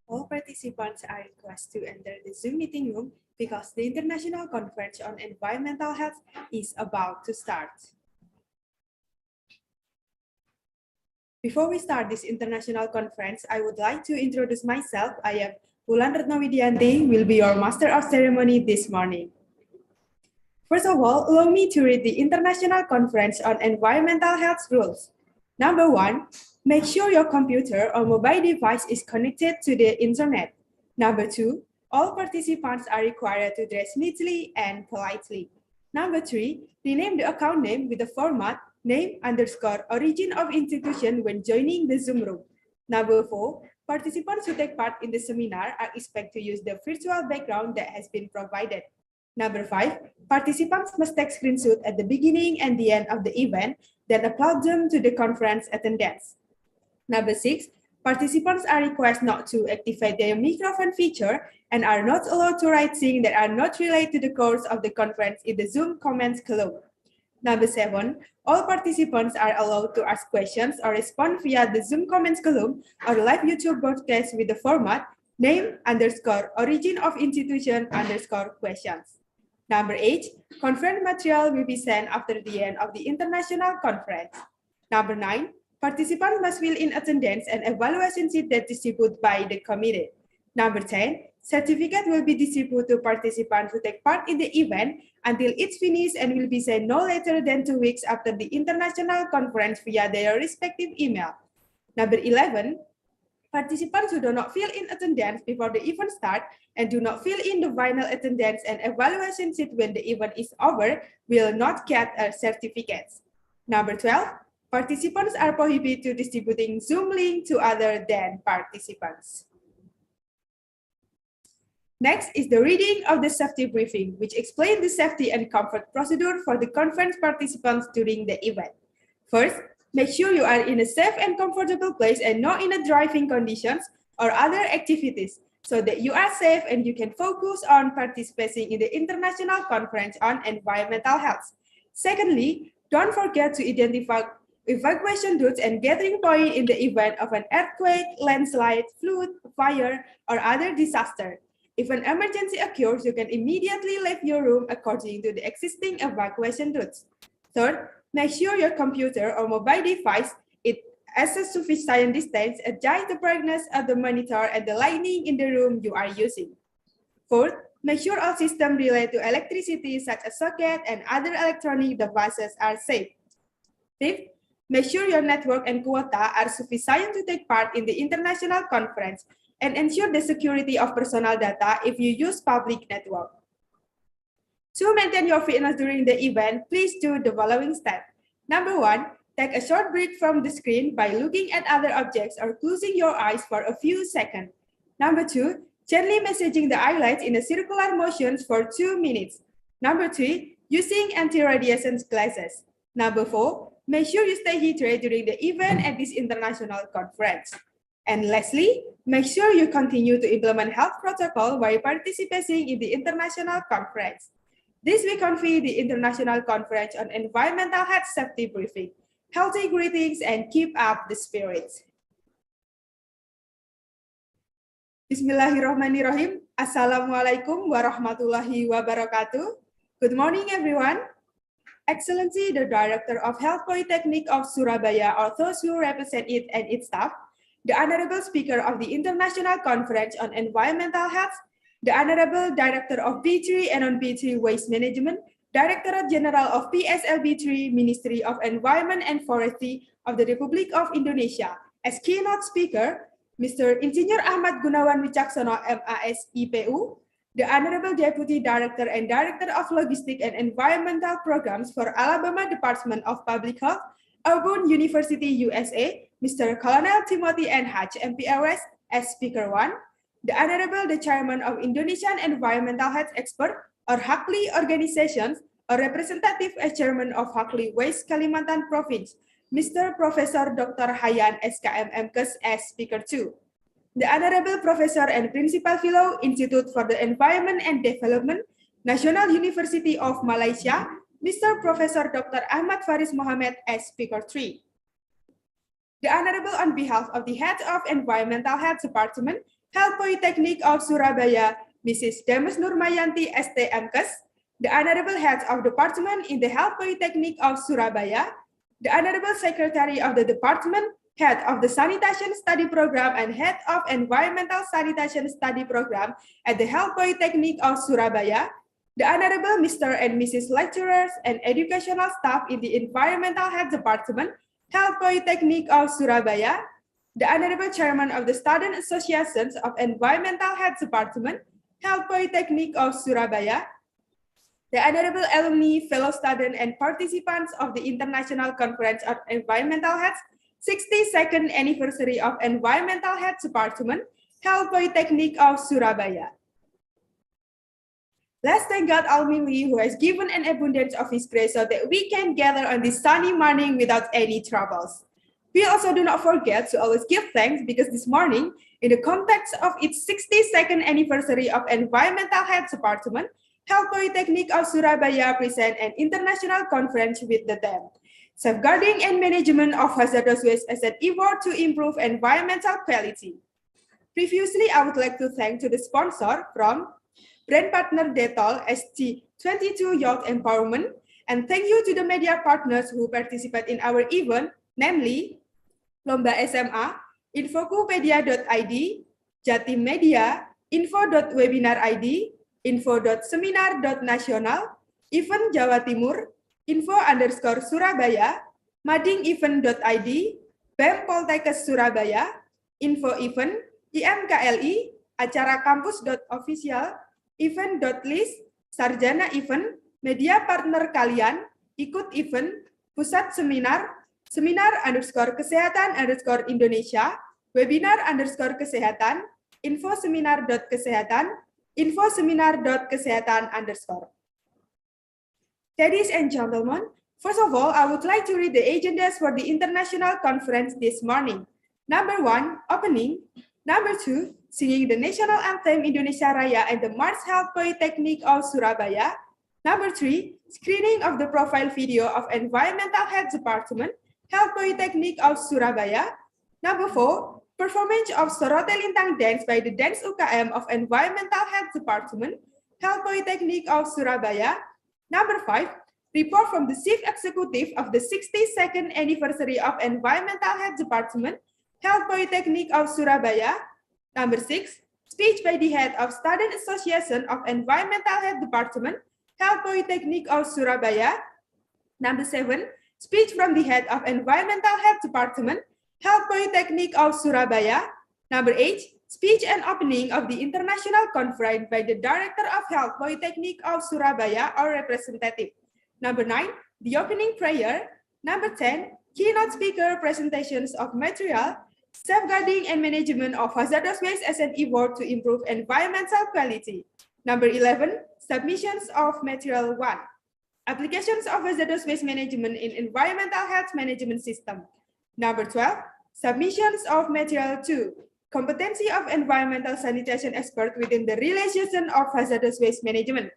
All participants are requested to enter the Zoom meeting room because the International Conference on Environmental Health is about to start. Before we start this international conference, I would like to introduce myself. I am Wulan Retnawidianti, will be your Master of Ceremony this morning. First of all, allow me to read the International Conference on Environmental Health rules. Number 1, make sure your computer or mobile device is connected to the internet. Number 2, all participants are required to dress neatly and politely. Number 3, rename the account name with the format name_origin of institution when joining the Zoom room. Number 4, participants who take part in the seminar are expected to use the virtual background that has been provided. Number 5, participants must take screenshots at the beginning and the end of the event, then upload them to the conference attendance. Number 6, participants are requested not to activate their microphone feature and are not allowed to write things that are not related to the course of the conference in the Zoom comments column. Number 7, all participants are allowed to ask questions or respond via the Zoom comments column or live YouTube broadcast with the format name_origin of institution_questions. Number 8, conference material will be sent after the end of the international conference. Number 9, participants must fill in attendance and evaluation sheet that is distributed by the committee. Number 10, Certificate will be distributed to participants who take part in the event until it's finished and will be sent no later than 2 weeks after the international conference via their respective email. Number 11, participants who do not fill in attendance before the event starts and do not fill in the final attendance and evaluation sheet when the event is over will not get a certificate. Number 12, participants are prohibited to distributing Zoom link to other than participants. Next is the reading of the safety briefing, which explains the safety and comfort procedure for the conference participants during the event. First, make sure you are in a safe and comfortable place and not in a driving conditions or other activities so that you are safe and you can focus on participating in the international conference on environmental health. Secondly, don't forget to identify evacuation routes and gathering point in the event of an earthquake, landslide, flood, fire, or other disaster. If an emergency occurs, you can immediately leave your room according to the existing evacuation routes. Third, make sure your computer or mobile device is at a sufficient distance, adjust the brightness of the monitor and the lighting in the room you are using. Fourth, make sure all systems related to electricity such as socket and other electronic devices are safe. Fifth, make sure your network and quota are sufficient to take part in the international conference and ensure the security of personal data if you use public network. To maintain your fitness during the event, please do the following steps. Number 1, take a short break from the screen by looking at other objects or closing your eyes for a few seconds. Number 2, gently massaging the eyelids in a circular motions for 2 minutes. Number 3, using anti-radiation glasses. Number 4, make sure you stay hydrated during the event at this international conference. And lastly, make sure you continue to implement health protocol while participating in the international conference. This will convene the International Conference on Environmental Health Safety Briefing. Healthy greetings and keep up the spirits. Bismillahirrahmanirrahim. Assalamualaikum warahmatullahi wabarakatuh. Good morning, everyone. Excellency, the Director of Health Polytechnic of Surabaya, or those who represent it and its staff, the Honorable Speaker of the International Conference on Environmental Health, the Honorable Director of B3 and on B3 Waste Management, Directorate General of PSLB3, Ministry of Environment and Forestry of the Republic of Indonesia. As keynote speaker, Mr. Engineer Ahmad Gunawan Wicaksono, MAS, IPU, the Honorable Deputy Director and Director of Logistic and Environmental Programs for Alabama Department of Public Health, Auburn University, USA, Mr. Colonel Timothy N. Hatch, MPRS, as Speaker 1, the Honorable the Chairman of Indonesian Environmental Health Expert or HAKLI organizations, or representative as Chairman of HAKLI Waste Kalimantan Province, Mr. Professor Dr. Hayan SKM MKes as Speaker 2. The Honorable Professor and Principal Fellow, Institute for the Environment and Development, National University of Malaysia, Mr. Professor Dr. Ahmad Fariz Mohamed as Speaker 3. The Honorable on behalf of the Head of Environmental Health Department, Health Polytechnic of Surabaya, Mrs. Demes Nurmayanti ST MKes, the Honorable Head of Department in the Health Polytechnic of Surabaya, the Honorable Secretary of the Department, Head of the Sanitation Study Program and Head of Environmental Sanitation Study Program at the Health Polytechnic of Surabaya, the Honorable Mr. and Mrs. Lecturers and Educational Staff in the Environmental Health Department, Health Polytechnic of Surabaya, the Honorable Chairman of the Student Associations of Environmental Health Department, Health Polytechnic of Surabaya, the Honorable Alumni, Fellow Students, and Participants of the International Conference on Environmental Health, 62nd Anniversary of Environmental Health Department, Health Polytechnic of Surabaya. Let's thank God Almighty who has given an abundance of His grace so that we can gather on this sunny morning without any troubles. We also do not forget to always give thanks because this morning, in the context of its 62nd anniversary of Environmental Health Department, Health Polytechnic of Surabaya present an international conference with the theme, Safeguarding and Management of Hazardous Waste as an Effort to Improve Environmental Quality. Previously, I would like to thank to the sponsor from brand partner Dettol ST22 Youth Empowerment, and thank you to the media partners who participate in our event, namely Lomba SMA, Infokupedia.id, Jatim Media, info.webinar.id, info.seminar.nasional, event Jawa Timur, info_Surabaya, madingevent.id, BEM Poltekkes Surabaya, info event, IMKLI, acara kampus.official, event.list, sarjana event, media partner kalian, ikut event, pusat seminar, seminar_kesehatan_Indonesia, webinar_kesehatan, info_seminar.kesehatan, info_seminar.kesehatan_. Ladies and gentlemen, first of all, I would like to read the agendas for the international conference this morning. Number 1, opening. Number 2, singing the national anthem Indonesia Raya and the March Health Polytechnic of Surabaya. Number 3, screening of the profile video of Environmental Health Department, Health Polytechnic of Surabaya. Number 4, performance of Sorote Lintang dance by the Dance UKM of Environmental Health Department, Health Polytechnic of Surabaya. Number 5, report from the Chief Executive of the 62nd anniversary of Environmental Health Department, Health Polytechnic of Surabaya. Number 6, speech by the head of Student Association of Environmental Health Department, Health Polytechnic of Surabaya. Number 7, speech from the head of Environmental Health Department, Health Polytechnic of Surabaya. Number 8, speech and opening of the international conference by the Director of Health Polytechnic of Surabaya or representative. Number 9, the opening prayer. Number 10, keynote speaker presentations of material, safeguarding and management of hazardous waste as an effort to improve environmental quality. Number 11, submissions of material 1, applications of hazardous waste management in environmental health management system. Number 12, submissions of material 2, competency of environmental sanitation expert within the realization of hazardous waste management.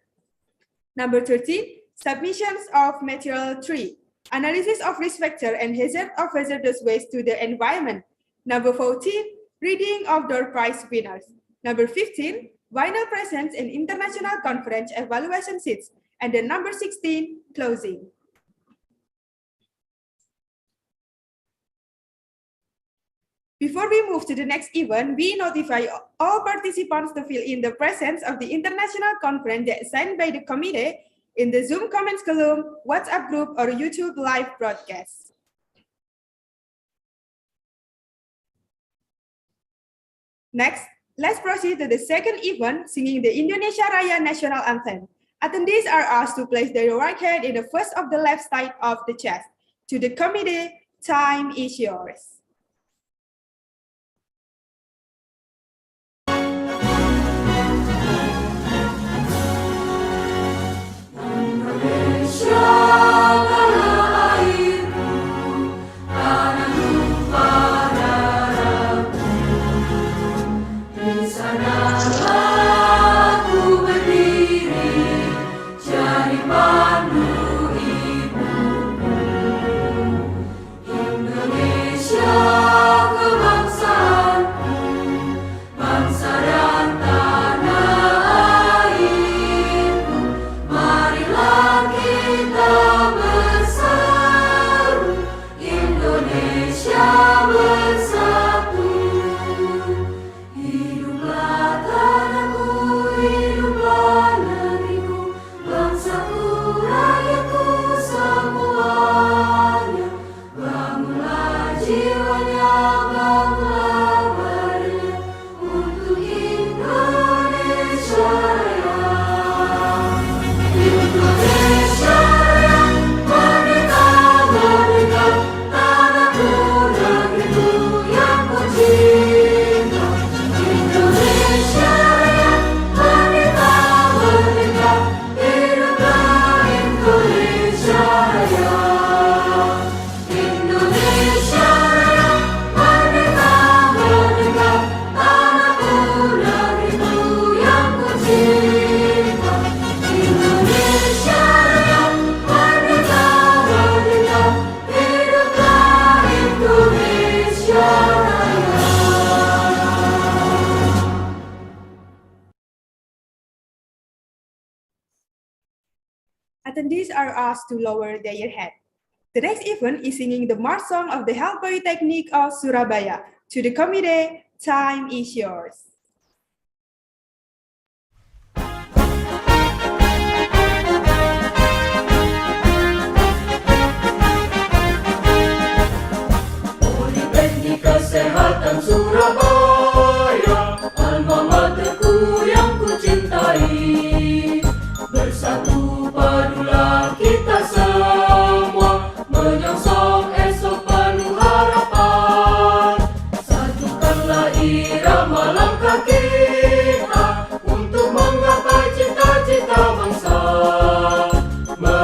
Number 13, submissions of material 3, analysis of risk factor and hazard of hazardous waste to the environment. Number 14, reading of door prize winners. Number 15, vinyl presence in international conference evaluation sheets. And then number 16, closing. Before we move to the next event, we notify all participants to fill in the presence of the international conference that assigned by the committee in the Zoom comments column, WhatsApp group, or YouTube live broadcast. Next, let's proceed to the second event, singing the Indonesia Raya National Anthem. Attendees are asked to place their right hand in the first of the left side of the chest. To the committee, time is yours. Attendees are asked to lower their head. The next event is singing the march song of the Health Polytechnic of Surabaya. To the committee, time is yours.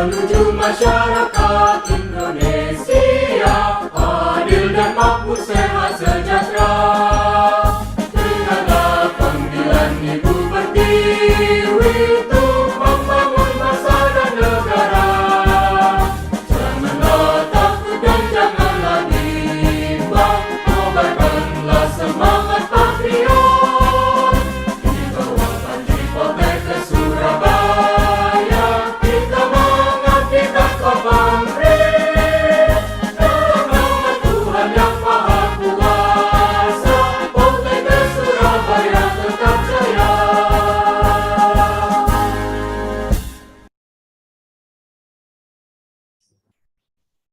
menuju masyarakat Indonesia adil dan makmur, sehat sejahtera. Dengarlah panggilan Ibu Pertiwi untuk membangun bangsa dan negara. Janganlah takut dan janganlah bimbang, kobarkanlah semangat patriot. Kita wafat di POLYTECHNIC Surabaya, kita mengabdikan Competency. Dalam nama Tuhan yang Maha Kuasa, POLYTECHNIC Surabaya tetap jaya.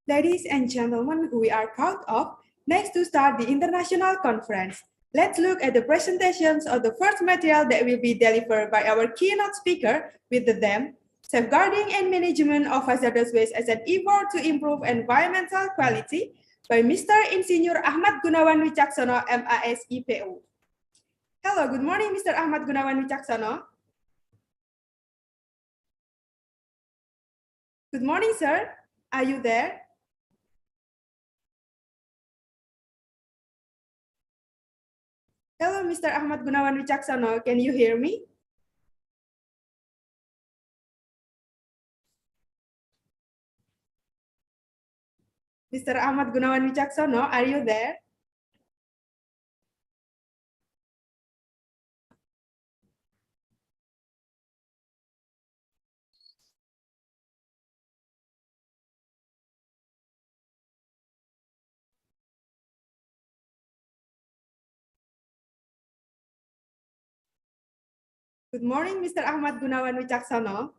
Ladies and gentlemen who we are proud of, next to start the international conference, let's look at the presentations of the first material that will be delivered by our keynote speaker with the theme, Safeguarding and Management of Hazardous Waste as an Effort to Improve Environmental Quality by Mr. Insinyur Ahmad Gunawan Wicaksono, MAS IPU. Hello, good morning, Mr. Ahmad Gunawan Wicaksono. Good morning, sir. Are you there? Hello, Mr. Ahmad Gunawan Wicaksono. Can you hear me? Mr. Ahmad Gunawan Wicaksono, are you there? Good morning, Mr. Ahmad Gunawan Wicaksono.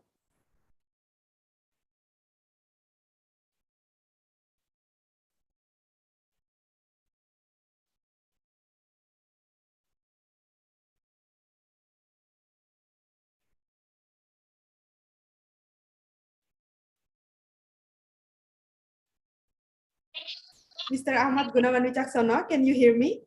Mr. Ahmad Gunawan Wicaksono, can you hear me?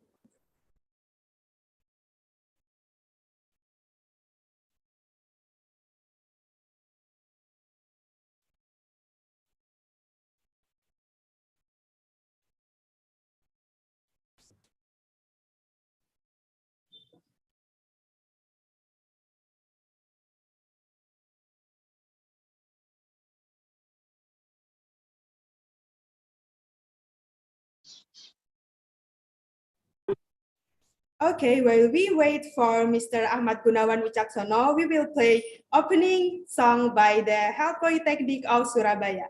Okay, while we wait for Mr. Ahmad Gunawan Wicaksono, we will play opening song by the Health Polytechnic of Surabaya.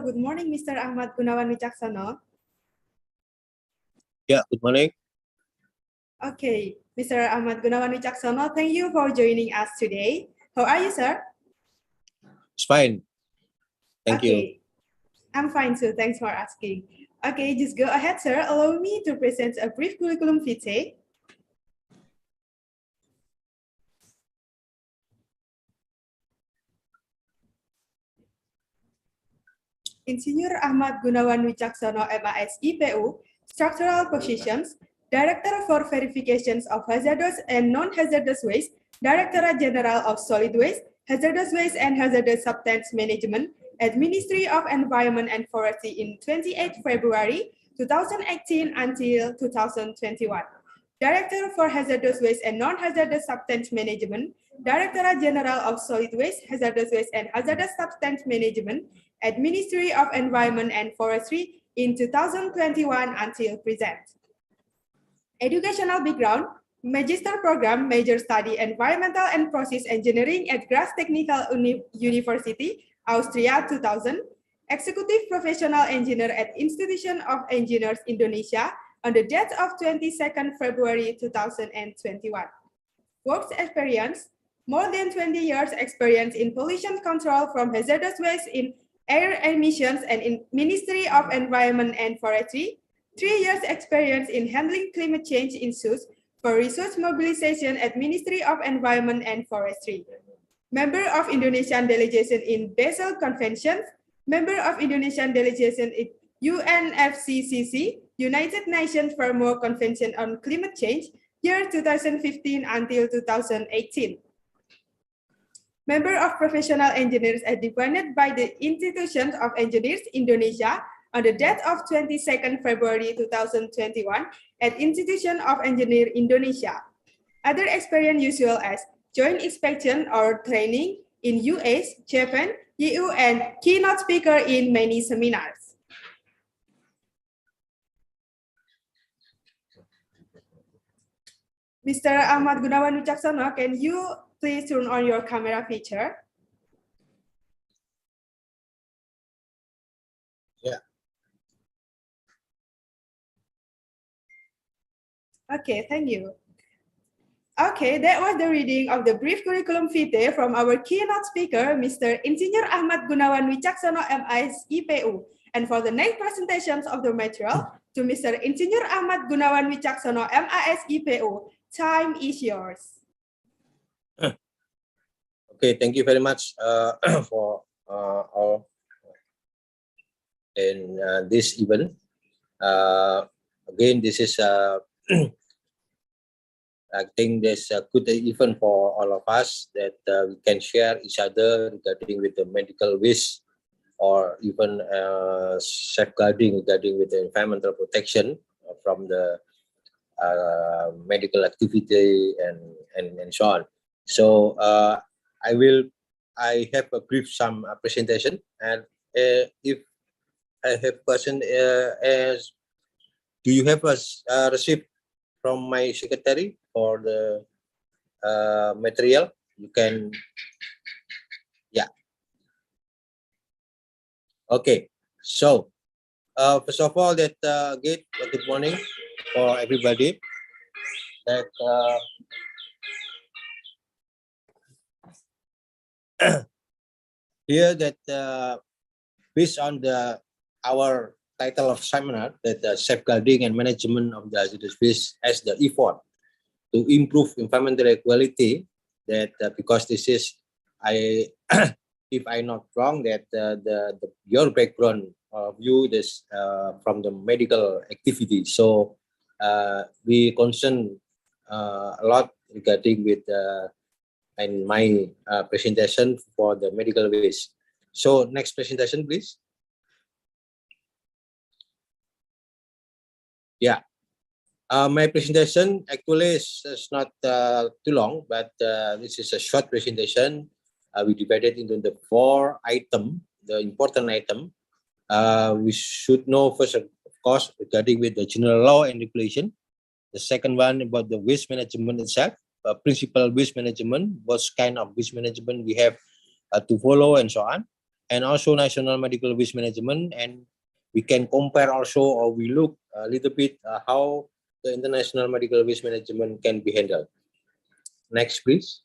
good morning, Mr. Ahmad Gunawan Wicaksono. Yeah, good morning. Okay, Mr. Ahmad Gunawan Wicaksono, thank you for joining us today. How are you, sir? It's fine. Thank you. Okay, I'm fine too. Thanks for asking. Okay, just go ahead, sir. Allow me to present a brief curriculum vitae. Insinyur Ahmad Gunawan Wicaksono, MAS IPU, Structural Positions, Director for Verifications of Hazardous and Non-Hazardous Waste, Directorate General of Solid Waste, Hazardous Waste and Hazardous Substance Management at Ministry of Environment and Forestry in 28 February 2018 until 2021. Director for Hazardous Waste and Non-Hazardous Substance Management, Directorate General of Solid Waste, Hazardous Waste and Hazardous Substance Management at Ministry of Environment and Forestry in 2021 until present. Educational background, Magister Program, Major Study Environmental and Process Engineering at Graz Technical University, Austria 2000, Executive Professional Engineer at Institution of Engineers Indonesia on the date of 22nd February 2021. Work experience, more than 20 years experience in pollution control from hazardous waste in air emissions and in Ministry of Environment and Forestry, 3 years experience in handling climate change issues for resource mobilization at Ministry of Environment and Forestry. Member of Indonesian delegation in Basel Convention, member of Indonesian delegation in UNFCCC, United Nations Framework Convention on Climate Change, year 2015 until 2018. Member of Professional Engineers as defined by the Institution of Engineers Indonesia on the date of 22nd February 2021 at Institution of Engineers Indonesia. Other experience usual as joint inspection or training in US, Japan, EU, and keynote speaker in many seminars. Mr. Ahmad Gunawan Wicaksono, can you please turn on your camera feature? Yeah. Okay, thank you. Okay, that was the reading of the brief curriculum vitae from our keynote speaker, Mr. Insinyur Ahmad Gunawan Wicaksono, MIS IPU. And for the next presentations of the material, to Mr. Insinyur Ahmad Gunawan Wicaksono, MIS IPU. Time is yours. Okay, thank you very much for all in this event. Again, this is I think there's a good event for all of us that we can share each other regarding with the medical waste or even safeguarding regarding with the environmental protection from the medical activity and so on. So I have a brief presentation, and if I have question, do you have a receipt from my secretary for the material? You can, yeah. Okay, so first of all, that good morning for everybody. That here that based on our title of seminar, that safeguarding and management of the hazardous waste as the effort to improve environmental equality. That because this is if I'm not wrong, that your background view this from the medical activity. So we concern a lot regarding with in my presentation for the medical waste. So next presentation, please. Yeah, my presentation actually is not too long, but this is a short presentation. We divided into the 4 items, the important item. We should know first, of course, regarding with the general law and regulation. The second one about the waste management itself, principal waste management, what kind of waste management we have to follow and so on. and also national medical waste management, and we can compare also, or we look a little bit how the international medical waste management can be handled. Next, please.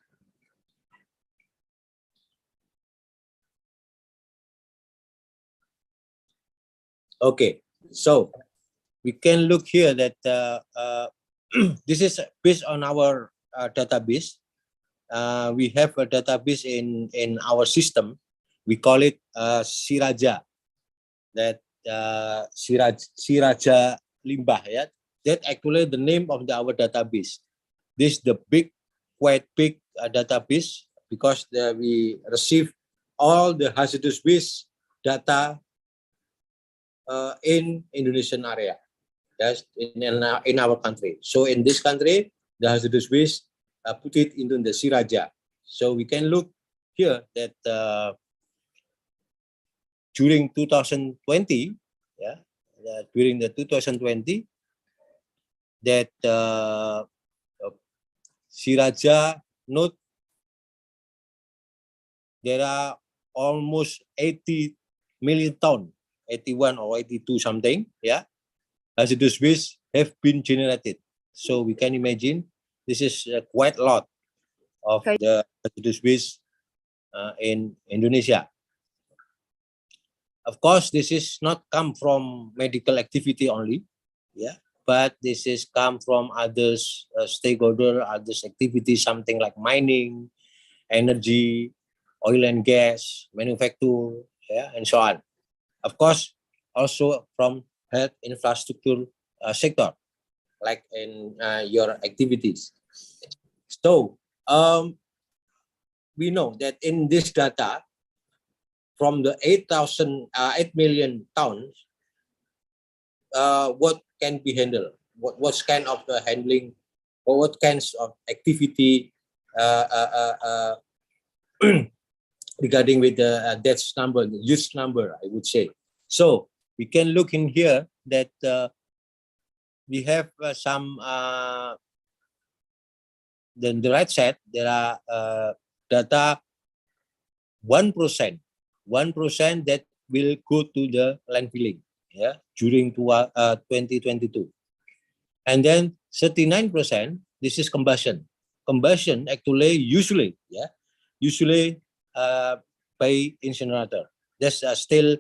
Okay, so we can look here that this is based on our database. We have a database in our system. We call it Siraja. That Siraja Limbah. Yeah, that actually the name of our database. This is the quite big database because we receive all the hazardous waste data in Indonesian area, yes, in our country. So in this country, the hazardous waste put it into the Siraja. So we can look here that during 2020, yeah, during the 2020, that Siraja note there are almost 80 million ton, 81 or 82 something, yeah, hazardous waste have been generated. So we can imagine this is quite a lot of the hazardous waste in Indonesia. Of course, this is not come from medical activity only, yeah, but this is come from others stakeholder, others activities, something like mining, energy, oil and gas, manufacture, yeah, and so on. Of course, also from health infrastructure sector, like in your activities. So we know that in this data, from the 8 million tons, what can be handled? What kind of handling, or what kinds of activity regarding with the deaths number, the use number, I would say. So we can look in here that we have some the right side, there are data 1% that will go to the landfilling, yeah, during 2022. And then 39%, this is combustion. Combustion actually usually by incinerator. That's still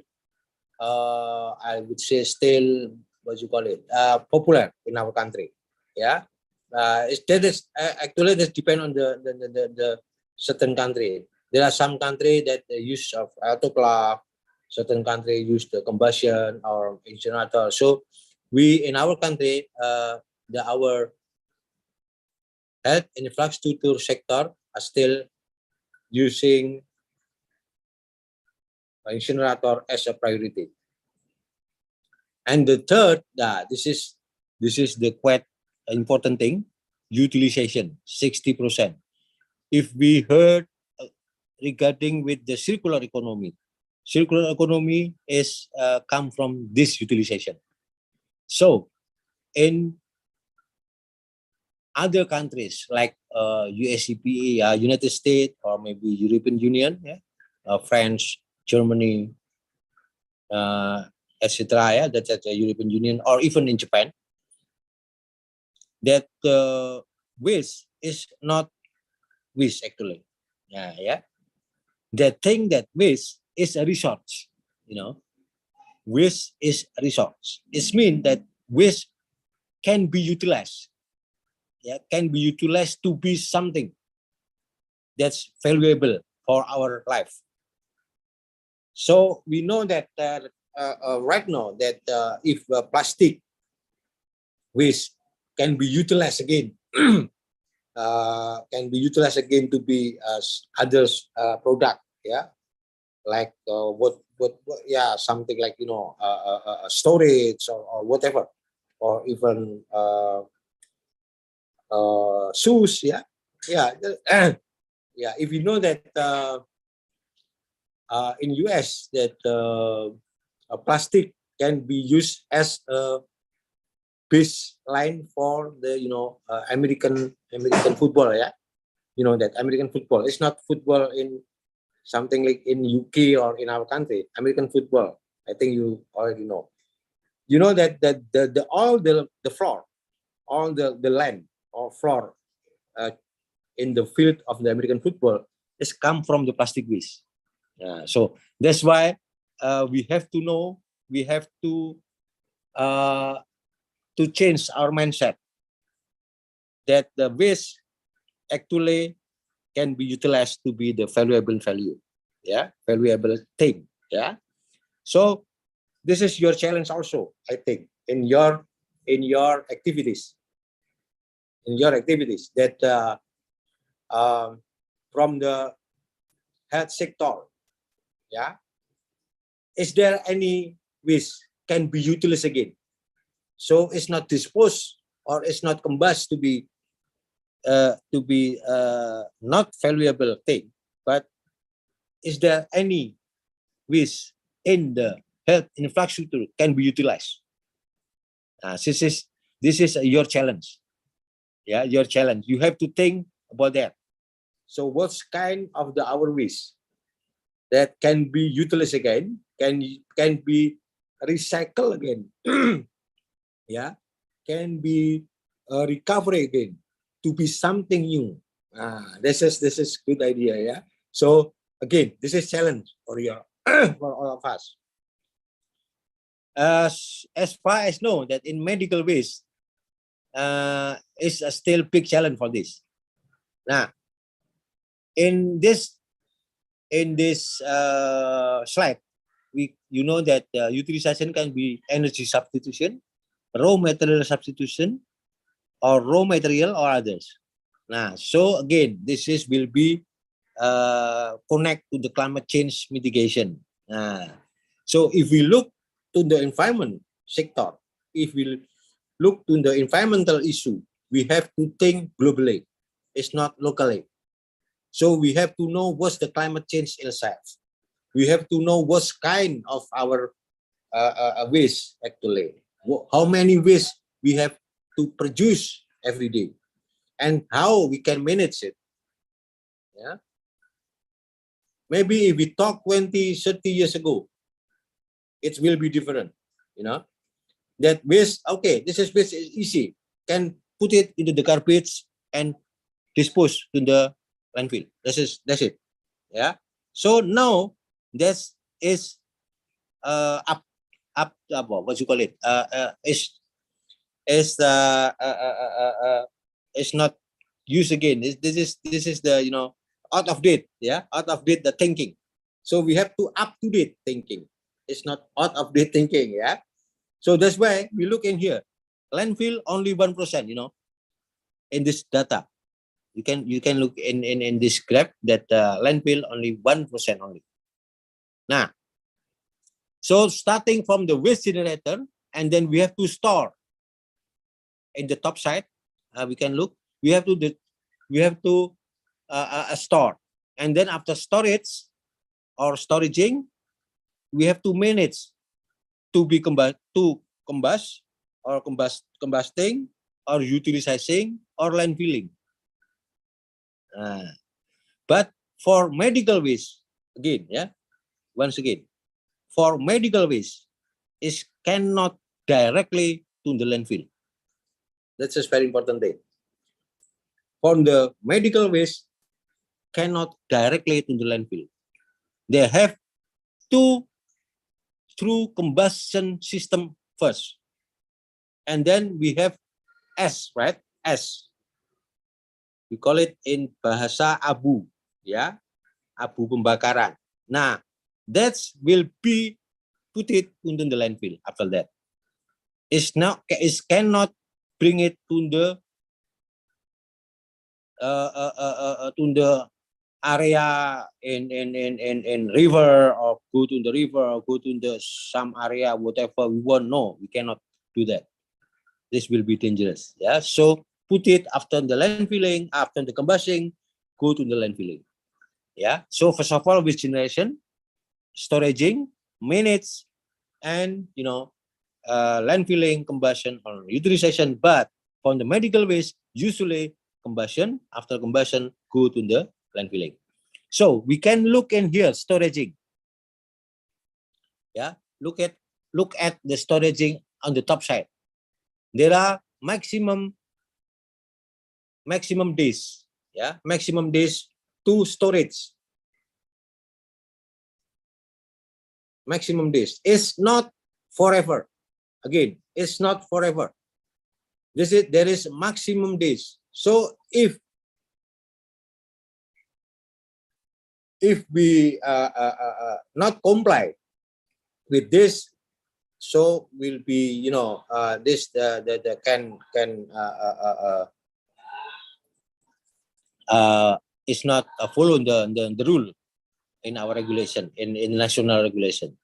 I would say still, what you call it, popular in our country. Yeah, that is actually that depend on the certain country. There are some country that the use of autoclave, certain country use the combustion or incinerator. So we in our country, our health infrastructure sector are still using incinerator as a priority. And the third, this is the quite important thing, utilization, 60%. If we heard regarding with the circular economy is come from this utilization. So in other countries like USCPE, United States, or maybe European Union, yeah, France, Germany, etc. Yeah, that's the European Union, or even in Japan, that waste is not waste actually. Yeah. They think that waste is a resource. Waste is a resource. It means that waste can be utilized. Yeah, can be utilized to be something that's valuable for our life. So we know that right now that if plastic waste can be utilized again, can be utilized again to be other product, yeah, like yeah, something like storage or whatever, or even shoes, yeah. Yeah, if you know that in US that plastic can be used as a baseline for the American football, yeah. You know that American football is not football in something like in UK or in our country, American football. I think you already know. You know that the all the floor, all the land or floor in the field of the American football is come from the plastic waste. So that's why we have to know, we have to change our mindset that the waste actually can be utilized to be the valuable value, valuable thing. So this is your challenge also, I think, in your activities, that from the health sector, is there any waste can be utilized again, so it's not disposed or it's not combust to be not valuable thing, but is there any waste in the health infrastructure can be utilized? This is your challenge. Your challenge. You have to think about that. So what's kind of the our waste that can be utilized again, can be recycled again, can be recovered again to be something new. This is good idea. So again, this is challenge for your for all of us. As far as know that in medical waste is a still big challenge for this. Now, in this slide, you know that utilization can be energy substitution, raw material substitution, or raw material or others. Now, so again, this will be connect to the climate change mitigation. So if we look to the environment sector, if we look to the environmental issue, we have to think globally. It's not locally. So we have to know what's the climate change itself. We have to know what's kind of our waste actually. How many waste we have to produce every day, and how we can manage it. Maybe if we talk 20, 30 years ago, it will be different. That waste, okay, this is waste is easy. Can put it into the garbage and dispose to the landfill. That's it. So now this is up what you call it? It's not used again. This is the out of date. Out of date the thinking. So we have to up to date thinking. It's not out of date thinking. So that's why we look in here. Landfill only 1%. In this data, you can look in this graph that landfill only 1% only. Now, so starting from the waste generator, and then we have to store. In the top side, we can look. We have to store, and then after storage or storaging, we have to manage to be combusting or utilizing or landfilling. But for medical waste, again, once again, for medical waste, it cannot directly to the landfill. That's a very important thing. For the medical waste, cannot directly to the landfill. They have to through combustion system first, and then we have S, right? S. We call it in bahasa abu, abu pembakaran. Nah, that will be put it into the landfill after that. It cannot bring it to the area in river, or go to the river, or go to the some area, whatever we want. No, we cannot do that. This will be dangerous. So put it after the landfilling, after the combustion, go to the landfilling. So first of all, waste generation, storaging, manage, and landfilling, combustion, or utilization. But from the medical waste, usually combustion, after combustion, go to the landfilling. So we can look in here, storaging. Yeah, look at the storaging on the top side. There are maximum days. Yeah, maximum days to storage. Maximum days is not forever. Again, it's not forever. There is maximum days. So if we not comply with this, so will be this can is not follow the rule in our regulation, in national regulation.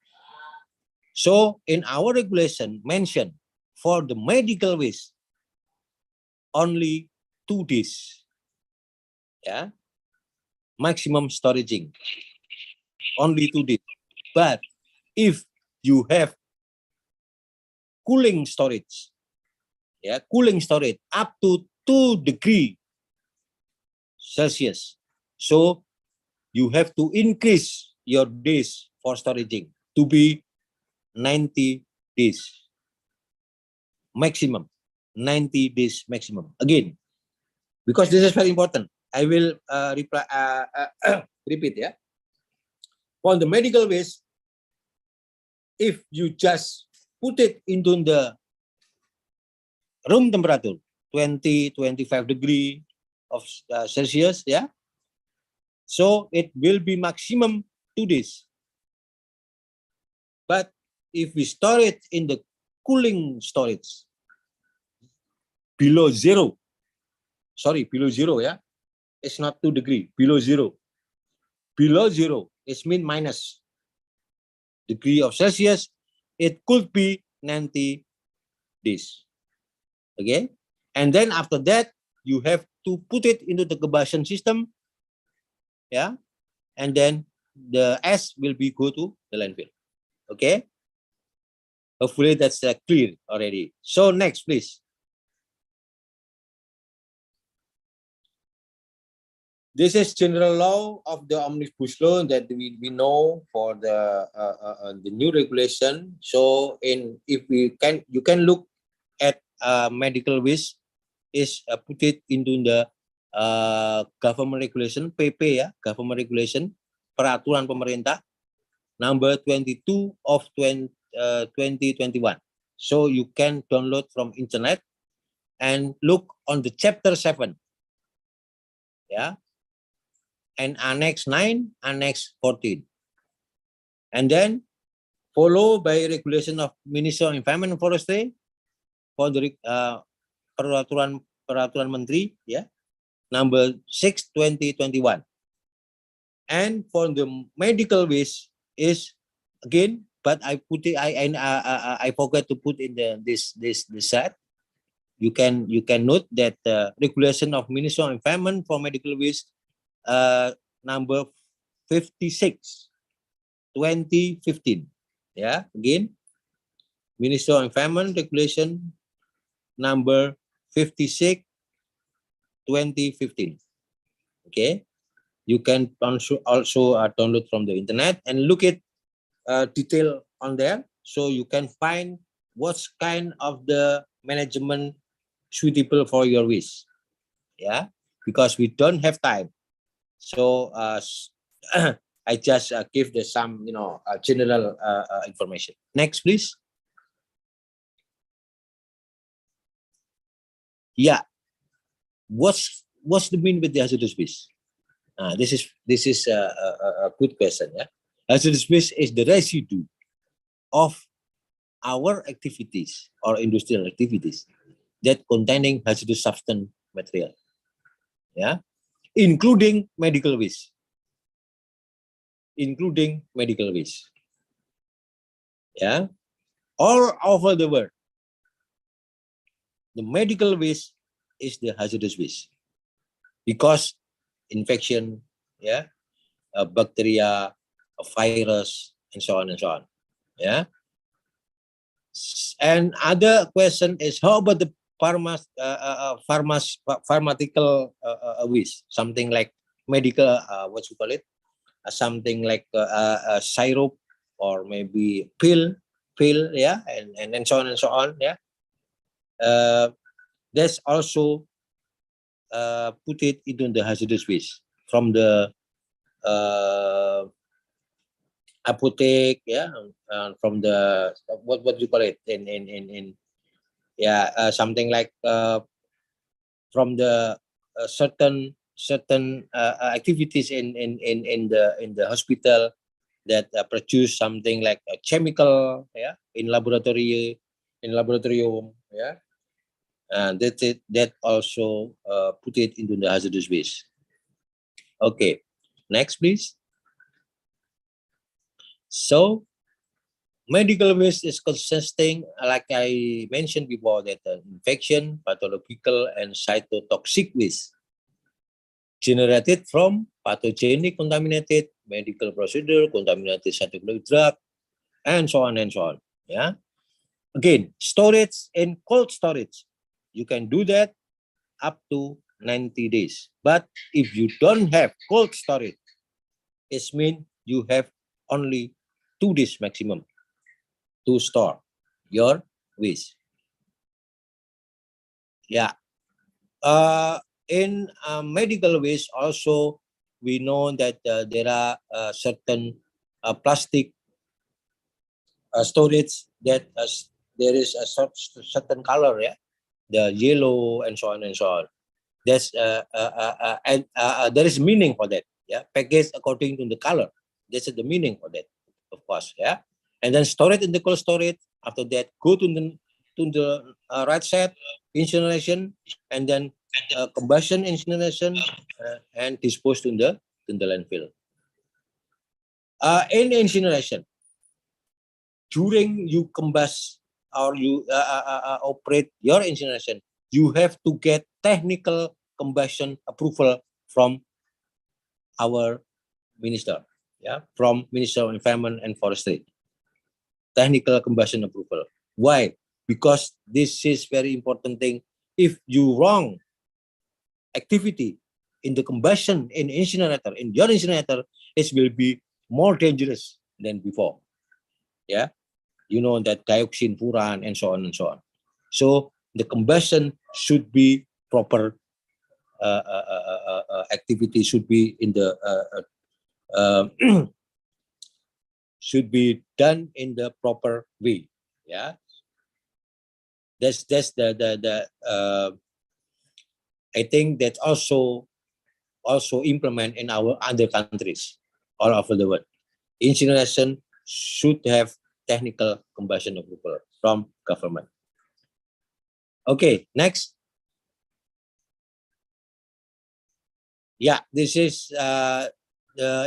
So in our regulation mentioned for the medical waste only 2 days. Yeah, maximum storaging only 2 days. But if you have cooling storage, yeah, cooling storage up to 2 degrees Celsius, so you have to increase your days for storaging to be 90 days maximum. 90 days maximum. Again, because this is very important, I will repeat. Yeah, for the medical waste, if you just put it into the room temperature 20-25 degree of Celsius, yeah, so it will be maximum 2 days. But if we store it in the cooling storage below zero, yeah, it's not 2 degree, below zero. Below zero, it means minus degree of Celsius. It could be 90 days. Okay, and then after that, you have to put it into the combustion system. Yeah, and then the S will be go to the landfill. Okay, hopefully that's clear already. So next, please. This is general law of the omnibus law that we know for the new regulation. So if you can look at medical waste is put it into the government regulation, PP ya, government regulation, peraturan pemerintah number 22 of 2021. So you can download from internet and look on the chapter 7. Yeah. And Annex 9, Annex 14. And then followed by regulation of Ministry of Environment and Forestry for the peraturan menteri, yeah, number 6 2021. And for the medical waste is again, but I put it, I forgot to put in this set. You can note that regulation of Ministry of Environment for medical waste number 56 2015. Yeah, again, Ministry of Environment regulation number 56 2015. Okay, you can also download from the internet and look at detail on there, so you can find what's kind of the management suitable for your waste. Yeah, because we don't have time, so I just give the some general information. Next, please. Yeah, what's the mean with the hazardous waste? This is a good question. Yeah, hazardous waste is the residue of our activities or industrial activities that containing hazardous substance material. Yeah, including medical waste. Yeah, all over the world, the medical waste is the hazardous waste because infection, yeah, a bacteria, a virus, and so on and so on. Yeah. And other question is, how about the pharmaceutical waste, something like medical, what you call it, something like a syrup or maybe pill, yeah, and so on and so on, yeah. That's also put it into the hazardous waste from the apotheke, yeah, from the what do you call it in yeah, something like from the certain activities in the hospital that produce something like a chemical, yeah, in laboratorium, yeah. That also put it into the hazardous waste. Okay, next please. So medical waste is consisting, like I mentioned before, that infection, pathological, and cytotoxic waste generated from pathogenic contaminated medical procedure, contaminated cytotoxic drug, and so on and so on. Yeah. Again, storage and cold storage. You can do that up to 90 days. But if you don't have cold storage, it means you have only 2 days maximum to store your waste. Yeah. In medical waste also, we know that there are certain plastic storage that there is a certain color, yeah, the yellow and so on and so on. That's and there is meaning for that, yeah. Packaged according to the color. That's the meaning for that, of course, yeah. And then store it in the cold storage. After that, go to the right side, incineration, and then combustion, incineration, and disposed in the landfill. In incineration, during you combust or you operate your incineration, you have to get technical combustion approval from our minister, yeah, from Minister of Environment and Forestry. Technical combustion approval. Why? Because this is very important thing. If you wrong activity in the combustion in incinerator, in your incinerator, it will be more dangerous than before. Yeah, you know that dioxin, furan, and so on and so on. So the combustion should be proper. Activity should be in the should be done in the proper way. Yeah, that's the I think that also implement in our other countries all over the world. Incineration should have technical combustion approval from government. Okay, next. Yeah, this is the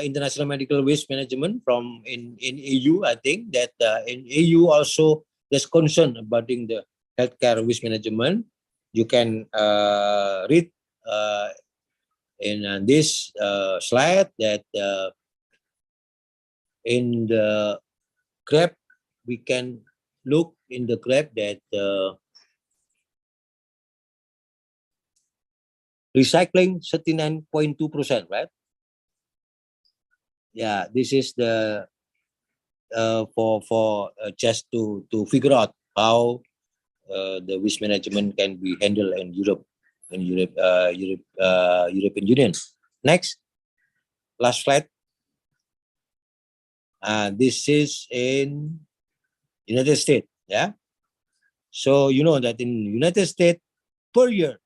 International Medical Waste Management from in EU. I think that in EU also there's concern about the healthcare waste management. You can read in this slide that in the graph we can look in the graph that recycling 39.2%, right? Yeah, this is the for just to figure out how the waste management can be handled in Europe, European Union. Next, last slide. This is in United States. Yeah. So you know that in United States per year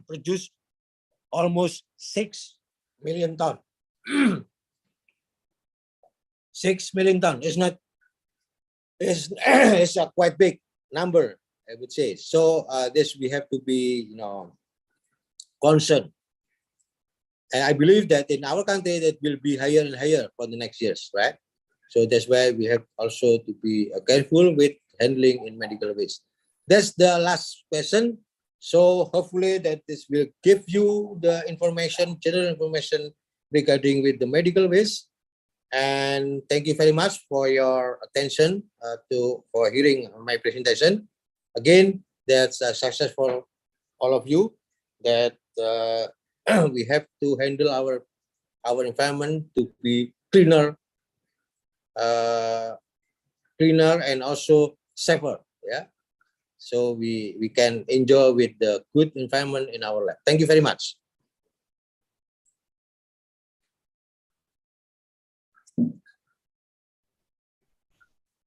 produce almost 6 million tons. 6 million tons is not it's a quite big number, I would say. So this we have to be concerned, and I believe that in our country that will be higher and higher for the next years, right? So that's why we have also to be careful with handling in medical waste. That's the last question. So hopefully that this will give you the information, general information regarding with the medical waste. And thank you very much for your attention for hearing my presentation. Again, that's a success for all of you that we have to handle our environment to be cleaner, and also safer. Yeah, so we can enjoy with the good environment in our lab. Thank you very much.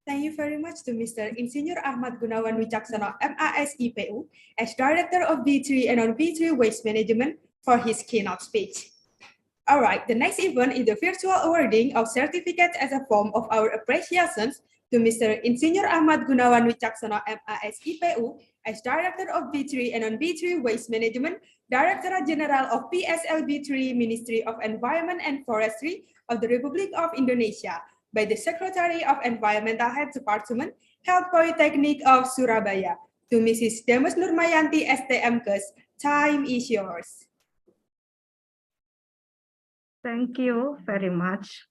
Thank you very much to Mr. Insinyur Ahmad Gunawan Wicaksono, MAS IPU, as Director of B3 and non-B3 Waste Management for his keynote speech. All right, the next event is the virtual awarding of certificates as a form of our appreciations to Mr. Insinyur Ahmad Gunawan Wicaksono, MAS IPU, as Director of B3 and non-B3 Waste Management, Director General of PSLB3, Ministry of Environment and Forestry of the Republic of Indonesia, by the Secretary of Environmental Health Department, Health Polytechnic of Surabaya. To Mrs. Demes Nurmayanti, STMKes, time is yours. Thank you very much.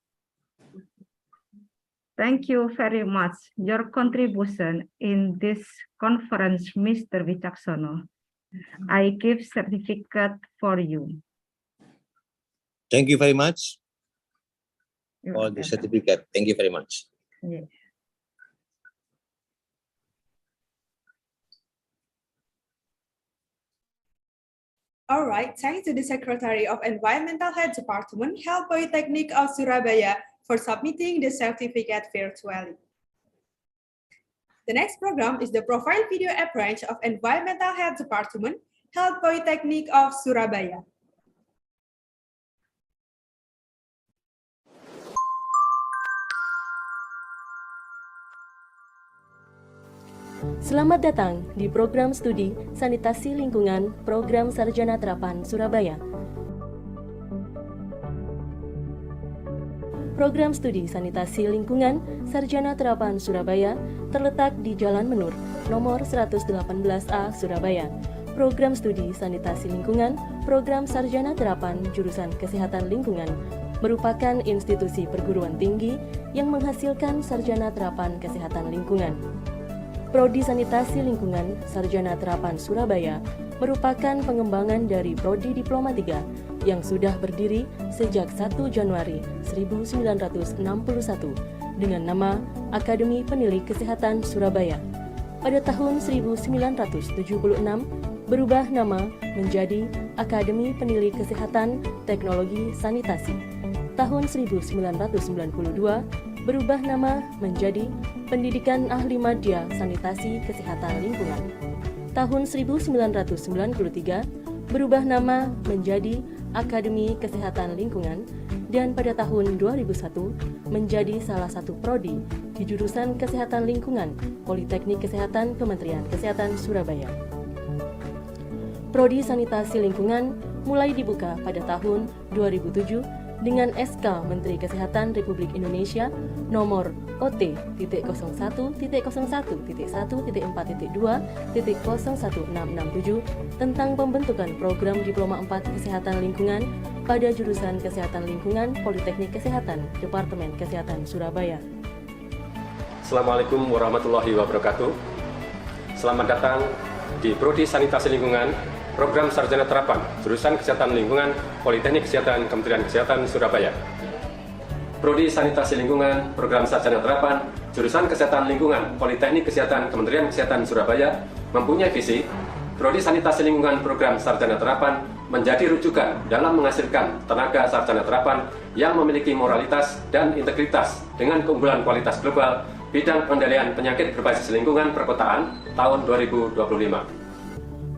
Thank you very much. Your contribution in this conference, Mr. Wicaksono. I give certificate for you. Thank you very much You're for the welcome. certificate. Thank you very much. Yes. All right, thanks to the Secretary of Environmental Health Department, Health Polytechnic of Surabaya, for submitting the certificate virtually. The next program is the profile video app branch of Environmental Health Department, Health Polytechnic of Surabaya. Selamat datang di program studi Sanitasi Lingkungan Program Sarjana Terapan Surabaya. Program studi Sanitasi Lingkungan Sarjana Terapan Surabaya terletak di Jalan Menur, nomor 118A Surabaya. Program studi Sanitasi Lingkungan Program Sarjana Terapan Jurusan Kesehatan Lingkungan merupakan institusi perguruan tinggi yang menghasilkan sarjana terapan kesehatan lingkungan. Prodi Sanitasi Lingkungan Sarjana Terapan Surabaya merupakan pengembangan dari Prodi Diploma 3 yang sudah berdiri sejak 1 Januari 1961 dengan nama Akademi Penilai Kesehatan Surabaya. Pada tahun 1976 berubah nama menjadi Akademi Penilai Kesehatan Teknologi Sanitasi. Tahun 1992 berubah nama menjadi Pendidikan Ahli Madya Sanitasi Kesehatan Lingkungan. Tahun 1993 berubah nama menjadi Akademi Kesehatan Lingkungan dan pada tahun 2001 menjadi salah satu prodi di jurusan Kesehatan Lingkungan Politeknik Kesehatan Kementerian Kesehatan Surabaya. Prodi Sanitasi Lingkungan mulai dibuka pada tahun 2007 dengan SK Menteri Kesehatan Republik Indonesia nomor OT.01.1.4.2.01667 tentang pembentukan program Diploma 4 Kesehatan Lingkungan pada jurusan Kesehatan Lingkungan Politeknik Kesehatan Departemen Kesehatan Surabaya. Assalamualaikum warahmatullahi wabarakatuh. Selamat datang di Prodi Sanitasi Lingkungan Program Sarjana Terapan Jurusan Kesehatan Lingkungan Politeknik Kesehatan Kementerian Kesehatan Surabaya. Prodi Sanitasi Lingkungan Program Sarjana Terapan Jurusan Kesehatan Lingkungan Politeknik Kesehatan Kementerian Kesehatan Surabaya mempunyai visi Prodi Sanitasi Lingkungan Program Sarjana Terapan menjadi rujukan dalam menghasilkan tenaga sarjana terapan yang memiliki moralitas dan integritas dengan keunggulan kualitas global bidang pengendalian penyakit berbasis lingkungan perkotaan tahun 2025.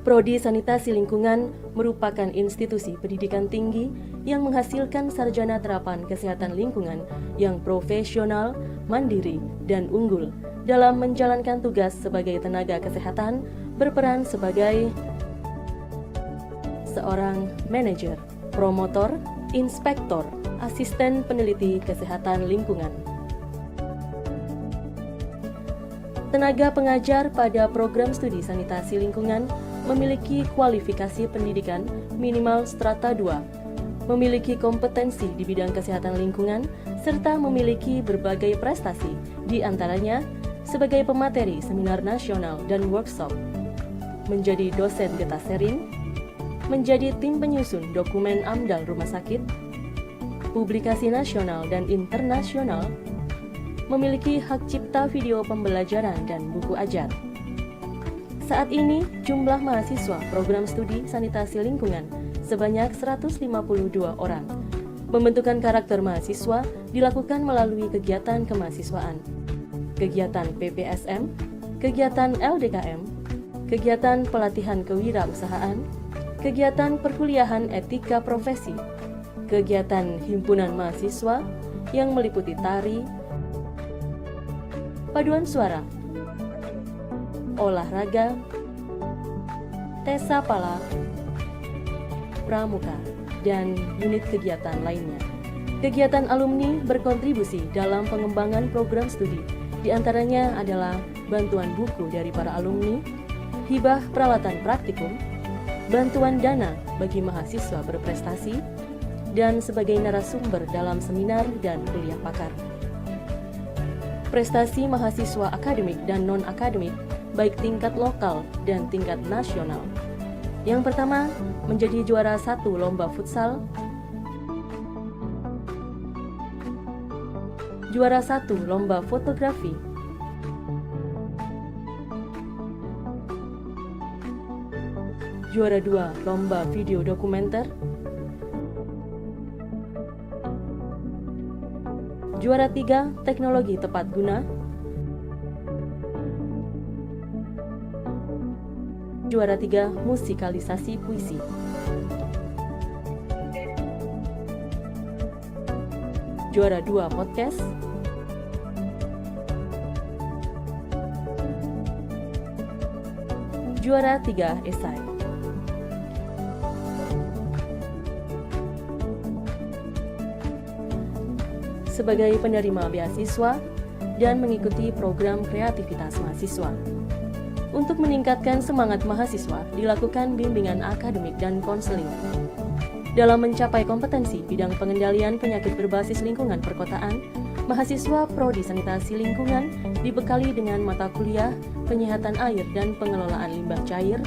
Prodi Sanitasi Lingkungan merupakan institusi pendidikan tinggi yang menghasilkan sarjana terapan kesehatan lingkungan yang profesional, mandiri, dan unggul dalam menjalankan tugas sebagai tenaga kesehatan, berperan sebagai seorang manajer, promotor, inspektor, asisten peneliti kesehatan lingkungan. Tenaga pengajar pada program studi sanitasi lingkungan memiliki kualifikasi pendidikan minimal strata 2, memiliki kompetensi di bidang kesehatan lingkungan, serta memiliki berbagai prestasi, di antaranya sebagai pemateri seminar nasional dan workshop, menjadi dosen data sharing, menjadi tim penyusun dokumen AMDAL rumah sakit, publikasi nasional dan internasional, memiliki hak cipta video pembelajaran dan buku ajar. Saat ini, jumlah mahasiswa program studi sanitasi lingkungan sebanyak 152 orang. Pembentukan karakter mahasiswa dilakukan melalui kegiatan kemahasiswaan, kegiatan PPSM, kegiatan LDKM, kegiatan pelatihan kewirausahaan, kegiatan perkuliahan etika profesi, kegiatan himpunan mahasiswa yang meliputi tari, paduan suara, olahraga, tesapala, pramuka, dan unit kegiatan lainnya. Kegiatan alumni berkontribusi dalam pengembangan program studi, diantaranya adalah bantuan buku dari para alumni, hibah peralatan praktikum, bantuan dana bagi mahasiswa berprestasi, dan sebagai narasumber dalam seminar dan kuliah pakar. Prestasi mahasiswa akademik dan non-akademik baik tingkat lokal dan tingkat nasional. Yang pertama, menjadi juara 1 lomba futsal, juara 1 lomba fotografi, juara 2 lomba video dokumenter, juara 3 teknologi tepat guna, juara 3 musikalisasi puisi. Juara 2 podcast. Juara 3 esai. Sebagai penerima beasiswa dan mengikuti program kreativitas mahasiswa. Untuk meningkatkan semangat mahasiswa, dilakukan bimbingan akademik dan konseling. Dalam mencapai kompetensi bidang pengendalian penyakit berbasis lingkungan perkotaan, mahasiswa Prodi Sanitasi Lingkungan dibekali dengan mata kuliah penyihatan air dan pengelolaan limbah cair,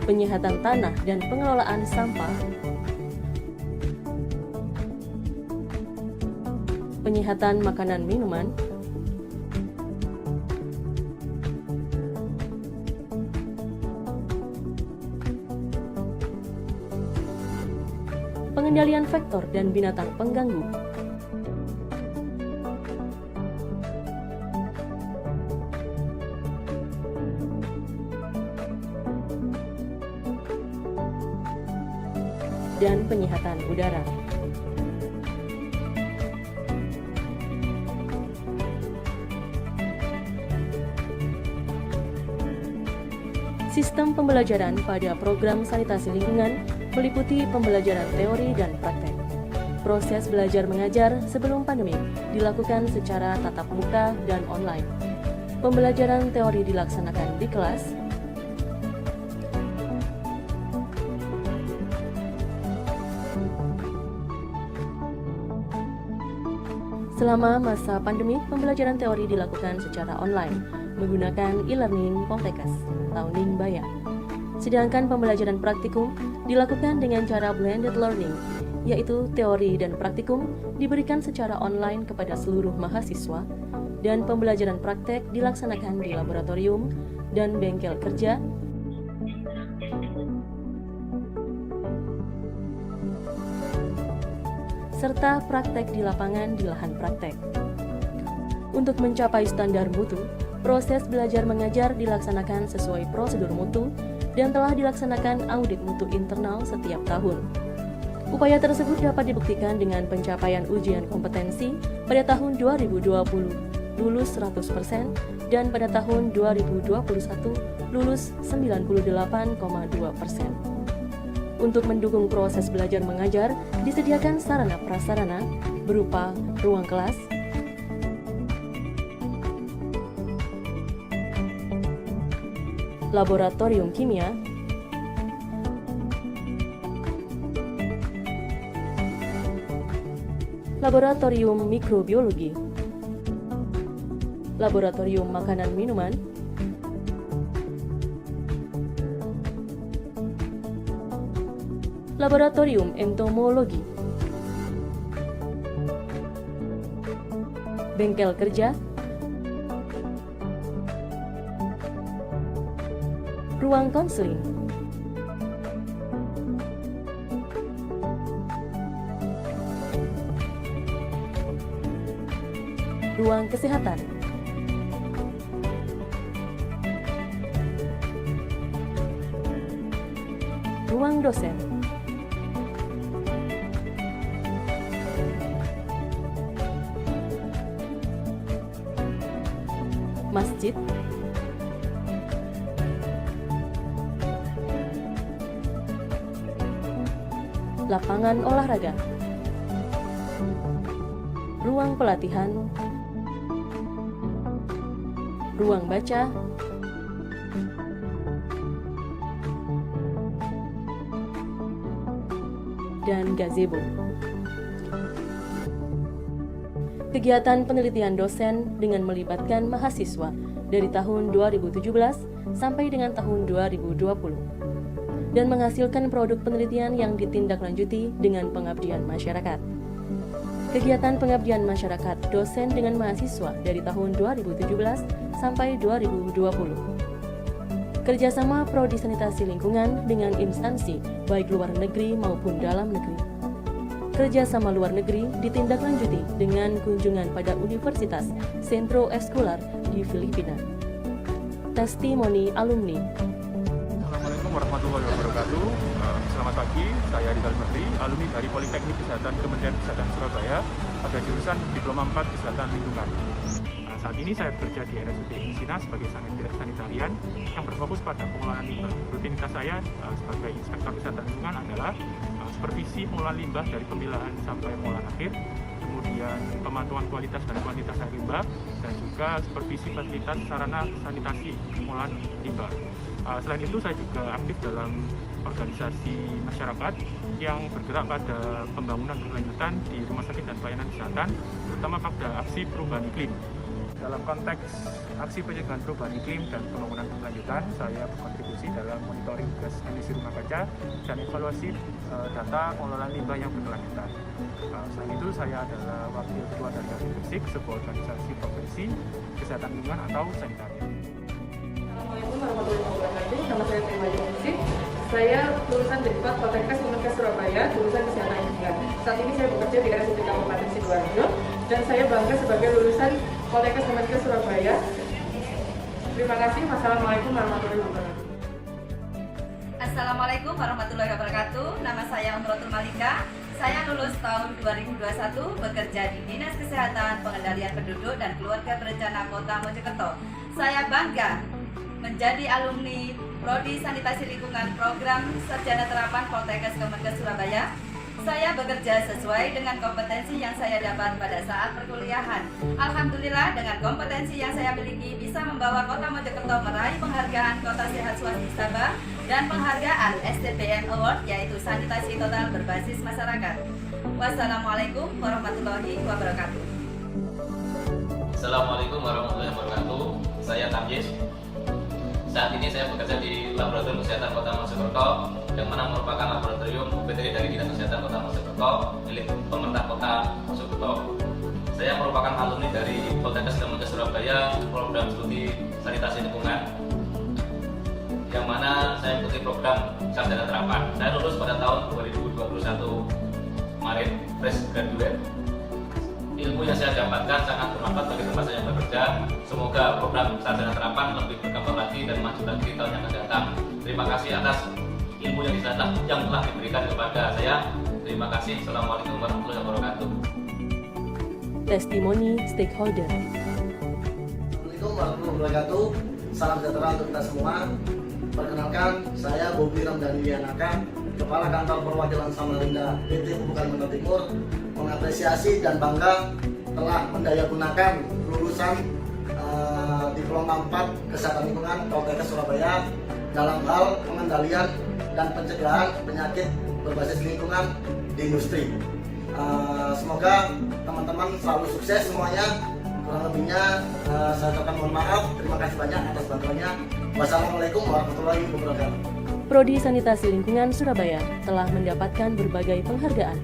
penyihatan tanah dan pengelolaan sampah, penyihatan makanan minuman, pengendalian vektor dan binatang pengganggu, dan penyihatan udara. Sistem pembelajaran pada program sanitasi lingkungan meliputi pembelajaran teori dan praktek. Proses belajar mengajar sebelum pandemi dilakukan secara tatap muka dan online. Pembelajaran teori dilaksanakan di kelas, selama masa pandemi, pembelajaran teori dilakukan secara online menggunakan e-learning Poltekkes atau Ningbaya. Sedangkan pembelajaran praktikum dilakukan dengan cara blended learning, yaitu teori dan praktikum diberikan secara online kepada seluruh mahasiswa dan pembelajaran praktek dilaksanakan di laboratorium dan bengkel kerja serta praktek di lapangan di lahan praktek. Untuk mencapai standar mutu, proses belajar mengajar dilaksanakan sesuai prosedur mutu dan telah dilaksanakan audit mutu internal setiap tahun. Upaya tersebut dapat dibuktikan dengan pencapaian ujian kompetensi pada tahun 2020 lulus 100% dan pada tahun 2021 lulus 98,2%. Untuk mendukung proses belajar mengajar, disediakan sarana prasarana berupa ruang kelas, laboratorium kimia, laboratorium mikrobiologi, laboratorium makanan minuman, laboratorium entomologi, bengkel kerja, ruang konseling, ruang kesehatan, ruang dosen, masjid, lapangan olahraga, ruang pelatihan, ruang baca, dan gazebo. Kegiatan penelitian dosen dengan melibatkan mahasiswa dari tahun 2017 sampai dengan tahun 2020 dan menghasilkan produk penelitian yang ditindaklanjuti dengan pengabdian masyarakat. Kegiatan pengabdian masyarakat dosen dengan mahasiswa dari tahun 2017 sampai 2020. Kerjasama Prodi Sanitasi Lingkungan dengan instansi baik luar negeri maupun dalam negeri. Kerjasama luar negeri ditindaklanjuti dengan kunjungan pada Universitas Centro Escolar di Filipina. Testimoni alumni. Assalamualaikum warahmatullahi wabarakatuh. Selamat pagi, saya Arif alumni dari Politeknik Kesehatan Kementerian Kesehatan Surabaya pada jurusan Diploma 4 Kesehatan Lingkungan. Saat ini saya bekerja di RSUD Insina sebagai sanitarian yang berfokus pada pengelolaan limbah. Rutinitas saya sebagai inspektor kesehatan lingkungan adalah supervisi pengelolaan limbah dari pemilahan sampai pengolahan akhir, kemudian pemantauan kualitas dan kuantitas air limbah, dan juga supervisi fasilitas sarana sanitasi pengolahan limbah. Selain itu, saya juga aktif dalam organisasi masyarakat yang bergerak pada pembangunan berkelanjutan di rumah sakit dan pelayanan kesehatan, terutama pada aksi perubahan iklim. Dalam konteks aksi pencegahan perubahan iklim dan pembangunan berkelanjutan, saya berkontribusi dalam monitoring gas emisi rumah kaca dan evaluasi data pengelolaan limbah yang berkelanjutan. Selain itu, saya adalah wakil ketua dari Competency, sebuah organisasi profesi kesehatan lingkungan atau sanitarian. Assalamualaikum warahmatullahi wabarakatuh. Nama saya Fariz. Saya lulusan Diklat Poltekkes Kemenkes Surabaya, jurusan Kesehatan Lingkungan. Saat ini saya bekerja di RSUD Kabupaten Sidoarjo dan saya bangga sebagai lulusan Poltekkes Kemenkes Surabaya. Terima kasih. Wassalamualaikum warahmatullahi wabarakatuh. Assalamualaikum warahmatullahi wabarakatuh. Nama saya Umrotul Malika. Saya lulus tahun 2021, bekerja di Dinas Kesehatan, Pengendalian Penduduk dan Keluarga Berencana Kota Mojokerto. Saya bangga menjadi alumni Prodi Sanitasi Lingkungan Program Sarjana Terapan Poltekkes Kemenkes Surabaya. Saya bekerja sesuai dengan kompetensi yang saya dapat pada saat perkuliahan. Alhamdulillah, dengan kompetensi yang saya miliki bisa membawa Kota Mojokerto meraih penghargaan Kota Sehat Swastika dan penghargaan STBM Award, yaitu Sanitasi Total Berbasis Masyarakat. Wassalamualaikum warahmatullahi wabarakatuh. Assalamualaikum warahmatullahi wabarakatuh. Saya Tamjiz. Saat ini saya bekerja di Laboratorium Kesehatan Kota Mojokerto, yang mana merupakan laboratorium veterineri dari Dinas Kesehatan Kota Mojokerto milik pemerintah Kota Mojokerto. Saya merupakan alumni dari Poltekkes Kemenkes Surabaya, program studi sanitasi lingkungan, yang mana saya ikuti program sarjana terapan. Saya lulus pada tahun 2021 kemarin, fresh graduate. Ilmu yang saya dapatkan sangat bermanfaat bagi tempat saya bekerja. Semoga program sarjana terapan lebih berkembang lagi dan maju lagi di tahun yang akan datang. Terima kasih atas ilmu yang telah diberikan kepada saya. Terima kasih. Assalamualaikum warahmatullahi wabarakatuh. Testimoni stakeholder. Assalamualaikum warahmatullahi wabarakatuh. Salam sejahtera untuk kita semua. Perkenalkan, saya Bobi Ramdhani Wianaka, Kepala Kantor Perwakilan Samarinda PT Pupuk Kalimantan Timur, mengapresiasi dan bangga telah mendayagunakan lulusan Diploma 4 Kesehatan Lingkungan Poltekkes Surabaya dalam hal pengendalian dan pencegahan penyakit berbasis lingkungan di industri. Semoga teman-teman selalu sukses semuanya. Kurang lebihnya saya ucapkan mohon maaf. Terima kasih banyak atas bantuannya. Wassalamualaikum warahmatullahi wabarakatuh. Prodi Sanitasi Lingkungan Surabaya telah mendapatkan berbagai penghargaan.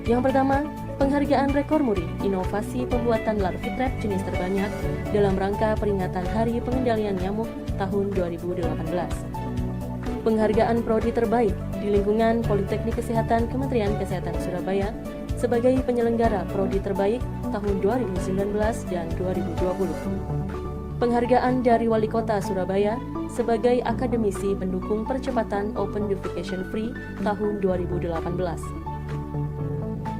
Yang pertama, Penghargaan rekor muri inovasi pembuatan larvae trap jenis terbanyak dalam rangka peringatan Hari Pengendalian Nyamuk tahun 2018. Penghargaan prodi terbaik di lingkungan Politeknik Kesehatan Kementerian Kesehatan Surabaya sebagai penyelenggara prodi terbaik tahun 2019 dan 2020. Penghargaan dari Wali Kota Surabaya sebagai akademisi pendukung percepatan Open Defecation Free tahun 2018.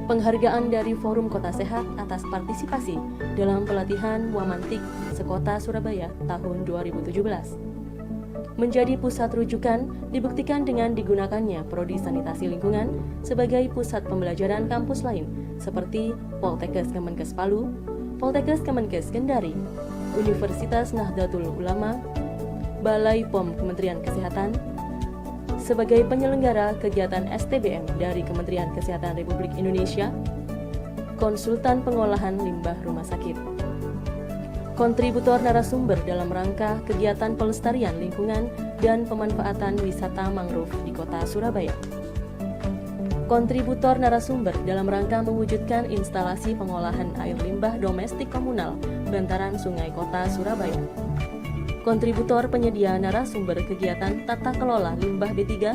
Penghargaan dari Forum Kota Sehat atas partisipasi dalam pelatihan Wamantik Sekota Surabaya tahun 2017. Menjadi pusat rujukan dibuktikan dengan digunakannya Prodi Sanitasi Lingkungan sebagai pusat pembelajaran kampus lain seperti Poltekkes Kemenkes Palu, Poltekkes Kemenkes Kendari, Universitas Nahdlatul Ulama, Balai POM Kementerian Kesehatan, sebagai penyelenggara kegiatan STBM dari Kementerian Kesehatan Republik Indonesia, konsultan pengolahan limbah rumah sakit, kontributor narasumber dalam rangka kegiatan pelestarian lingkungan dan pemanfaatan wisata mangrove di Kota Surabaya, kontributor narasumber dalam rangka mewujudkan instalasi pengolahan air limbah domestik komunal bantaran Sungai Kota Surabaya, kontributor penyedia narasumber kegiatan tata kelola limbah B3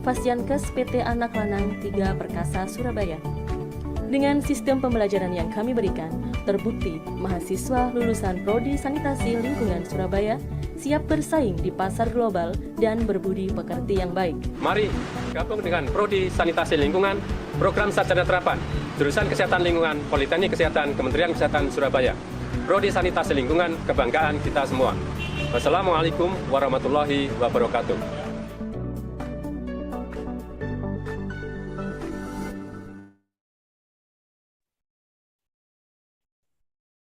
Fasyankes PT Anak Lanang 3 Perkasa Surabaya. Dengan sistem pembelajaran yang kami berikan, terbukti mahasiswa lulusan Prodi Sanitasi Lingkungan Surabaya siap bersaing di pasar global dan berbudi pekerti yang baik. Mari gabung dengan Prodi Sanitasi Lingkungan, Program Sarjana Terapan, Jurusan Kesehatan Lingkungan, Politeknik Kesehatan, Kementerian Kesehatan Surabaya. Prodi Sanitasi Lingkungan, kebanggaan kita semua. Wassalamualaikum warahmatullahi wabarakatuh.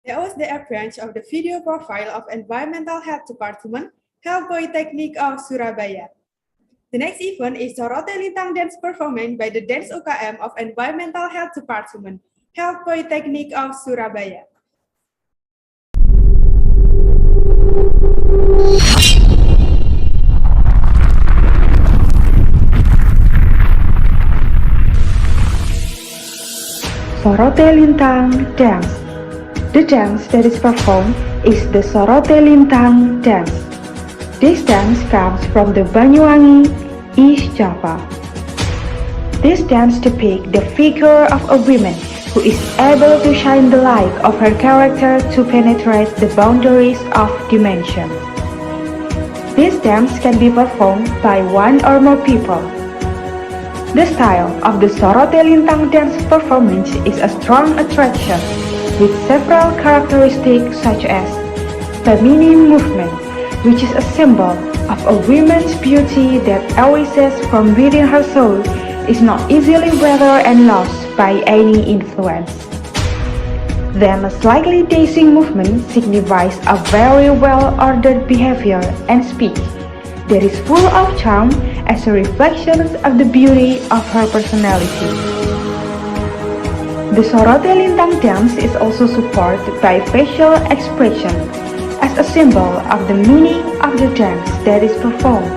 That was the appearance of the video profile of Environmental Health Department, Health Polytechnic of Surabaya. The next event is Sorote Lintang Dance performance by the Dance UKM of Environmental Health Department, Health Polytechnic of Surabaya. Sorote Lintang Dance. The dance that is performed is the Sorote Lintang dance. This dance comes from the Banyuwangi, East Java. This dance depicts the figure of a woman who is able to shine the light of her character to penetrate the boundaries of dimension. This dance can be performed by one or more people. The style of the Sorote Lintang dance performance is a strong attraction, with several characteristics such as feminine movement, which is a symbol of a woman's beauty that arises from within her soul, is not easily weathered and lost by any influence. Then a slightly dancing movement signifies a very well-ordered behavior and speech that is full of charm as a reflection of the beauty of her personality. The Sorote Lintang dance is also supported by facial expression as a symbol of the meaning of the dance that is performed.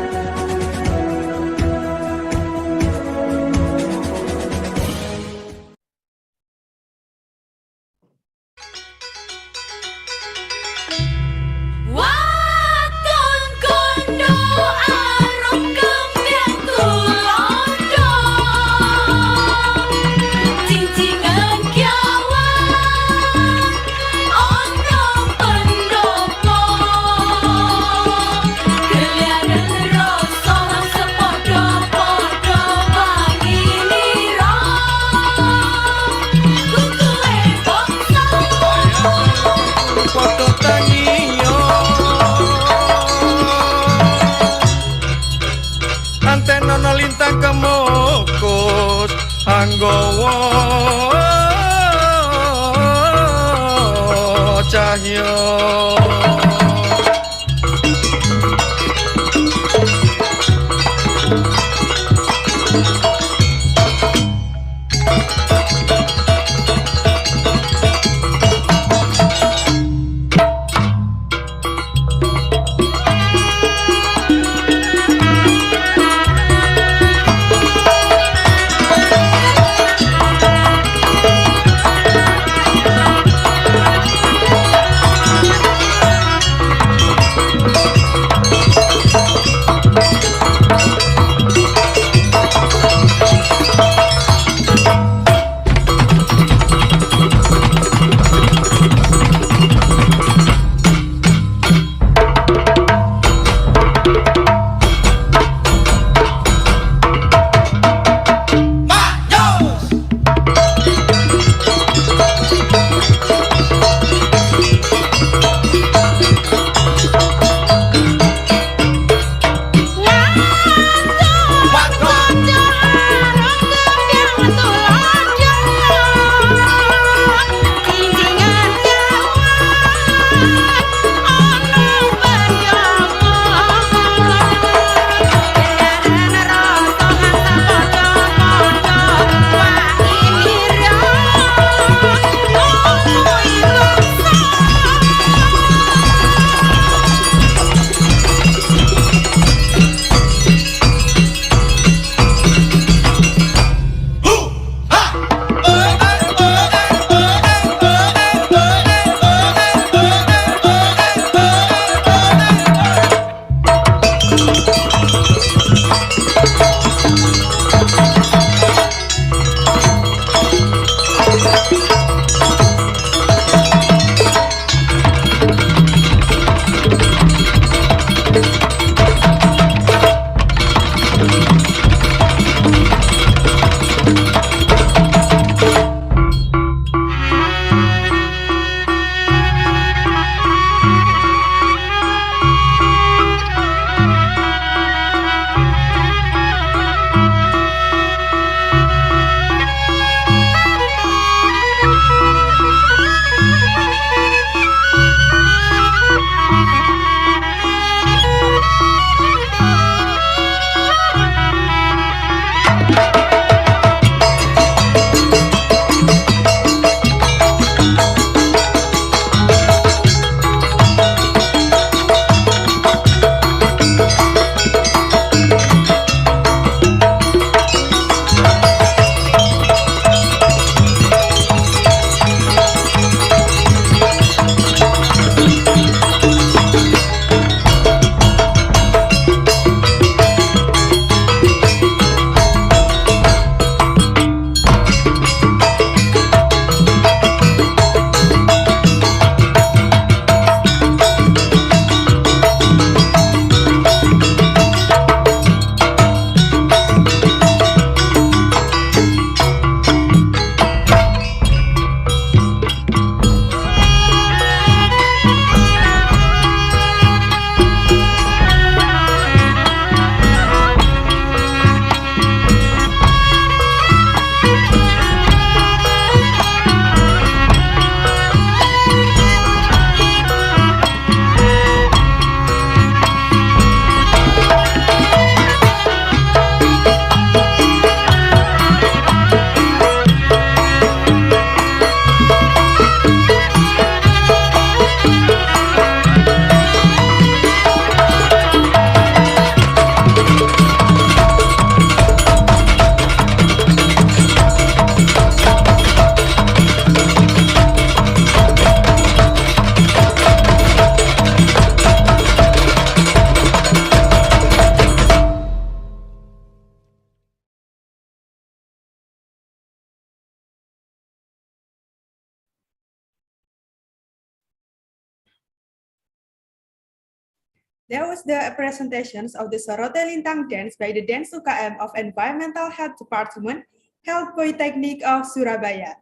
There was the presentations of the Sorote Lintang dance by the Dance UKM of Environmental Health Department, Health Polytechnic of Surabaya.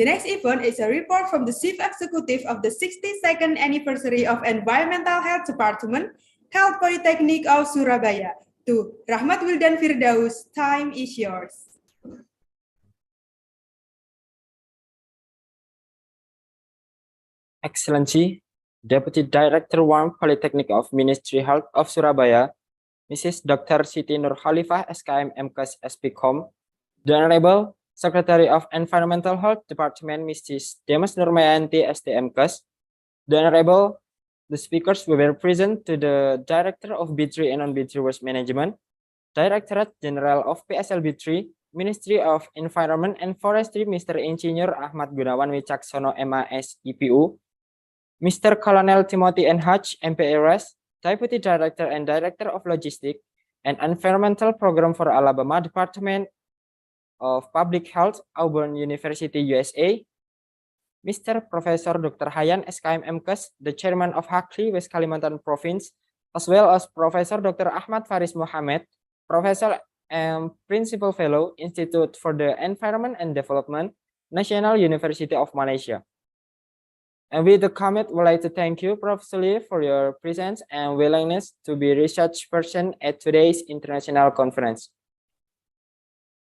The next event is a report from the Chief Executive of the 62nd anniversary of Environmental Health Department, Health Polytechnic of Surabaya. To Rahmat Wildan Firdaus, time is yours. Excellency, Deputy Director 1 Polytechnic of Ministry Health of Surabaya, Mrs. Dr. Siti Nur Khalifah SKM MKes SPCOM, the Honorable Secretary of Environmental Health Department, Mrs. Demas Nurmayanti STMKes, the Honorable, the speakers will be present to the Director of B3 and Non-B3 Waste Management, Directorate General of PSLB3, Ministry of Environment and Forestry, Mr. Engineer Ahmad Gunawan Wicaksono MAS EPU, Mr. Colonel Timothy N. Hatch, MPRS, Deputy Director and Director of Logistics and Environmental Program for Alabama Department of Public Health, Auburn University, USA, Mr. Professor Dr. Hayan SKM MKes, the Chairman of HAKLI, West Kalimantan Province, as well as Professor Dr. Ahmad Fariz Mohamed, Professor and Principal Fellow, Institute for the Environment and Development, National University of Malaysia. And with the comment, we'd like to thank you, Prof. Sully, for your presence and willingness to be research person at today's international conference.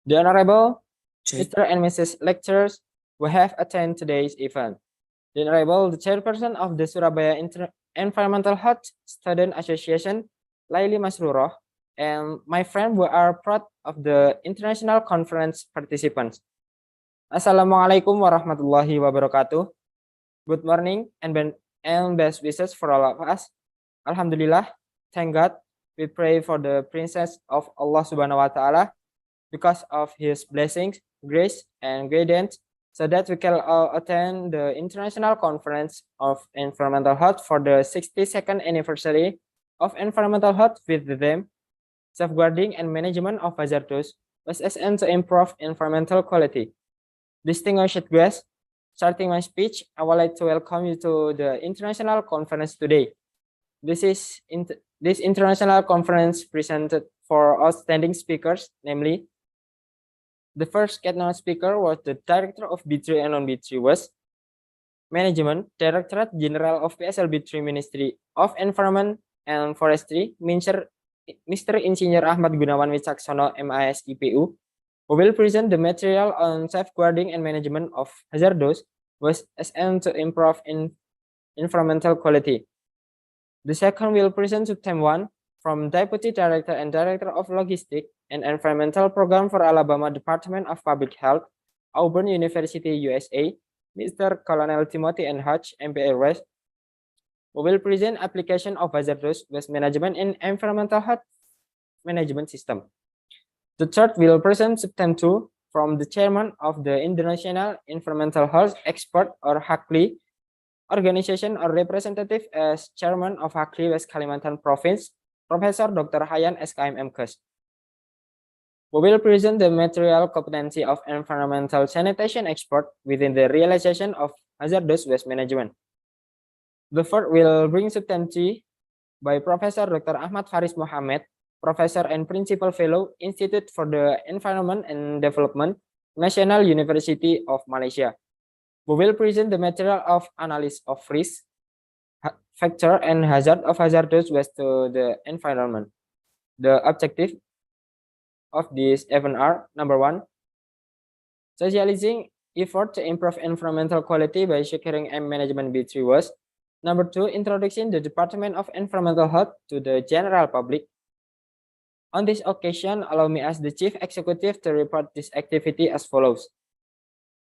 The Honorable Mr. and Mrs. Lecturers who have attended today's event. The Honorable, the Chairperson of the Surabaya Environmental Health Student Association, Laili Masruroh, and my friend who are proud of the international conference participants. Assalamualaikum warahmatullahi wabarakatuh. Good morning and best wishes for all of us. Alhamdulillah, thank God, we pray for the princess of Allah Subhanahu wa Ta'ala because of his blessings, grace, and guidance, so that we can attend the International Conference of Environmental Health for the 62nd anniversary of Environmental Health with them, safeguarding and management of hazardous waste and to improve environmental quality. Distinguished guests, starting my speech, I would like to welcome you to the international conference today. This international conference presented 4 outstanding speakers, namely, the first keynote speaker was the Director of B3 and Non-B3 was Management, Directorate General of PSLB3 Ministry of Environment and Forestry, Mr. Engineer Ahmad Gunawan Wicaksono, MISIPU, who will present the material on safeguarding and management of hazardous waste as aimed to improve environmental quality. The second will present Subtem 1 from Deputy Director and Director of Logistics and Environmental Program for Alabama Department of Public Health, Auburn University, USA, Mr. Colonel Timothy N. Hodge, MPA West, who will present application of hazardous waste management in environmental health management system. The third will present Subtem 2 from the Chairman of the Indonesian Environmental Health Expert or HAKLI organization or representative as Chairman of HAKLI West Kalimantan Province, Professor Dr. Hayan SKM MKes. We will present the material competency of environmental sanitation expert within the realization of hazardous waste management. The fourth will bring Subtem 3 by Professor Dr. Ahmad Fariz Mohamed, Professor and Principal Fellow, Institute for the Environment and Development, National University of Malaysia. We will present the material of analysis of risk, factor, and hazard of hazardous waste to the environment. The objective of this event are: number 1, socializing effort to improve environmental quality by securing and management B3 waste. Number 2, introducing the Department of Environmental Health to the general public. On this occasion, allow me as the Chief Executive to report this activity as follows.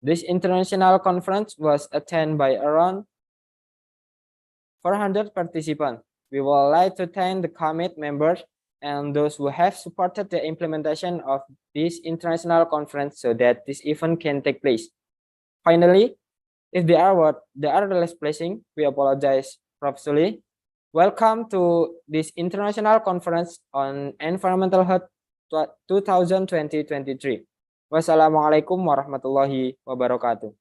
This international conference was attended by around 400 participants. We would like to thank the committee members and those who have supported the implementation of this international conference so that this event can take place. Finally, if there are less pleasing, we apologize profusely. Welcome to this international conference on environmental health 2023. Wassalamualaikum warahmatullahi wabarakatuh.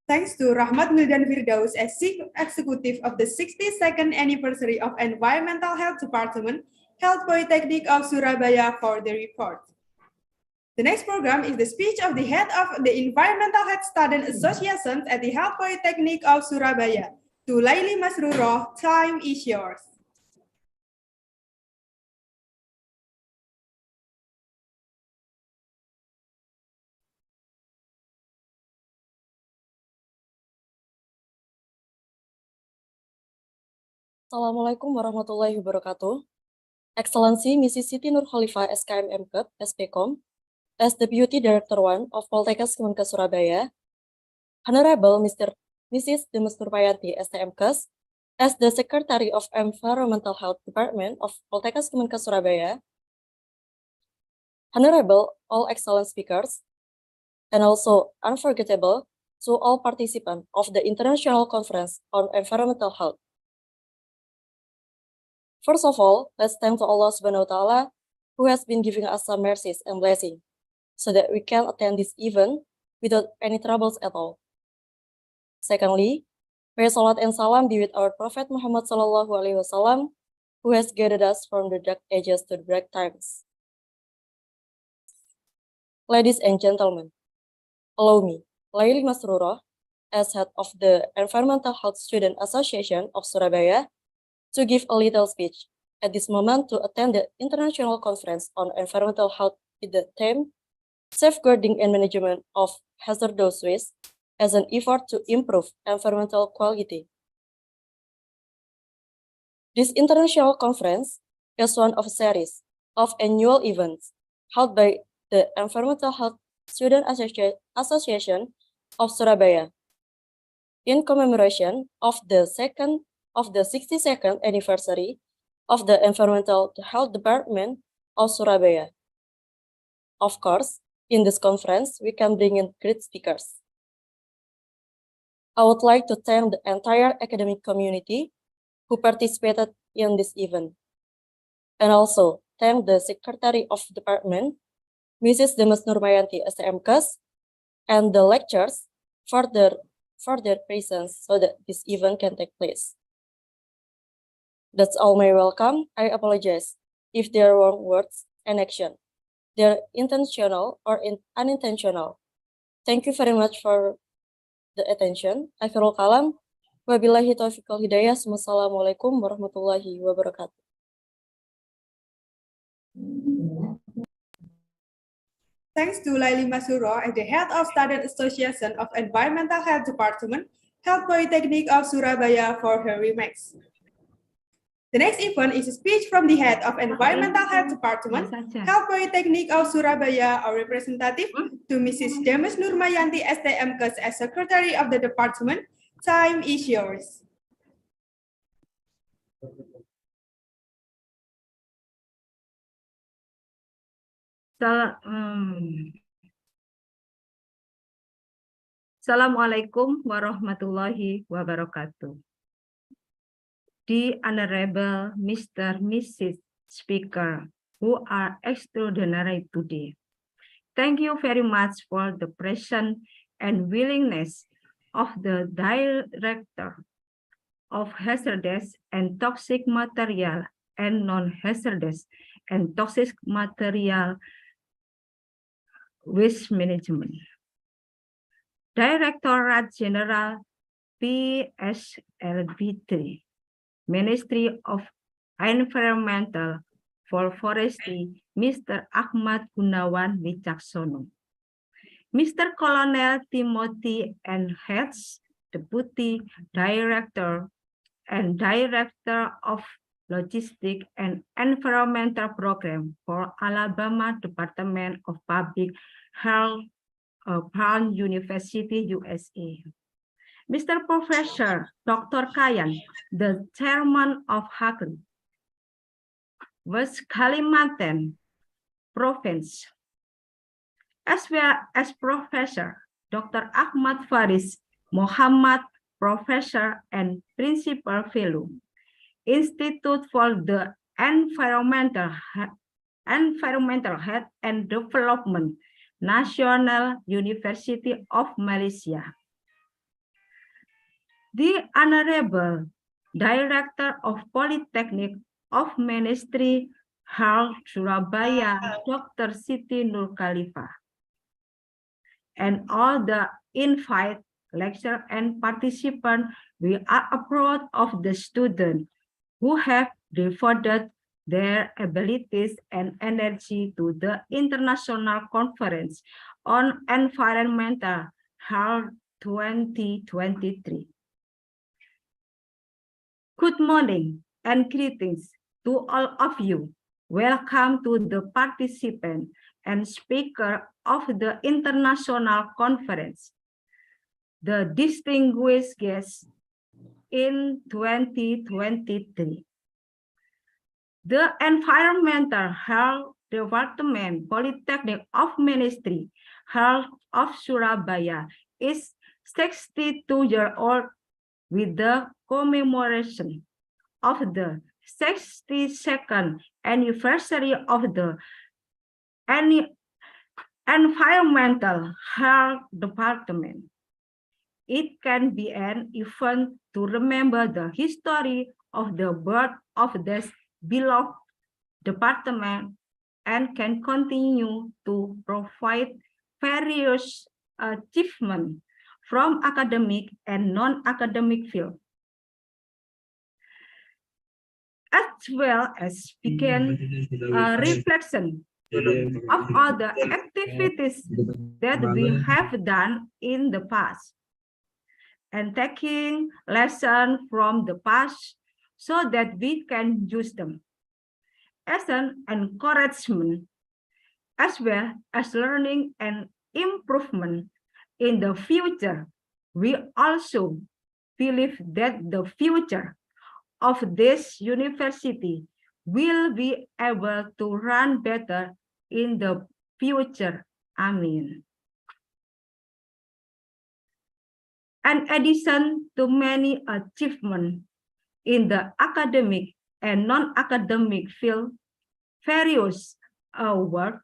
Thanks to Rahmat Mildan Firdaus as Chief Executive of the 62nd Anniversary of Environmental Health Department, Health Polytechnic of Surabaya for the report. The next program is the speech of the head of the Environmental Health Student Association at the Health Polytechnic of Surabaya. To Laili Masruroh, time is yours. Assalamualaikum warahmatullahi wabarakatuh. Excellency Mrs. Siti Nur Khalifah SKM MKep, SPCOM, as Deputy Director 1 of Poltekkes Kemenkes Surabaya, Honorable Mrs. Demes Nurpayanti STMKes, as the Secretary of Environmental Health Department of Poltekkes Kemenkes Surabaya, Honorable all excellent speakers, and also unforgettable to all participants of the International Conference on Environmental Health. First of all, let's thank to Allah Subhanahu wa Ta'ala who has been giving us some mercies and blessings so that we can attend this event without any troubles at all. Secondly, may salat and salam be with our Prophet Muhammad Sallallahu Alaihi Wasallam, who has guided us from the dark ages to the bright times. Ladies and gentlemen, allow me, Laili Masruroh, as head of the Environmental Health Student Association of Surabaya, to give a little speech at this moment to attend the International Conference on Environmental Health with the theme Safeguarding and Management of Hazardous Waste as an effort to improve environmental quality. This international conference is one of a series of annual events held by the Environmental Health Student Association of Surabaya in commemoration of the 62nd anniversary of the Environmental Health Department of Surabaya. Of course, in this conference, we can bring in great speakers. I would like to thank the entire academic community who participated in this event, and also thank the Secretary of Department, Mrs. Demes Nurpayanti STMKes, and the lecturers for their for their presence so that this event can take place. That's all my welcome. I apologize if there were words and action. They're intentional or unintentional. Thank you very much for the attention. Akhirul kalam. Wabillahi taufiq wal hidayah. Wassalamualaikum warahmatullahi wabarakatuh. Thanks to Laili Masuro as the Head of Student Association of Environmental Health Department, Health Polytechnic of Surabaya for her remarks. The next event is a speech from the Head of Environmental Health Department, Health Polytechnic of Surabaya, our representative, to Mrs. Demes Nurmayanti STMKes as Secretary of the Department. Time is yours. Assalamualaikum warahmatullahi wabarakatuh. The Honorable Mr. Mrs. Speaker, who are extraordinary today. Thank you very much for the presence and willingness of the Director of Hazardous and Toxic Material and Non-Hazardous and Toxic Material Waste Management, Directorate General PSLV3, Ministry of Environmental for Forestry, Mr. Ahmad Gunawan Wicaksono, Mr. Colonel Timothy N. Heads, Deputy Director and Director of Logistics and Environmental Program for Alabama Department of Public Health, Brown University, USA. Mr. Professor Dr. Kayan, the Chairman of HAKLI, West Kalimantan Province, as well as Professor Dr. Ahmad Fariz, Mohamed, Professor and Principal Fellow, Institute for the Environmental Health and Development, National University of Malaysia. The Honorable Director of Polytechnic of Ministry Health Surabaya, Dr. Siti Nur Khalifa, and all the invited lecturer and participant, we are proud of the students who have devoted their abilities and energy to the International Conference on Environmental Health 2023. Good morning and greetings to all of you. Welcome to the participant and speaker of the International Conference, the distinguished guests in 2023. The Environmental Health Department Polytechnic of Ministry Health of Surabaya is 62 years old with the commemoration of the 62nd anniversary of the Environmental Health Department. It can be an event to remember the history of the birth of this beloved department and can continue to provide various achievements from academic and non-academic field, as well as begin a reflection of all the activities that we have done in the past, and taking lessons from the past so that we can use them as an encouragement, as well as learning and improvement in the future. We also believe that the future of this university will be able to run better in the future. Amen. In addition to many achievements in the academic and non-academic field, various awards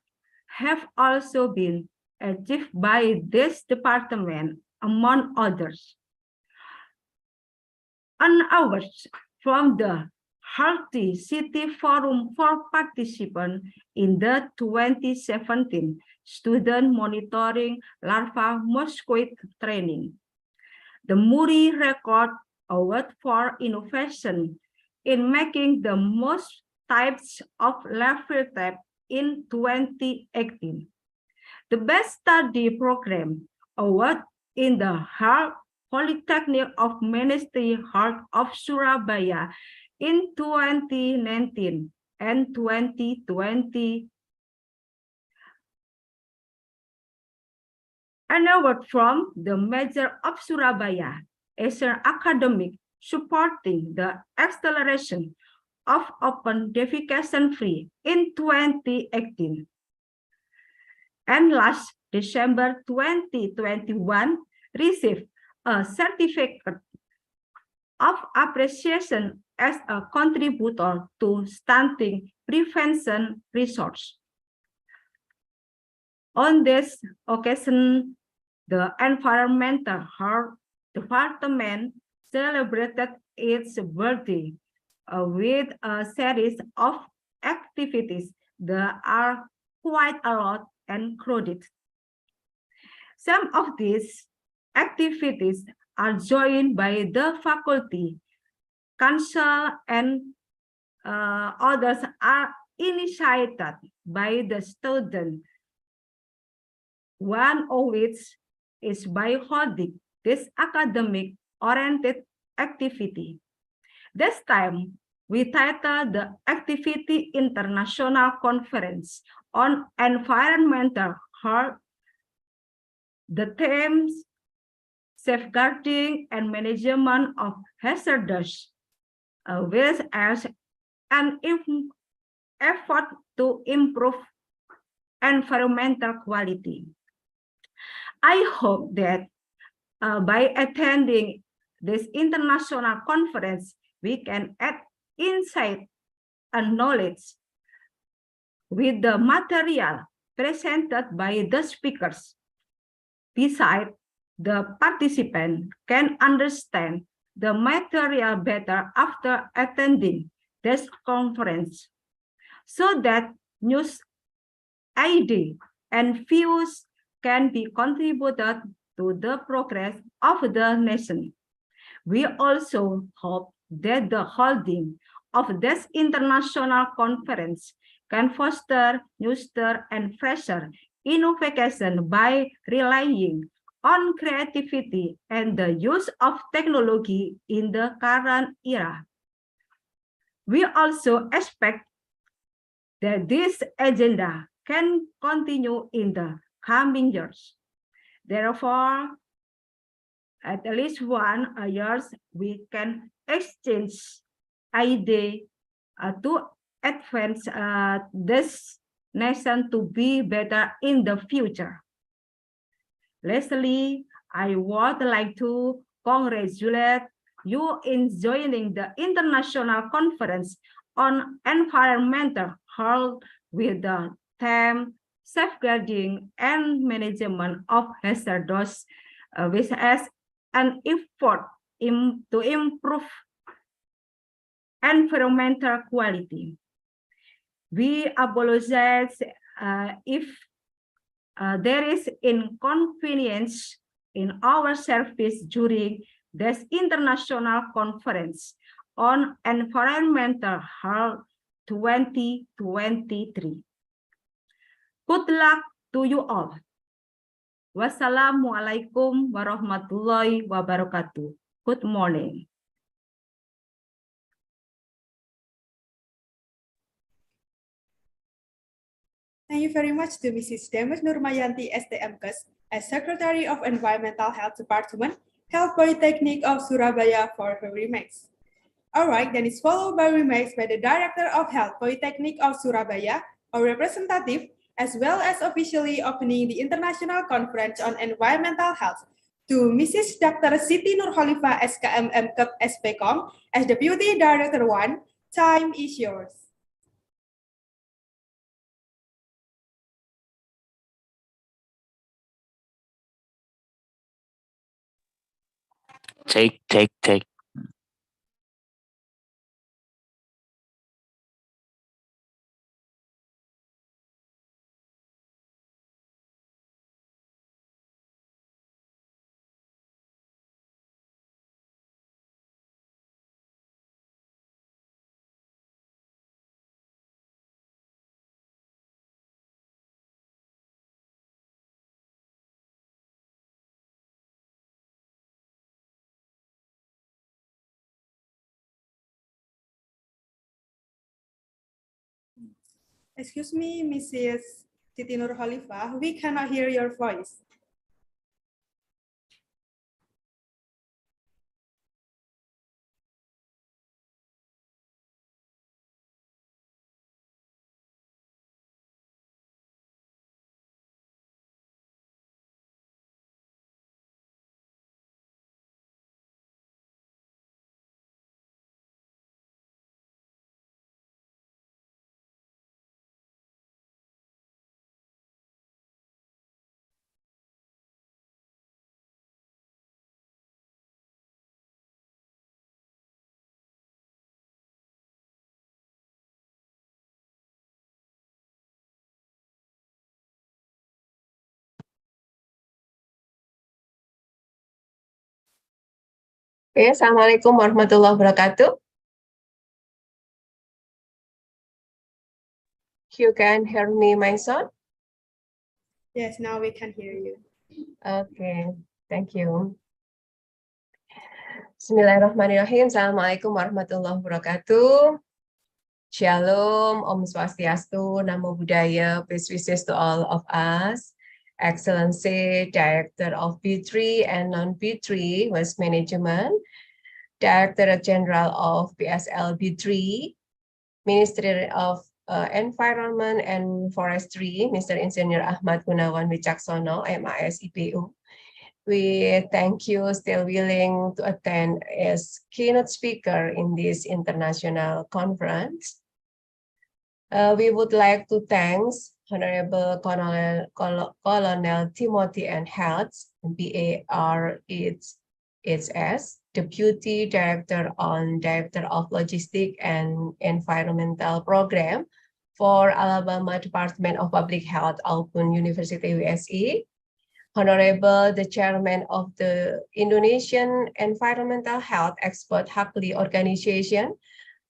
have also been achieved by this department, among others. An award from the Healthy City Forum for participants in the 2017 Student Monitoring Larva Mosquito Training. The Muri Record Award for Innovation in making the most types of larval type in 2018. The Best Study Program Award in the Polytechnic of Ministry Heart of Surabaya in 2019 and 2020. An award from the Mayor of Surabaya as an academic supporting the acceleration of open defecation free in 2018. And last December 2021 received a certificate of appreciation as a contributor to stunting prevention research. On this occasion, the Environmental Health Department celebrated its birthday with a series of activities that are quite a lot and crowded. Some of these activities are joined by the faculty, council, and others are initiated by the student. One of which is by holding this academic-oriented activity. This time, we titled the activity International Conference on Environmental Health. The themes safeguarding and management of hazardous waste as an effort to improve environmental quality. I hope that by attending this international conference, we can add insight and knowledge with the material presented by the speakers. Besides, the participant can understand the material better after attending this conference, so that news, ideas, and views can be contributed to the progress of the nation. We also hope that the holding of this international conference can foster newer and fresher innovation by relying on creativity and the use of technology in the current era. We also expect that this agenda can continue in the coming years. Therefore, at least 1 year, we can exchange ideas to advance this nation to be better in the future. Lastly, I would like to congratulate you in joining the international conference on environmental health with the theme safeguarding and management of hazardous waste as an effort to improve environmental quality. We apologize if there is inconvenience in our service during this international conference on environmental health 2023. Good luck to you all. Wassalamualaikum warahmatullahi wabarakatuh. Good morning. Thank you very much to Mrs. Demes Nurmayanti, STMKes, as Secretary of Environmental Health Department, Health Polytechnic of Surabaya for her remarks. All right, then it's followed by remarks by the Director of Health Polytechnic of Surabaya, or representative, as well as officially opening the International Conference on Environmental Health, to Mrs. Dr. Siti Nurkhalifah, SKM MKEP SPCOM, as Deputy Director 1. Time is yours. Take. Excuse me, Mrs. Siti Nur Khalifah, we cannot hear your voice. Oke, Assalamualaikum warahmatullahi wabarakatuh. You can hear me, my son? Yes, now we can hear you. Okay, thank you. Bismillahirrahmanirrahim. Assalamualaikum warahmatullahi wabarakatuh. Shalom, Om Swastiastu, Namo Buddhaya, peace wishes to all of us. Excellency, Director of B3 and non-B3 Waste Management, Director General of PSL B3, Ministry of Environment and Forestry, Mr. Engineer Ahmad Gunawan Wicaksono, MIS IPU. We thank you still willing to attend as keynote speaker in this international conference. We would like to thank Honorable Colonel Timothy N. Hertz, BARHS, Deputy Director of Logistics and Environmental Program for Alabama Department of Public Health, Auburn University, USA. Honorable the Chairman of the Indonesian Environmental Health Expert HAKLI Organization,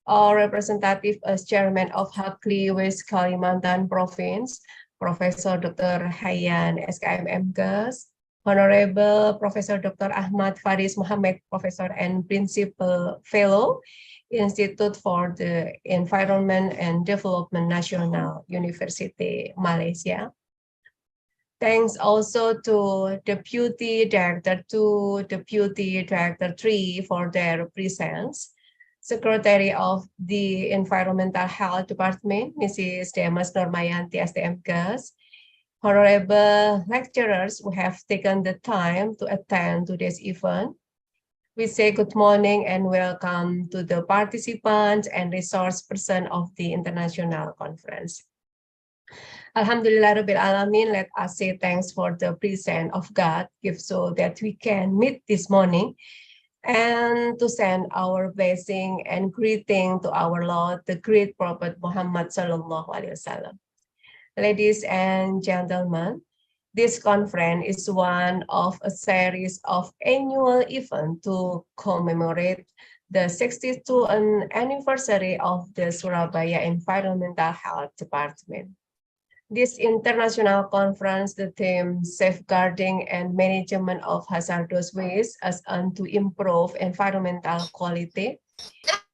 or representative as Chairman of HAKLI West Kalimantan Province, Professor Dr. Hayyan SKM MKes, Honorable Professor Dr. Ahmad Fariz Mohamed, Professor and Principal Fellow, Institute for the Environment and Development National University, Malaysia. Thanks also to Deputy Director 2, Deputy Director 3 for their presence. Secretary of the Environmental Health Department, Mrs. Demas Normayanti STMKes, honorable lecturers who have taken the time to attend today's event. We say good morning and welcome to the participants and resource person of the international conference. Alhamdulillah Rabbil Alamin, let us say thanks for the presence of God, give so that we can meet this morning and to send our blessing and greeting to our Lord, the great Prophet Muhammad Sallallahu Alaihi Wasallam. Ladies and gentlemen, this conference is one of a series of annual events to commemorate the 62nd anniversary of the Surabaya Environmental Health Department. This international conference, the theme Safeguarding and Management of Hazardous Waste as and to improve environmental quality.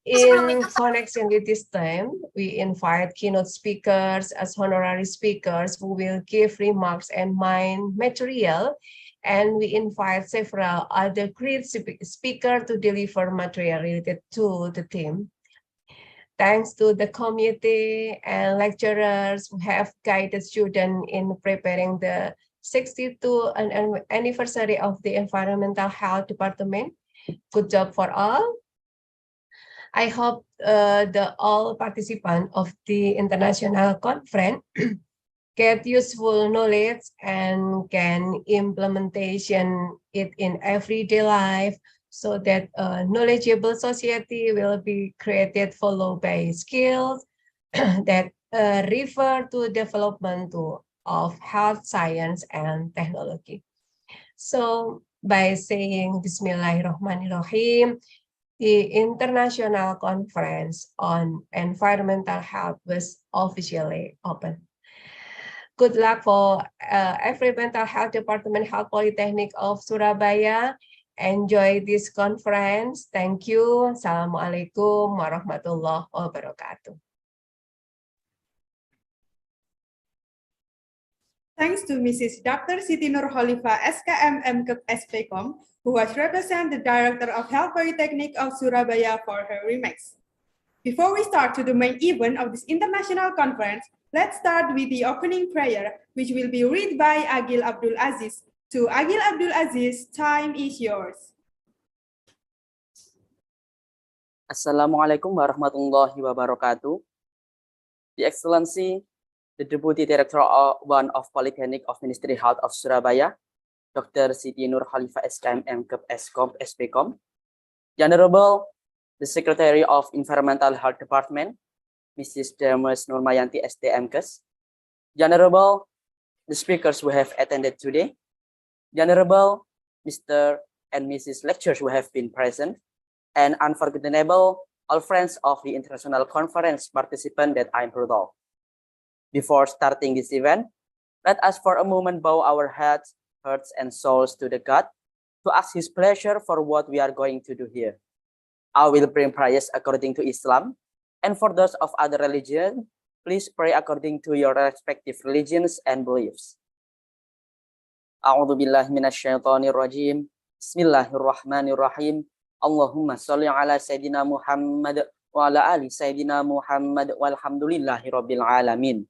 In connection with this theme, we invite keynote speakers as honorary speakers who will give remarks and mind material, and we invite several other great speakers to deliver material related to the theme. Thanks to the committee and lecturers who have guided students in preparing the 62th anniversary of the Environmental Health Department. Good job for all. I hope all participants of the international conference get useful knowledge and can implementation it in everyday life, so that a knowledgeable society will be created followed by skills that refer to development of health science and technology. So by saying Bismillahirrahmanirrahim, the International Conference on Environmental Health was officially opened. Good luck for every mental health department, Health Polytechnic of Surabaya. Enjoy this conference. Thank you. Assalamualaikum warahmatullahi wabarakatuh. Thanks to Mrs. Dr. Siti Nurkhalifah, SKM MKEP SPCOM, who has represented the Director of Health Polytechnic of Surabaya for her remarks. Before we start to the main event of this international conference, let's start with the opening prayer, which will be read by Agil Abdul Aziz. To Agil Abdul Aziz, time is yours. Assalamualaikum warahmatullahi wabarakatuh. The Excellency, the Deputy Director One of Polytechnic of Ministry Health of Surabaya, Dr. Siti Nurkhalifah SKM MKEP SPCOM, the Honorable, the Secretary of Environmental Health Department, Mrs. Demes Nurmayanti STMKes, the Honorable, the speakers who have attended today, the Honorable, Mr. and Mrs. lecturers who have been present, and unforgettable all friends of the international conference participant that I'm proud of. Before starting this event, let us for a moment bow our heads, hearts, and souls to the God to ask His pleasure for what we are going to do here. I will bring prayers according to Islam, and for those of other religion, please pray according to your respective religions and beliefs. A'udzu billahi minasyaitonir rajim. Bismillahirrahmanirrahim. Allahumma sholli ala Sayyidina Muhammad wa ala ali Sayyidina Muhammad walhamdulillahi rabbil alamin.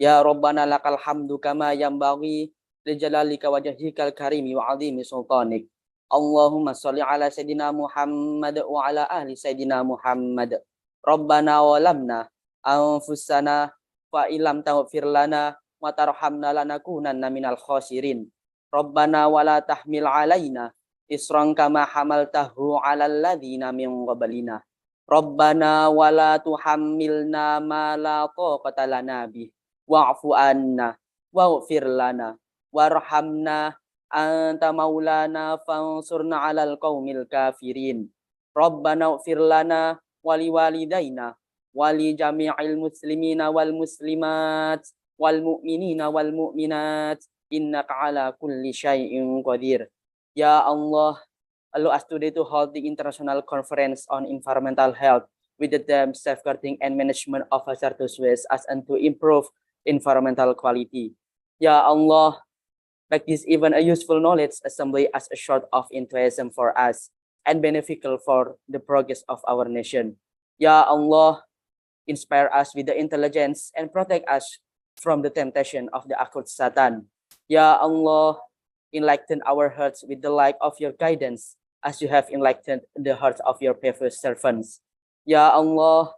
Ya Rabbana lakal hamdu kama yanbaghi li jalalika wajhikal karimi wa azimi sultanik. Allahumma sholli ala Sayyidina Muhammad wa ala ali Sayyidina Muhammad. Rabbana walamna anfusana wa ilam taghfir lana wa tarhamna lanakunanna minal khasirin. Rabbana wala tahmil alaina isran kama hamaltahu alal ladzina min qablina. Rabbana wala tuhammilna ma la taqata lana bih wa'fu anna waghfir lana warhamna anta maulana fansurna 'alal qaumil kafirin. Rabbana ighfir lana wa liwalidayna wa li jami'il muslimina wal muslimat wal mu'minina wal mu'minat innaka 'ala kulli syai'in qadir. Ya Allah, allow us today to hold the International Conference on Environmental Health with the theme Safeguarding and Management of Hazardous Waste as and to improve environmental quality. Ya Allah, make this even a useful knowledge assembly as a sort of enthusiasm for us and beneficial for the progress of our nation. Ya Allah, inspire us with the intelligence and protect us from the temptation of the occult Satan. Ya Allah, enlighten our hearts with the light of your guidance as you have enlightened the hearts of your faithful servants. Ya Allah,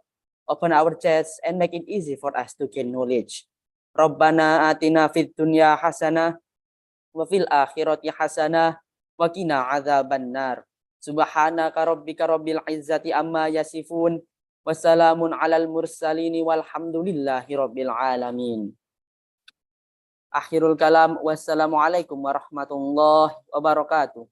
open our chests and make it easy for us to gain knowledge. Rabbana atina fid dunya hasanah wa fil akhirati hasanah wa qina adzabannar. Subhanaka rabbika rabbil izzati amma yasifun wa salamun alal mursalin walhamdulillahi rabbil alamin. Akhirul kalam, wassalamualaikum warahmatullahi wabarakatuh.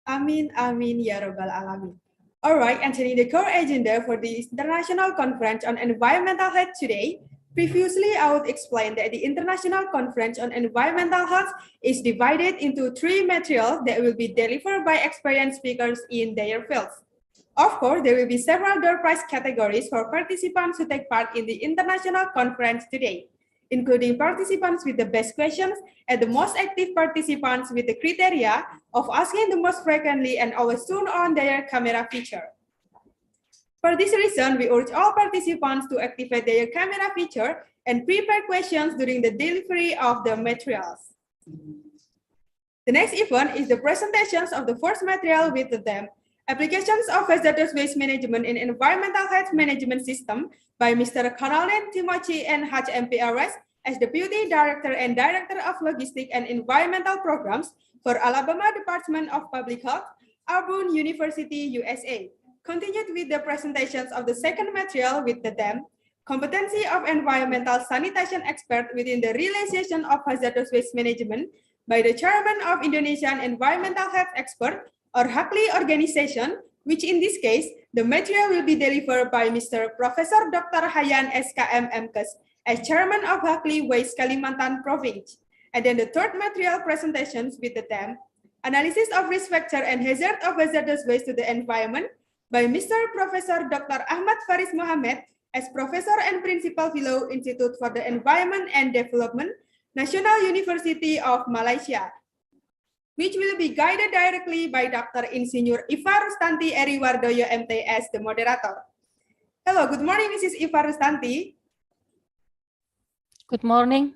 Amin, amin, ya rabbal alamin. All right, entering the core agenda for the International Conference on Environmental Health today. Previously, I would explain that the International Conference on Environmental Health is divided into 3 materials that will be delivered by experienced speakers in their fields. Of course, there will be several door prize categories for participants who take part in the international conference today, including participants with the best questions and the most active participants with the criteria of asking the most frequently and always turn on their camera feature. For this reason, we urge all participants to activate their camera feature and prepare questions during the delivery of the materials. The next event is the presentations of the first material with the theme Applications of Hazardous Waste Management in Environmental Health Management System by Mr. Caroline Timothy and HMPRS as Deputy Director and Director of Logistics and Environmental Programs for Alabama Department of Public Health, Auburn University, USA. Continued with the presentations of the second material with the theme Competency of Environmental Sanitation Expert within the Realization of Hazardous Waste Management by the Chairman of Indonesian Environmental Health Expert or HAKLI organization, which in this case, the material will be delivered by Mr. Professor Dr. Hayan SKM MKes as Chairman of HAKLI Waste Kalimantan Province. And then the third material presentations with the theme, Analysis of Risk Factor and Hazard of Hazardous Waste to the Environment by Mr. Professor Dr. Ahmad Fariz Mohamed as Professor and Principal Fellow, Institute for the Environment and Development, National University of Malaysia, which will be guided directly by Dr. Insinyur Iva Rustanti Eriwardoyo MT as the moderator. Hello, good morning, Mrs. Iva Rustanti. Good morning.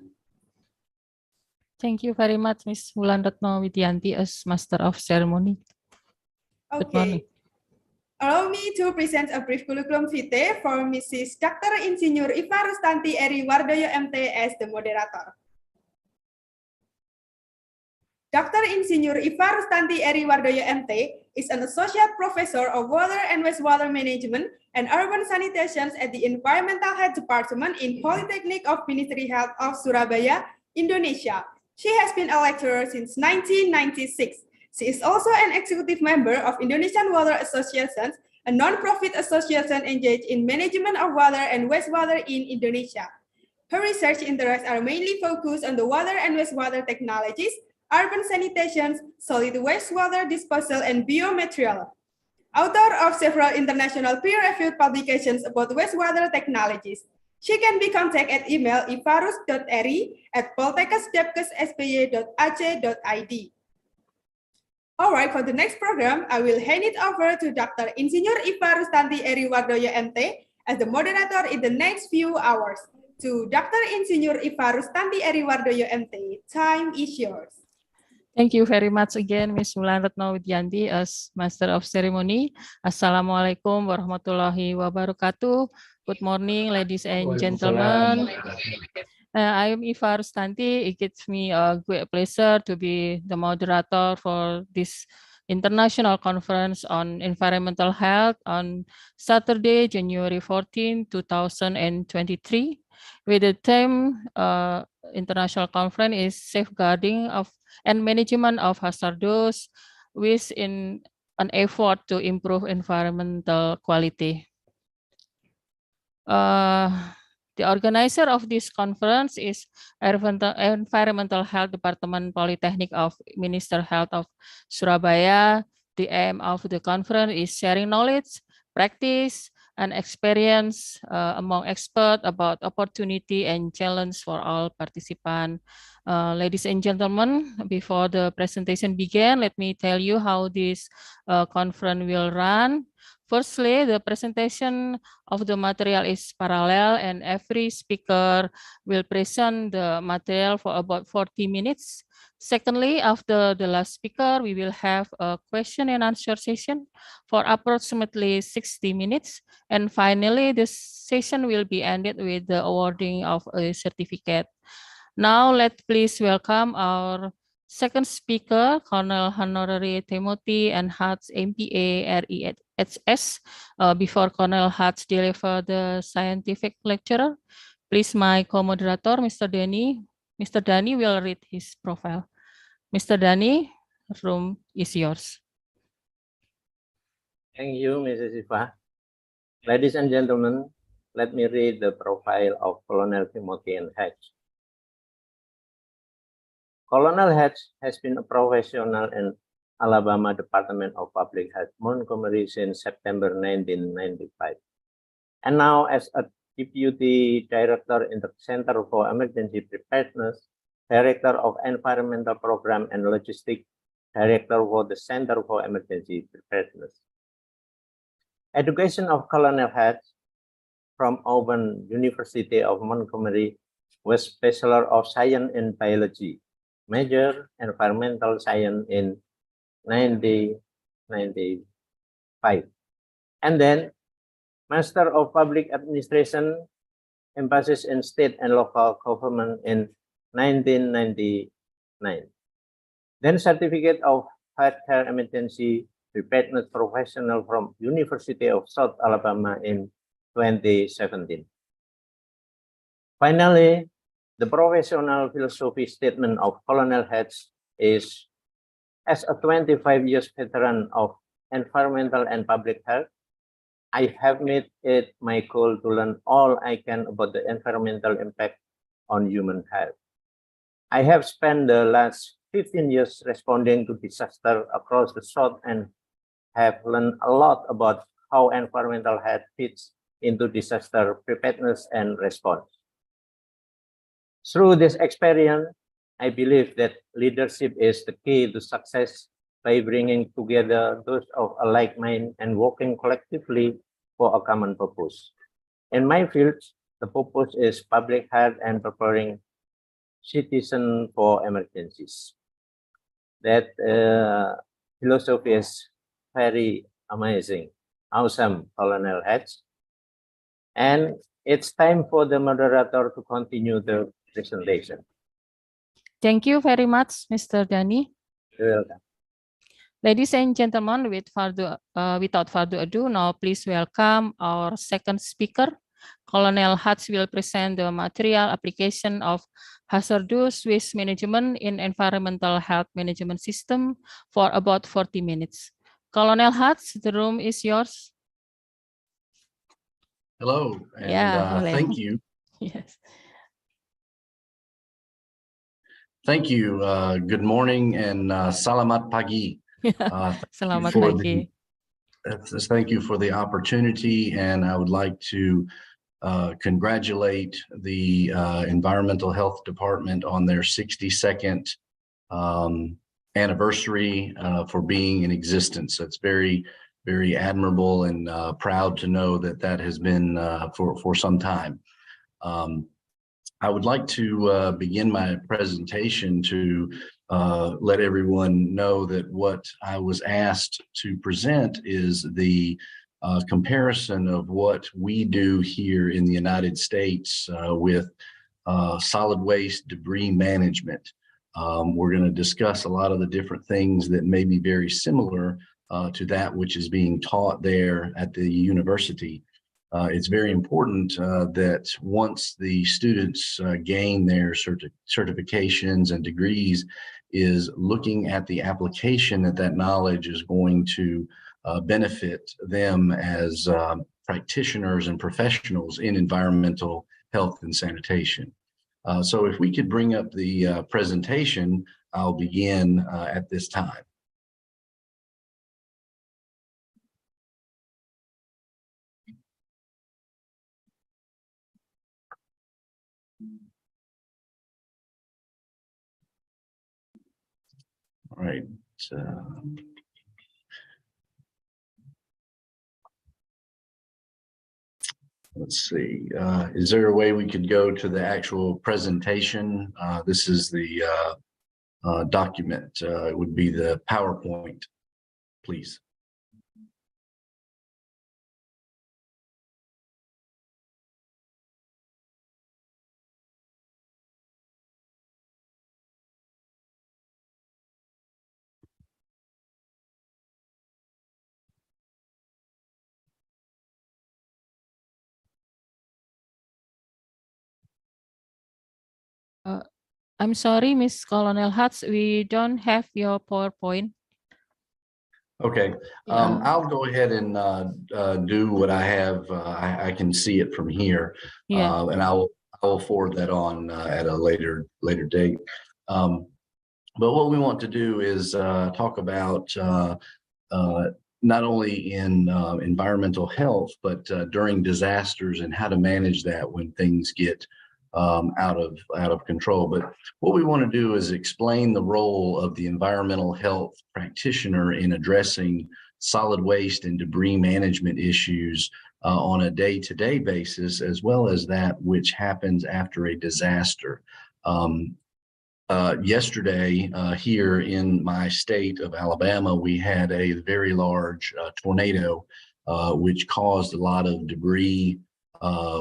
Thank you very much, Ms. Wulandratno Widyanti as Master of Ceremony. Good morning. Allow me to present a brief curriculum vitae for Mrs. Dr. Insinyur Iva Rustanti Eriwardoyo MT as the moderator. Dr. Insinyur Iva Rustanti Eriwardoyo MT is an Associate Professor of Water and Wastewater Management and Urban Sanitation at the Environmental Health Department in Polytechnic of Ministry Health of Surabaya, Indonesia. She has been a lecturer since 1996. She is also an executive member of Indonesian Water Association, a non-profit association engaged in management of water and wastewater in Indonesia. Her research interests are mainly focused on the water and wastewater technologies, urban sanitation, solid wastewater disposal, and biomaterial. Author of several international peer-reviewed publications about wastewater technologies. She can be contacted at email ivarus.eri@poltekesdepkes.sby.ac.id. All right, for the next program, I will hand it over to Dr. Insinyur Iva Rustanti Eriwardoyo MT as the moderator in the next few hours. To Dr. Insinyur Iva Rustanti Eriwardoyo MT, time is yours. Thank you very much again, Ms. Wulandratno Widyanti as Master of Ceremony. Assalamualaikum warahmatullahi wabarakatuh. Good morning, ladies and gentlemen. I am Iva Rustanti. It gives me a great pleasure to be the moderator for this International Conference on Environmental Health on Saturday, January 14, 2023, with the theme International Conference is Safeguarding of and Management of Hazardous, with in an effort to improve environmental quality. The organizer of this conference is Environmental Health Department Polytechnic of Minister Health of Surabaya. The aim of the conference is sharing knowledge, practice, and experience among experts about opportunity and challenge for all participants. Ladies and gentlemen, before the presentation begins, let me tell you how this conference will run. Firstly, the presentation of the material is parallel and every speaker will present the material for about 40 minutes. Secondly, after the last speaker, we will have a question and answer session for approximately 60 minutes. And finally, this session will be ended with the awarding of a certificate. Now, let's please welcome our second speaker, Colonel Honorary Timothy and Hatch MPA REHS. Before Colonel Hatch deliver the scientific lecture, please my co-moderator, Mr. Danny. Mr. Danny will read his profile. Mr. Danny, room is yours. Thank you, Mrs. Iva. Ladies and gentlemen, let me read the profile of Colonel Timothy and Hatch. Colonel Hatch has been a professional in Alabama Department of Public Health, Montgomery since September 1995. And now as a Deputy Director in the Center for Emergency Preparedness, Director of Environmental Program and Logistics, Director for the Center for Emergency Preparedness. Education of Colonel Hatch from Auburn University of Montgomery was Bachelor of Science in Biology, major Environmental Science in 1995. And then Master of Public Administration, emphasis in state and local government in 1999. Then Certificate of Healthcare Emergency Preparedness Professional from University of South Alabama in 2017. Finally, the professional philosophy statement of Colonel Hatch is, as a 25 years veteran of environmental and public health, I have made it my goal to learn all I can about the environmental impact on human health. I have spent the last 15 years responding to disaster across the South and have learned a lot about how environmental health fits into disaster preparedness and response. Through this experience, I believe that leadership is the key to success by bringing together those of a like mind and working collectively for a common purpose. In my field, the purpose is public health and preparing citizens for emergencies. That philosophy is very amazing, awesome, Colonel H. And it's time for the moderator to continue the presentation. Thank you very much, Mr. Dani. You're welcome. Ladies and gentlemen, without further ado, now please welcome our second speaker. Colonel Hatch will present the material application of hazardous waste management in environmental health management system for about 40 minutes. Colonel Hatch, the room is yours. Hello, and thank you. Yes. Thank you. Good morning and salamat pagi. Selamat pagi. Thank you for the opportunity, and I would like to congratulate the Environmental Health Department on their 62nd anniversary for being in existence. That's very, very admirable, and proud to know that that has been for some time. I would like to begin my presentation to let everyone know that what I was asked to present is the comparison of what we do here in the United States with solid waste debris management. We're going to discuss a lot of the different things that may be very similar to that which is being taught there at the university. It's very important that once the students gain their certifications and degrees, is looking at the application that knowledge is going to benefit them as practitioners and professionals in environmental health and sanitation. So if we could bring up the presentation, I'll begin at this time. All right. Let's see. Is there a way we could go to the actual presentation? This is the document. It would be the PowerPoint, please. I'm sorry, Miss Colonel Hatch, we don't have your PowerPoint. Okay, I'll go ahead and do what I have. I can see it from here, and I will forward that on at a later date. But what we want to do is talk about not only in environmental health, but during disasters and how to manage that when things get out of control. But what we want to do is explain the role of the environmental health practitioner in addressing solid waste and debris management issues on a day-to-day basis, as well as that which happens after a disaster. Yesterday, here in my state of Alabama, we had a very large tornado, which caused a lot of debris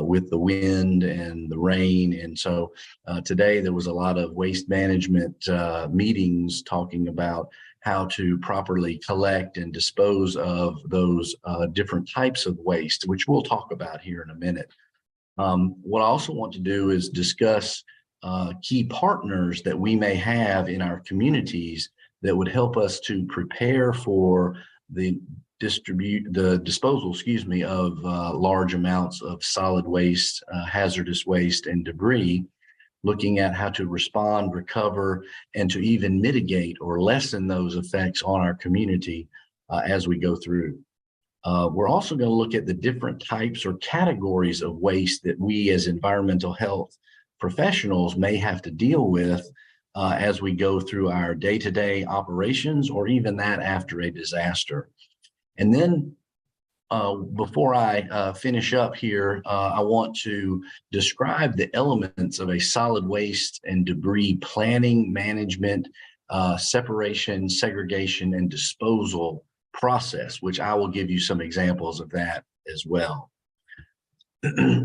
with the wind and the rain. And so today there was a lot of waste management meetings talking about how to properly collect and dispose of those different types of waste, which we'll talk about here in a minute. What I also want to do is discuss key partners that we may have in our communities that would help us to prepare for the disposal, of large amounts of solid waste, hazardous waste, and debris, looking at how to respond, recover, and to even mitigate or lessen those effects on our community as we go through. We're also going to look at the different types or categories of waste that we as environmental health professionals may have to deal with as we go through our day-to-day operations or even that after a disaster. And then before I finish up here, I want to describe the elements of a solid waste and debris planning, management, separation, segregation, and disposal process, which I will give you some examples of that as well.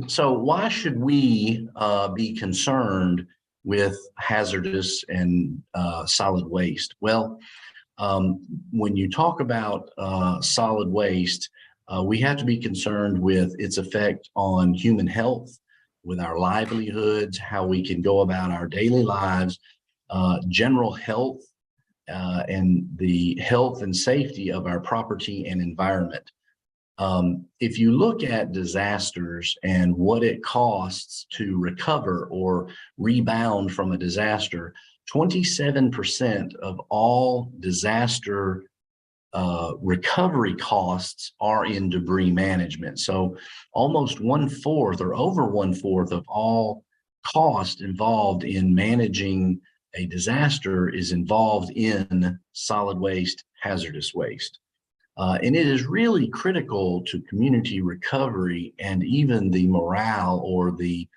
So why should we be concerned with hazardous and solid waste? Well, when you talk about solid waste, we have to be concerned with its effect on human health, with our livelihoods, how we can go about our daily lives, general health, and the health and safety of our property and environment. If you look at disasters and what it costs to recover or rebound from a disaster, 27% of all disaster recovery costs are in debris management. So almost 1/4 or over 1/4 of all cost involved in managing a disaster is involved in solid waste, hazardous waste. And it is really critical to community recovery and even the morale or the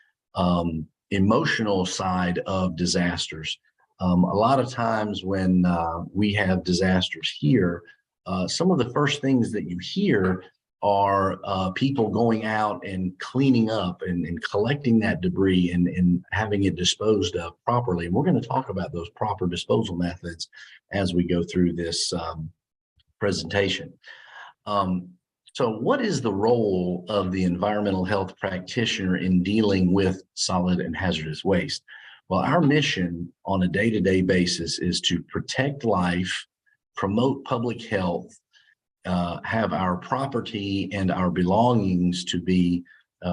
emotional side of disasters. A lot of times when we have disasters here, some of the first things that you hear are people going out and cleaning up and collecting that debris and having it disposed of properly. And we're going to talk about those proper disposal methods as we go through this presentation. So what is the role of the environmental health practitioner in dealing with solid and hazardous waste? Well, our mission on a day-to-day basis is to protect life, promote public health, have our property and our belongings to be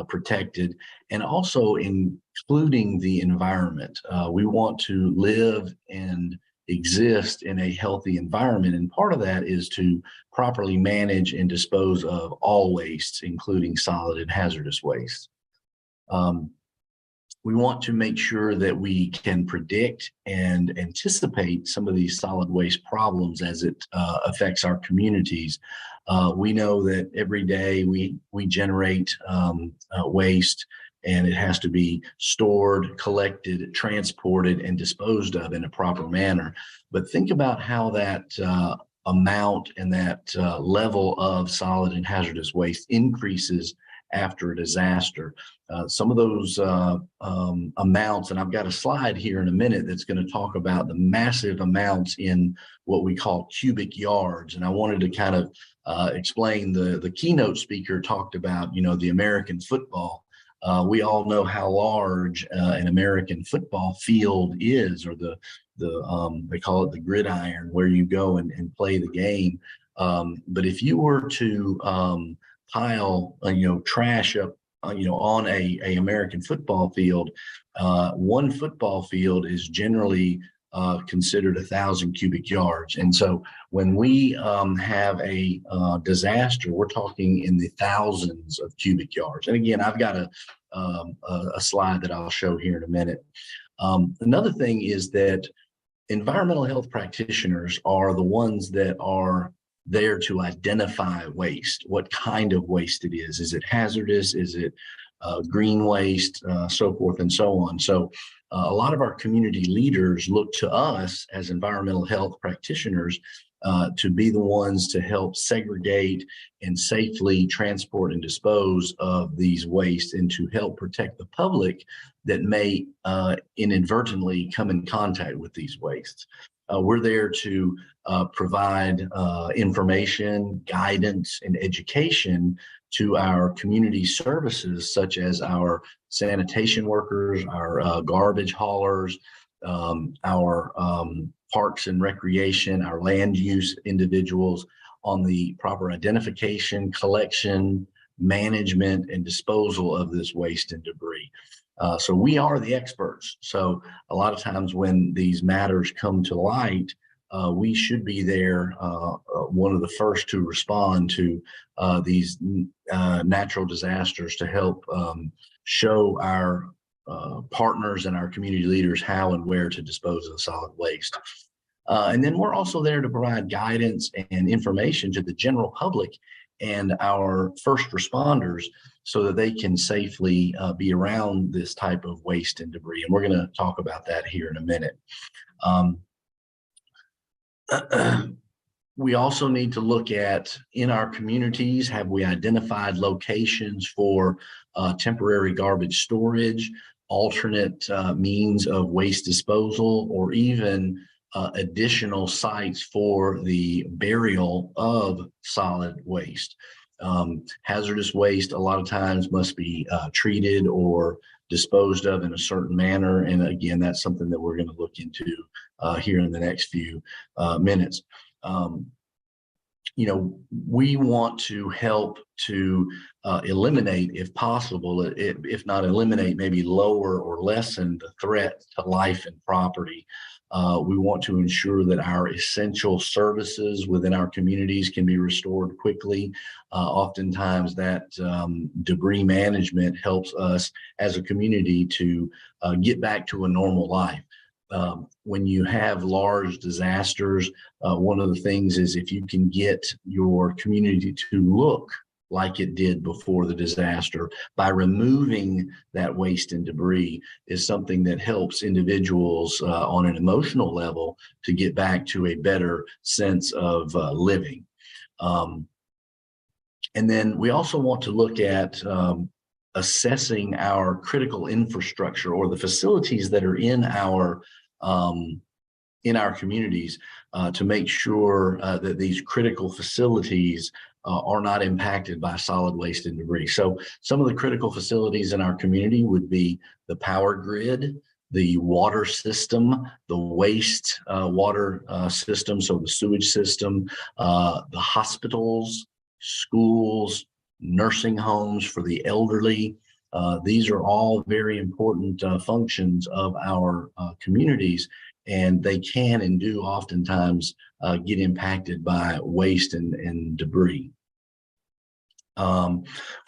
protected, and also including the environment. We want to live and exist in a healthy environment, and part of that is to properly manage and dispose of all wastes, including solid and hazardous waste. We want to make sure that we can predict and anticipate some of these solid waste problems as it affects our communities. We know that every day we generate waste, and it has to be stored, collected, transported, and disposed of in a proper manner. But think about how that amount and that level of solid and hazardous waste increases after a disaster. Some of those amounts, and I've got a slide here in a minute that's going to talk about the massive amounts in what we call cubic yards. And I wanted to kind of explain the keynote speaker talked about, the American football. We all know how large an American football field is, or they call it the gridiron, where you go and play the game. But if you were to pile, trash up, on a American football field, one football field is generally considered 1,000 cubic yards. And so when we have a disaster, we're talking in the thousands of cubic yards. And again, I've got a slide that I'll show here in a minute. Another thing is that environmental health practitioners are the ones that are there to identify waste, what kind of waste it is. Is it hazardous? Is it green waste? So forth and so on. So a lot of our community leaders look to us as environmental health practitioners to be the ones to help segregate and safely transport and dispose of these wastes, and to help protect the public that may inadvertently come in contact with these wastes. We're there to provide information, guidance, and education to our community services, such as our sanitation workers, our garbage haulers, our parks and recreation, our land use individuals, on the proper identification, collection, management, and disposal of this waste and debris. So we are the experts. So a lot of times when these matters come to light, we should be there, one of the first to respond to these natural disasters to help show our partners and our community leaders how and where to dispose of solid waste. And then we're also there to provide guidance and information to the general public and our first responders so that they can safely be around this type of waste and debris. And we're going to talk about that here in a minute. We also need to look at, in our communities, have we identified locations for temporary garbage storage, alternate means of waste disposal, or even additional sites for the burial of solid waste. Hazardous waste a lot of times must be treated or disposed of in a certain manner. And again, that's something that we're going to look into here in the next few minutes. You know, we want to help to eliminate, if possible, if not eliminate, maybe lower or lessen the threat to life and property. We want to ensure that our essential services within our communities can be restored quickly. Oftentimes that debris management helps us as a community to get back to a normal life. When you have large disasters, one of the things is if you can get your community to look like it did before the disaster by removing that waste and debris is something that helps individuals on an emotional level to get back to a better sense of living. And then we also want to look at assessing our critical infrastructure or the facilities that are in our communities to make sure that these critical facilities are not impacted by solid waste and debris. So some of the critical facilities in our community would be the power grid, the water system, the waste water system, so the sewage system, the hospitals, schools, nursing homes for the elderly. These are all very important functions of our communities, and they can and do oftentimes get impacted by waste and debris.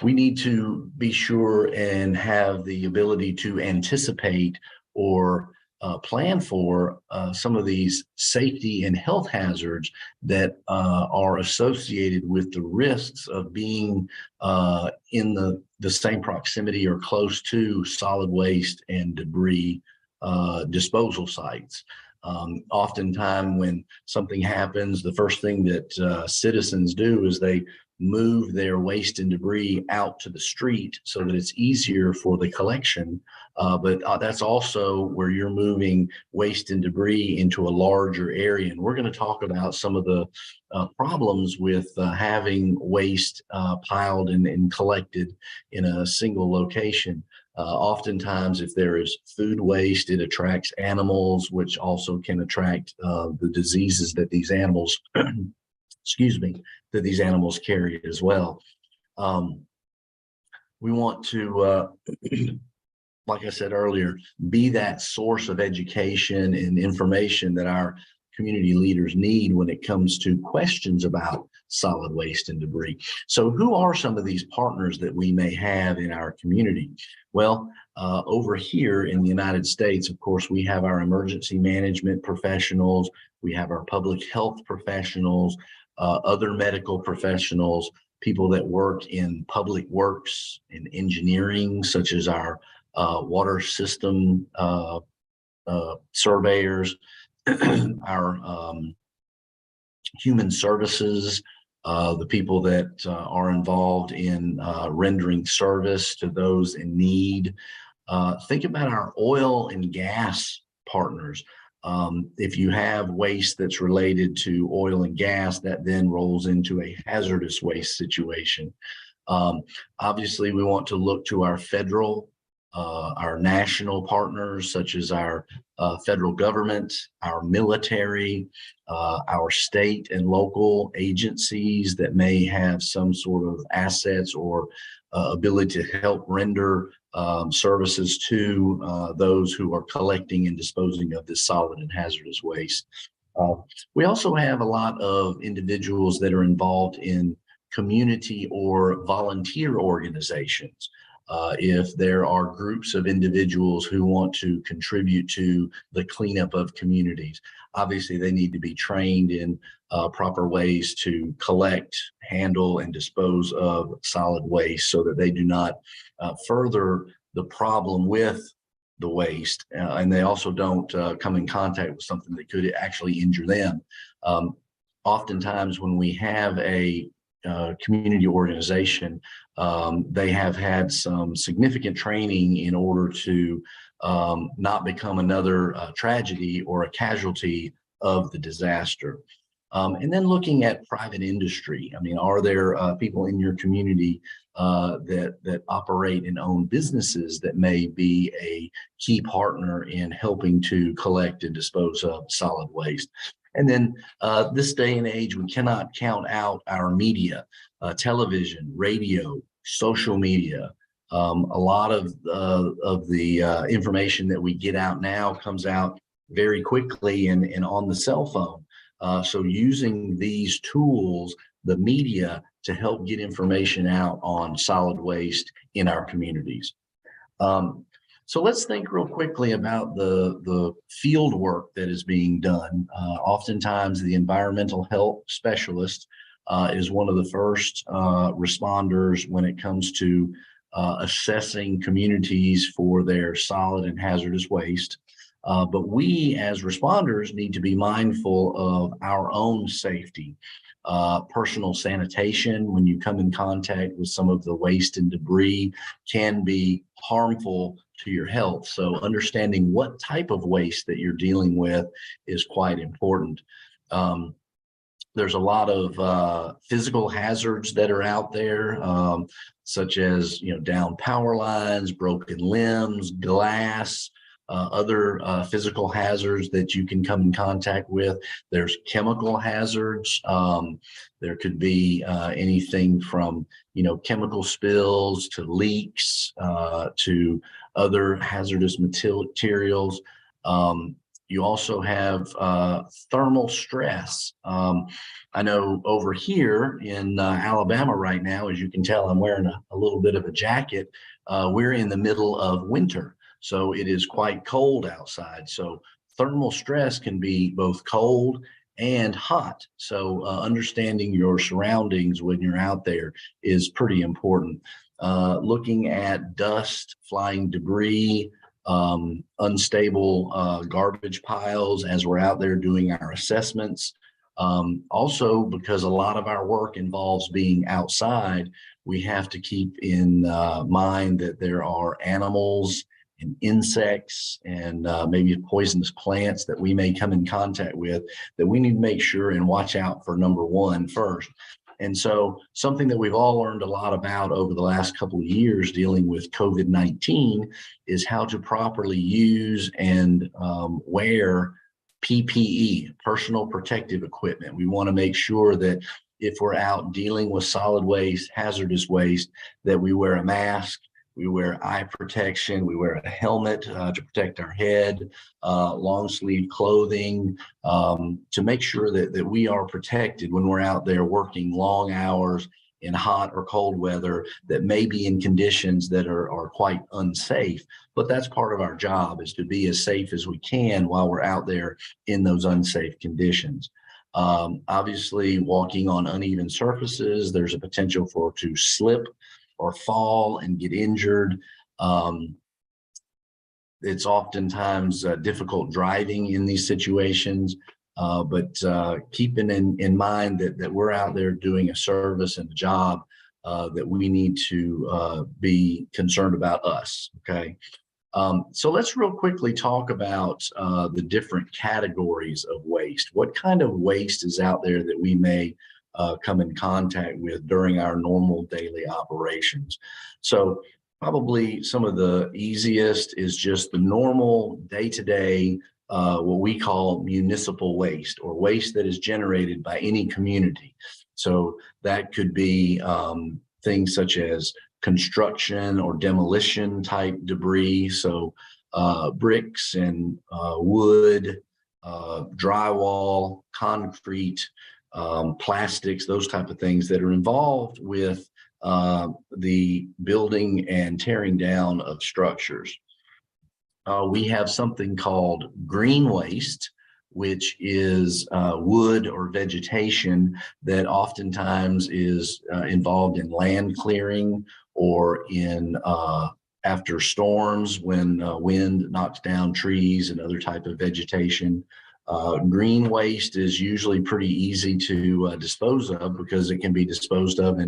We need to be sure and have the ability to anticipate or plan for some of these safety and health hazards that are associated with the risks of being in the same proximity or close to solid waste and debris disposal sites. Oftentimes when something happens, the first thing that citizens do is they move their waste and debris out to the street so that it's easier for the collection. But that's also where you're moving waste and debris into a larger area. And we're going to talk about some of the problems with having waste piled and collected in a single location. Oftentimes, if there is food waste, it attracts animals, which also can attract the diseases that these animals, excuse me, that these animals carry as well. We want to, like I said earlier, be that source of education and information that our community leaders need when it comes to questions about solid waste and debris. So who are some of these partners that we may have in our community? Well, over here in the United States, of course, we have our emergency management professionals, we have our public health professionals, other medical professionals, people that work in public works and engineering, such as our water system surveyors, our human services, the people that are involved in rendering service to those in need. Think about our oil and gas partners. If you have waste that's related to oil and gas, that then rolls into a hazardous waste situation. Obviously, we want to look to our federal, our national partners, such as our federal government, our military, our state and local agencies that may have some sort of assets or ability to help render services to those who are collecting and disposing of this solid and hazardous waste. We also have a lot of individuals that are involved in community or volunteer organizations. If there are groups of individuals who want to contribute to the cleanup of communities, obviously they need to be trained in proper ways to collect, handle, and dispose of solid waste so that they do not further the problem with the waste, and they also don't come in contact with something that could actually injure them. Oftentimes when we have a community organization, they have had some significant training in order to not become another tragedy or a casualty of the disaster. And then looking at private industry, I mean, are there people in your community that operate and own businesses that may be a key partner in helping to collect and dispose of solid waste? And then this day and age, we cannot count out our media, television, radio, social media. A lot of the information that we get out now comes out very quickly and on the cell phone. So using these tools, the media, to help get information out on solid waste in our communities. So let's think real quickly about the field work that is being done. Oftentimes the environmental health specialist is one of the first responders when it comes to assessing communities for their solid and hazardous waste. But we as responders need to be mindful of our own safety. Personal sanitation, when you come in contact with some of the waste and debris, can be harmful to your health. So understanding what type of waste that you're dealing with is quite important. There's a lot of physical hazards that are out there, such as down power lines, broken limbs, glass, other physical hazards that you can come in contact with. There's chemical hazards. There could be anything from chemical spills to leaks to other hazardous materials. You also have thermal stress. I know over here in Alabama right now, as you can tell, I'm wearing a little bit of a jacket. We're in the middle of winter, so it is quite cold outside. So thermal stress can be both cold and hot. So understanding your surroundings when you're out there is pretty important. Looking at dust, flying debris, unstable garbage piles as we're out there doing our assessments. Also, because a lot of our work involves being outside, we have to keep in mind that there are animals and insects and maybe poisonous plants that we may come in contact with that we need to make sure and watch out for, number one, first. And so something that we've all learned a lot about over the last couple of years dealing with COVID-19 is how to properly use and wear PPE, personal protective equipment. We want to make sure that if we're out dealing with solid waste, hazardous waste, that we wear a mask, we wear eye protection, we wear a helmet to protect our head, long sleeve clothing, to make sure that we are protected when we're out there working long hours in hot or cold weather that may be in conditions that are quite unsafe. But that's part of our job, is to be as safe as we can while we're out there in those unsafe conditions. Obviously, walking on uneven surfaces, there's a potential to slip or fall and get injured. It's oftentimes difficult driving in these situations, but keeping in mind that we're out there doing a service and a job that we need to be concerned about us, okay? So let's real quickly talk about the different categories of waste. What kind of waste is out there that we may come in contact with during our normal daily operations? So probably some of the easiest is just the normal day-to-day, what we call municipal waste, or waste that is generated by any community. So that could be things such as construction or demolition type debris. So bricks and wood, drywall, concrete, plastics, those type of things that are involved with the building and tearing down of structures. We have something called green waste, which is wood or vegetation that oftentimes is involved in land clearing or in after storms when wind knocks down trees and other type of vegetation. Green waste is usually pretty easy to dispose of because it can be disposed of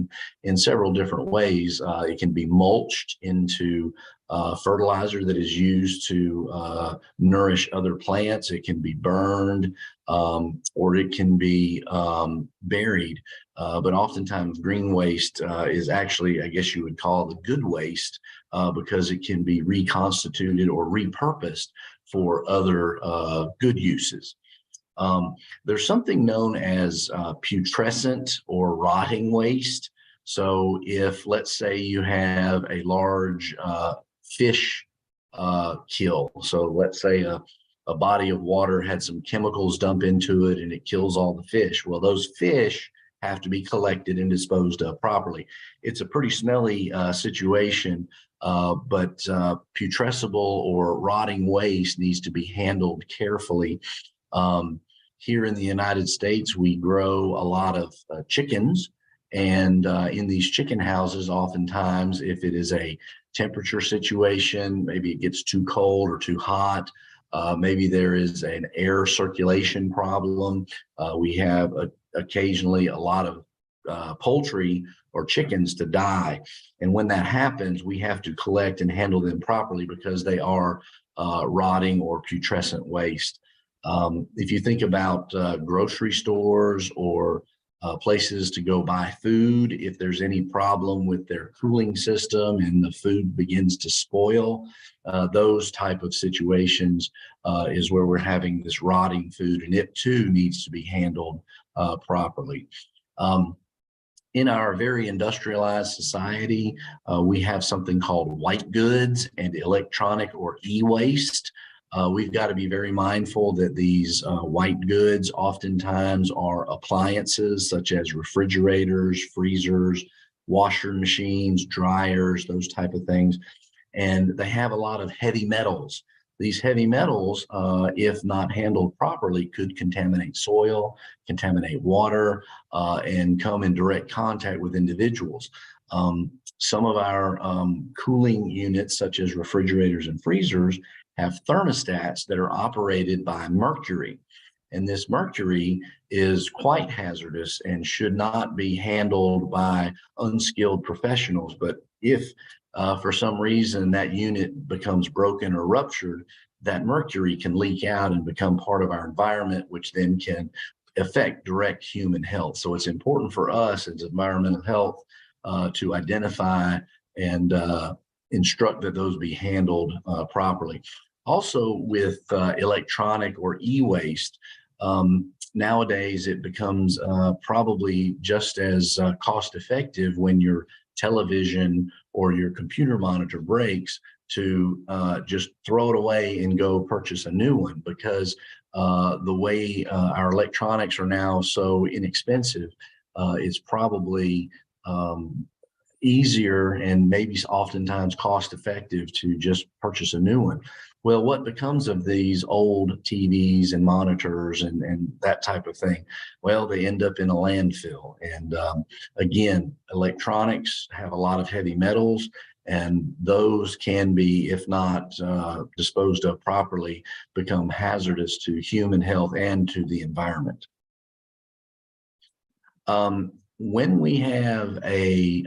in several different ways. It can be mulched into fertilizer that is used to nourish other plants. It can be burned or it can be buried. But oftentimes green waste is actually, I guess you would call the good waste because it can be reconstituted or repurposed for other good uses. There's something known as putrescent or rotting waste. So if, let's say, you have a large fish kill, so let's say a body of water had some chemicals dump into it and it kills all the fish. Well, those fish have to be collected and disposed of properly. It's a pretty smelly situation, but putrescible or rotting waste needs to be handled carefully. Here in the United States, we grow a lot of chickens, and in these chicken houses, oftentimes, if it is a temperature situation, maybe it gets too cold or too hot, maybe there is an air circulation problem. We have occasionally a lot of poultry or chickens to die. And when that happens, we have to collect and handle them properly because they are rotting or putrescent waste. If you think about grocery stores or places to go buy food, if there's any problem with their cooling system and the food begins to spoil, those type of situations is where we're having this rotting food, and it too needs to be handled properly. In our very industrialized society, we have something called white goods and electronic or e-waste. We've got to be very mindful that these white goods oftentimes are appliances such as refrigerators, freezers, washer machines, dryers, those type of things. And they have a lot of heavy metals. These heavy metals, if not handled properly, could contaminate soil, contaminate water, and come in direct contact with individuals. Some of our cooling units, such as refrigerators and freezers, have thermostats that are operated by mercury. And this mercury is quite hazardous and should not be handled by unskilled professionals. But if for some reason that unit becomes broken or ruptured, that mercury can leak out and become part of our environment, which then can affect direct human health. So it's important for us as environmental health to identify and instruct that those be handled properly. Also with electronic or e-waste, nowadays it becomes probably just as cost effective when your television or your computer monitor breaks to just throw it away and go purchase a new one, because the way our electronics are now so inexpensive, it's probably easier and maybe oftentimes cost effective to just purchase a new one. Well, what becomes of these old TVs and monitors and that type of thing? Well, they end up in a landfill. And again, electronics have a lot of heavy metals, and those can be, if not disposed of properly, become hazardous to human health and to the environment. When we have a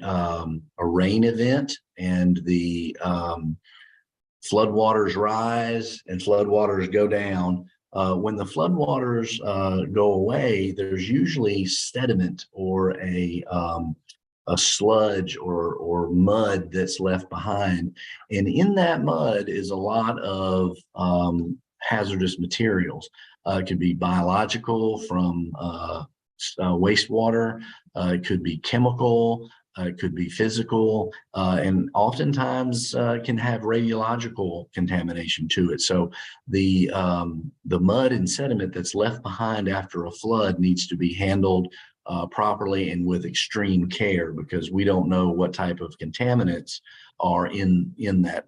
rain event and the floodwaters rise and floodwaters go down, when the floodwaters go away, there's usually sediment or a sludge or mud that's left behind. And in that mud is a lot of hazardous materials. It could be biological from wastewater, it could be chemical, it could be physical, and oftentimes can have radiological contamination to it. So the mud and sediment that's left behind after a flood needs to be handled properly and with extreme care, because we don't know what type of contaminants are in that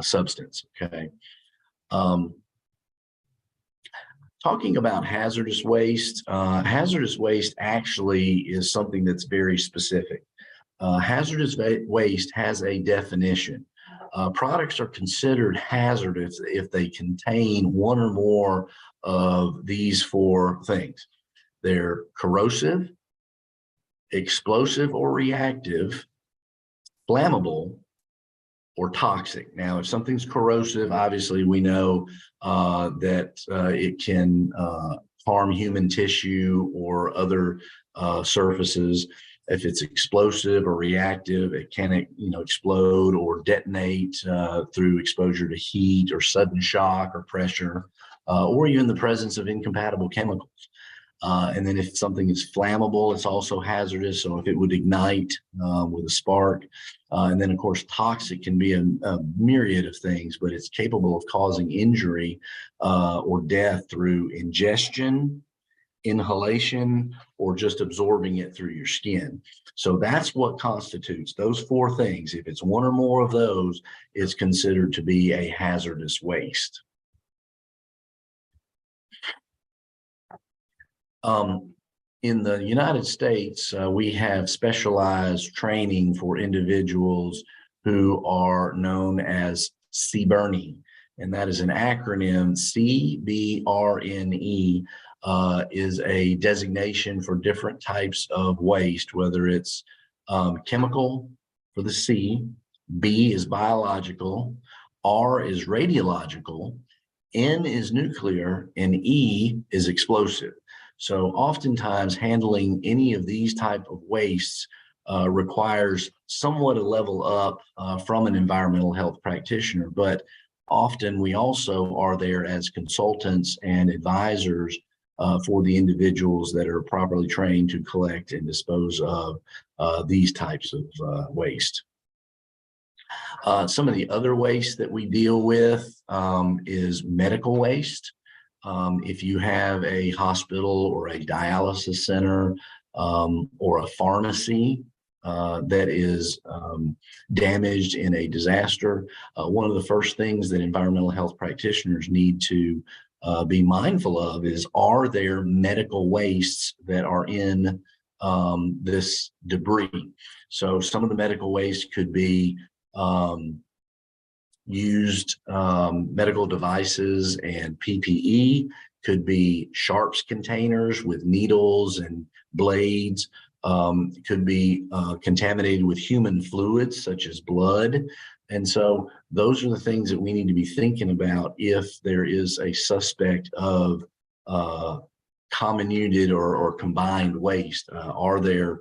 substance. Okay. Talking about hazardous waste actually is something that's very specific. Hazardous waste has a definition. Products are considered hazardous if they contain one or more of these four things. They're corrosive, explosive or reactive, flammable, or toxic. Now, if something's corrosive, obviously we know that it can harm human tissue or other surfaces. If it's explosive or reactive, it can, explode or detonate through exposure to heat or sudden shock or pressure, or even the presence of incompatible chemicals. And then if something is flammable, it's also hazardous. So if it would ignite with a spark, and then of course toxic can be a myriad of things, but it's capable of causing injury or death through ingestion, inhalation, or just absorbing it through your skin. So that's what constitutes those four things. If it's one or more of those, it's considered to be a hazardous waste. In the United States, we have specialized training for individuals who are known as CBRNE, and that is an acronym. CBRNE is a designation for different types of waste, whether it's chemical for the C, B is biological, R is radiological, N is nuclear, and E is explosive. So oftentimes handling any of these type of wastes requires somewhat a level up from an environmental health practitioner, but often we also are there as consultants and advisors for the individuals that are properly trained to collect and dispose of these types of waste. Some of the other waste that we deal with is medical waste. If you have a hospital or a dialysis center or a pharmacy that is damaged in a disaster, one of the first things that environmental health practitioners need to be mindful of is, are there medical wastes that are in this debris? So some of the medical waste could be used medical devices and PPE, could be sharps containers with needles and blades, could be contaminated with human fluids such as blood. And so those are the things that we need to be thinking about if there is a suspect of comminuted or combined waste. Are there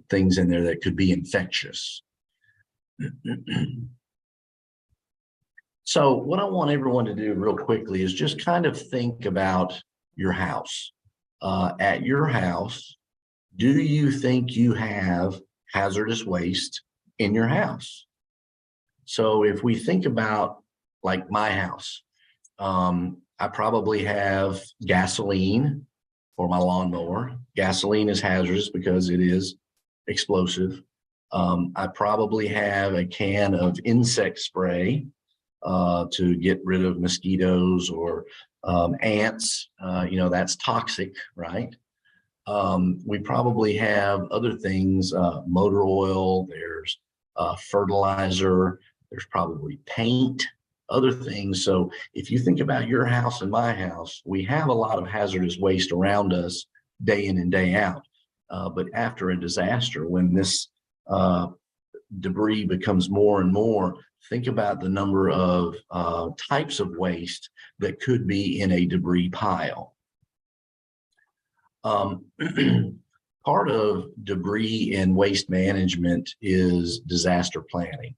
things in there that could be infectious? So what I want everyone to do real quickly is just kind of think about your house. At your house, do you think you have hazardous waste in your house? So if we think about like my house, I probably have gasoline for my lawnmower. Gasoline is hazardous because it is explosive. I probably have a can of insect spray to get rid of mosquitoes or ants. That's toxic, right? We probably have other things, motor oil, there's fertilizer, there's probably paint, other things. So if you think about your house and my house, we have a lot of hazardous waste around us day in and day out. But after a disaster, when this debris becomes more and more, think about the number of types of waste that could be in a debris pile. Part of debris and waste management is disaster planning.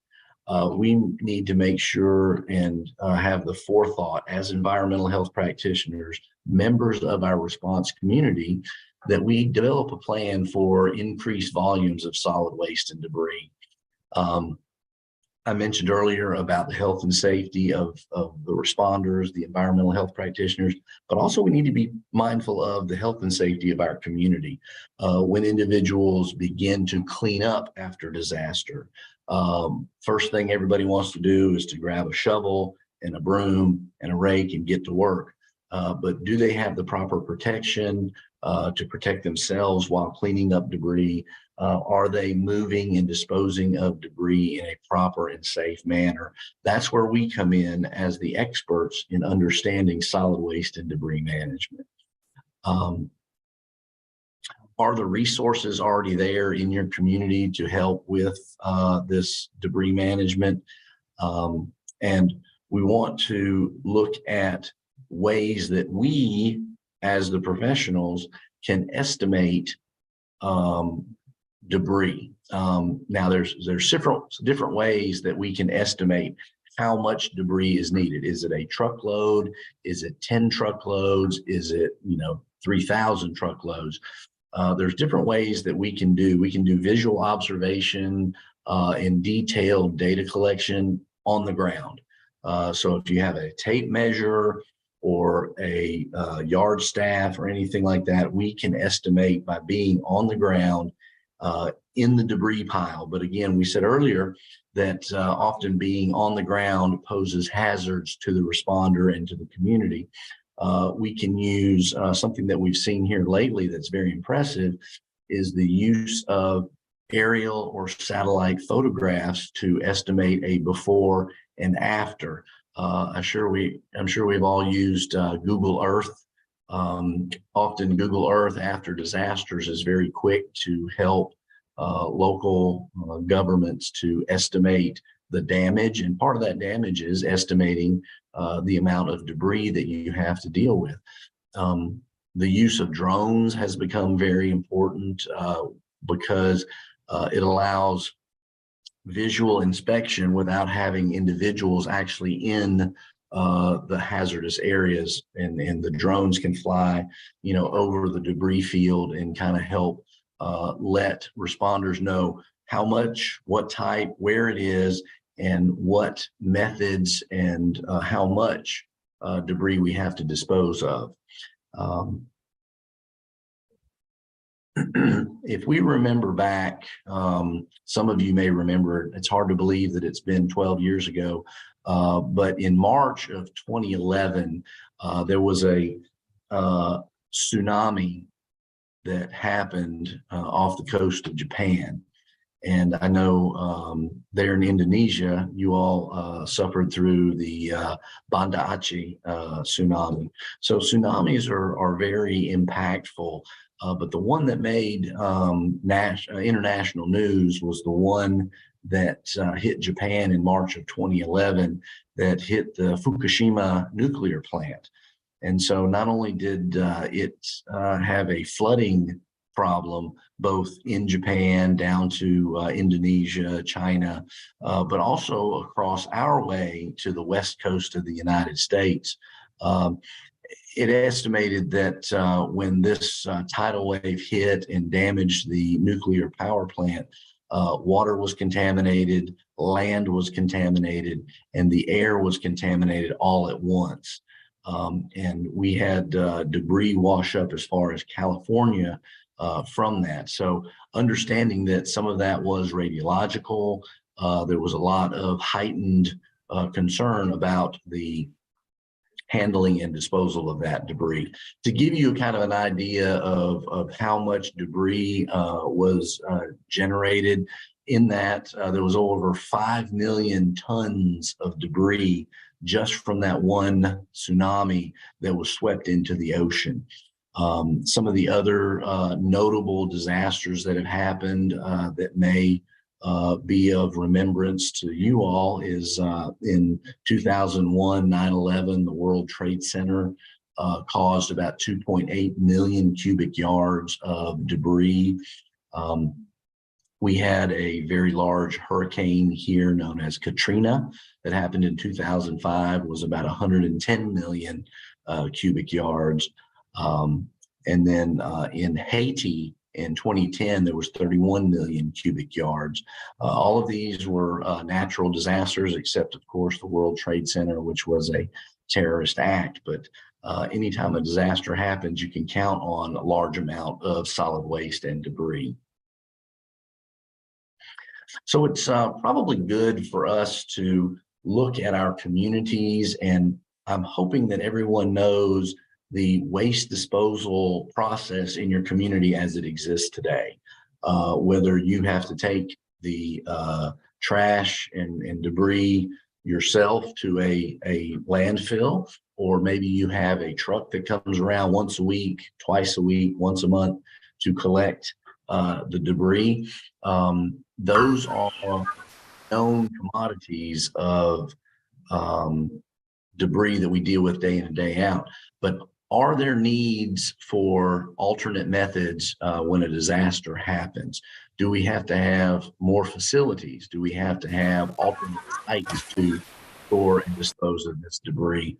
We need to make sure and have the forethought as environmental health practitioners, members of our response community, that we develop a plan for increased volumes of solid waste and debris. I mentioned earlier about the health and safety of the responders, the environmental health practitioners, but also we need to be mindful of the health and safety of our community. When individuals begin to clean up after disaster, first thing everybody wants to do is to grab a shovel and a broom and a rake and get to work. But do they have the proper protection to protect themselves while cleaning up debris? Are they moving and disposing of debris in a proper and safe manner? That's where we come in as the experts in understanding solid waste and debris management. Are the resources already there in your community to help with this debris management? And we want to look at ways that we, as the professionals, can estimate debris. Now there's different ways that we can estimate how much debris is needed. Is it a truckload? Is it 10 truckloads? Is it 3,000 truckloads? There's different ways that we can do. We can do visual observation and detailed data collection on the ground. So if you have a tape measure or a yard staff or anything like that, we can estimate by being on the ground in the debris pile. But again, we said earlier that often being on the ground poses hazards to the responder and to the community. We can use something that we've seen here lately that's very impressive, is the use of aerial or satellite photographs to estimate a before and after. I'm sure we've all used Google Earth. Often Google Earth after disasters is very quick to help local governments to estimate the damage, and part of that damage is estimating the amount of debris that you have to deal with. The use of drones has become very important because it allows visual inspection without having individuals actually in the hazardous areas, and the drones can fly, over the debris field and kind of help let responders know how much, what type, where it is, and what methods and how much debris we have to dispose of. If we remember back, some of you may remember, it's hard to believe that it's been 12 years ago, but in March of 2011, there was a tsunami that happened off the coast of Japan. And I know there in Indonesia, you all suffered through the Banda Aceh tsunami. So tsunamis are very impactful, but the one that made international news was the one that hit Japan in March of 2011, that hit the Fukushima nuclear plant. And so not only did it have a flooding problem, both in Japan down to Indonesia, China, but also across our way to the west coast of the United States. It estimated that when this tidal wave hit and damaged the nuclear power plant, water was contaminated, land was contaminated, and the air was contaminated all at once. And we had debris wash up as far as California from that. So understanding that some of that was radiological, there was a lot of heightened concern about the handling and disposal of that debris. To give you kind of an idea of how much debris was generated in that, there was over 5 million tons of debris just from that one tsunami that was swept into the ocean. Some of the other notable disasters that have happened that may be of remembrance to you all is in 2001, 9/11, the World Trade Center caused about 2.8 million cubic yards of debris. We had a very large hurricane here known as Katrina that happened in 2005, was about 110 million cubic yards. And then in Haiti in 2010, there was 31 million cubic yards. All of these were natural disasters, except of course the World Trade Center, which was a terrorist act. But anytime a disaster happens, you can count on a large amount of solid waste and debris. So it's probably good for us to look at our communities, and I'm hoping that everyone knows the waste disposal process in your community as it exists today. Whether you have to take the trash and debris yourself to a landfill, or maybe you have a truck that comes around once a week, twice a week, once a month to collect the debris. Those are known commodities of debris that we deal with day in and day out. But are there needs for alternate methods when a disaster happens? Do we have to have more facilities? Do we have to have alternate sites to store and dispose of this debris?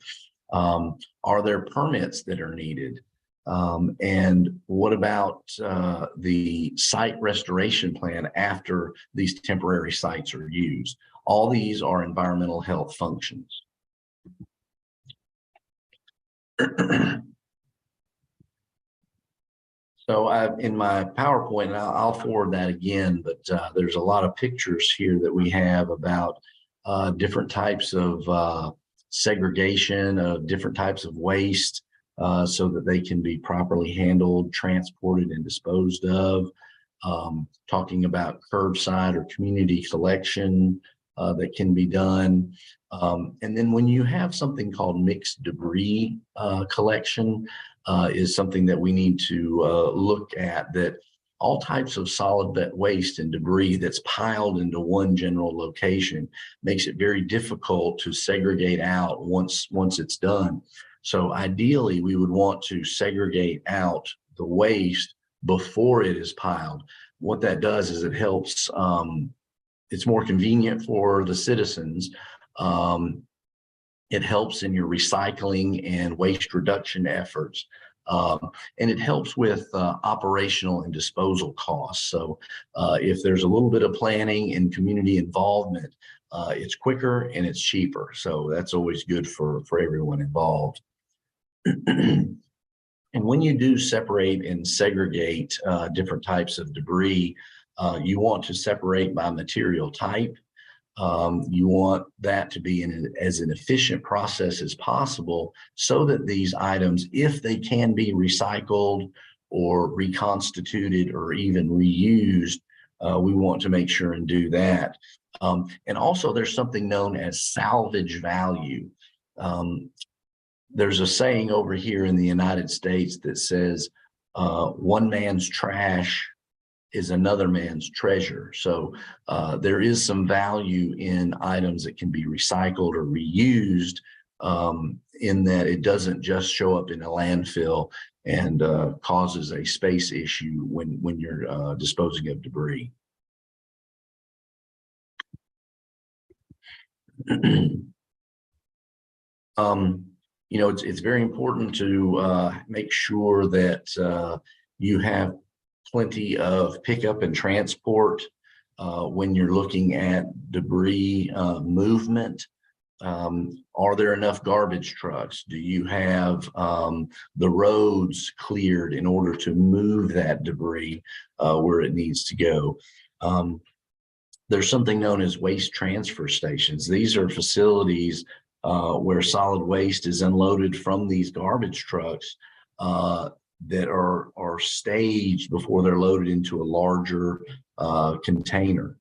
Are there permits that are needed? And what about the site restoration plan after these temporary sites are used? All these are environmental health functions. So in my PowerPoint, and I'll forward that again, but there's a lot of pictures here that we have about different types of segregation of different types of waste so that they can be properly handled, transported, and disposed of. Talking about curbside or community collection that can be done. And then when you have something called mixed debris collection is something that we need to look at, that all types of solid waste and debris that's piled into one general location makes it very difficult to segregate out once it's done. So ideally, we would want to segregate out the waste before it is piled. What that does is it helps, it's more convenient for the citizens. It helps in your recycling and waste reduction efforts. And it helps with operational and disposal costs. So if there's a little bit of planning and community involvement, it's quicker and it's cheaper. So that's always good for everyone involved. And when you do separate and segregate different types of debris, you want to separate by material type. You want that to be as an efficient process as possible so that these items, if they can be recycled or reconstituted or even reused, we want to make sure and do that. And also there's something known as salvage value. There's a saying over here in the United States that says, one man's trash is another man's treasure. So there is some value in items that can be recycled or reused, in that it doesn't just show up in a landfill and causes a space issue when you're disposing of debris. You know, it's very important to make sure that you have plenty of pickup and transport when you're looking at debris movement. Are there enough garbage trucks? Do you have the roads cleared in order to move that debris where it needs to go? There's something known as waste transfer stations. These are facilities where solid waste is unloaded from these garbage trucks that are staged before they're loaded into a larger container.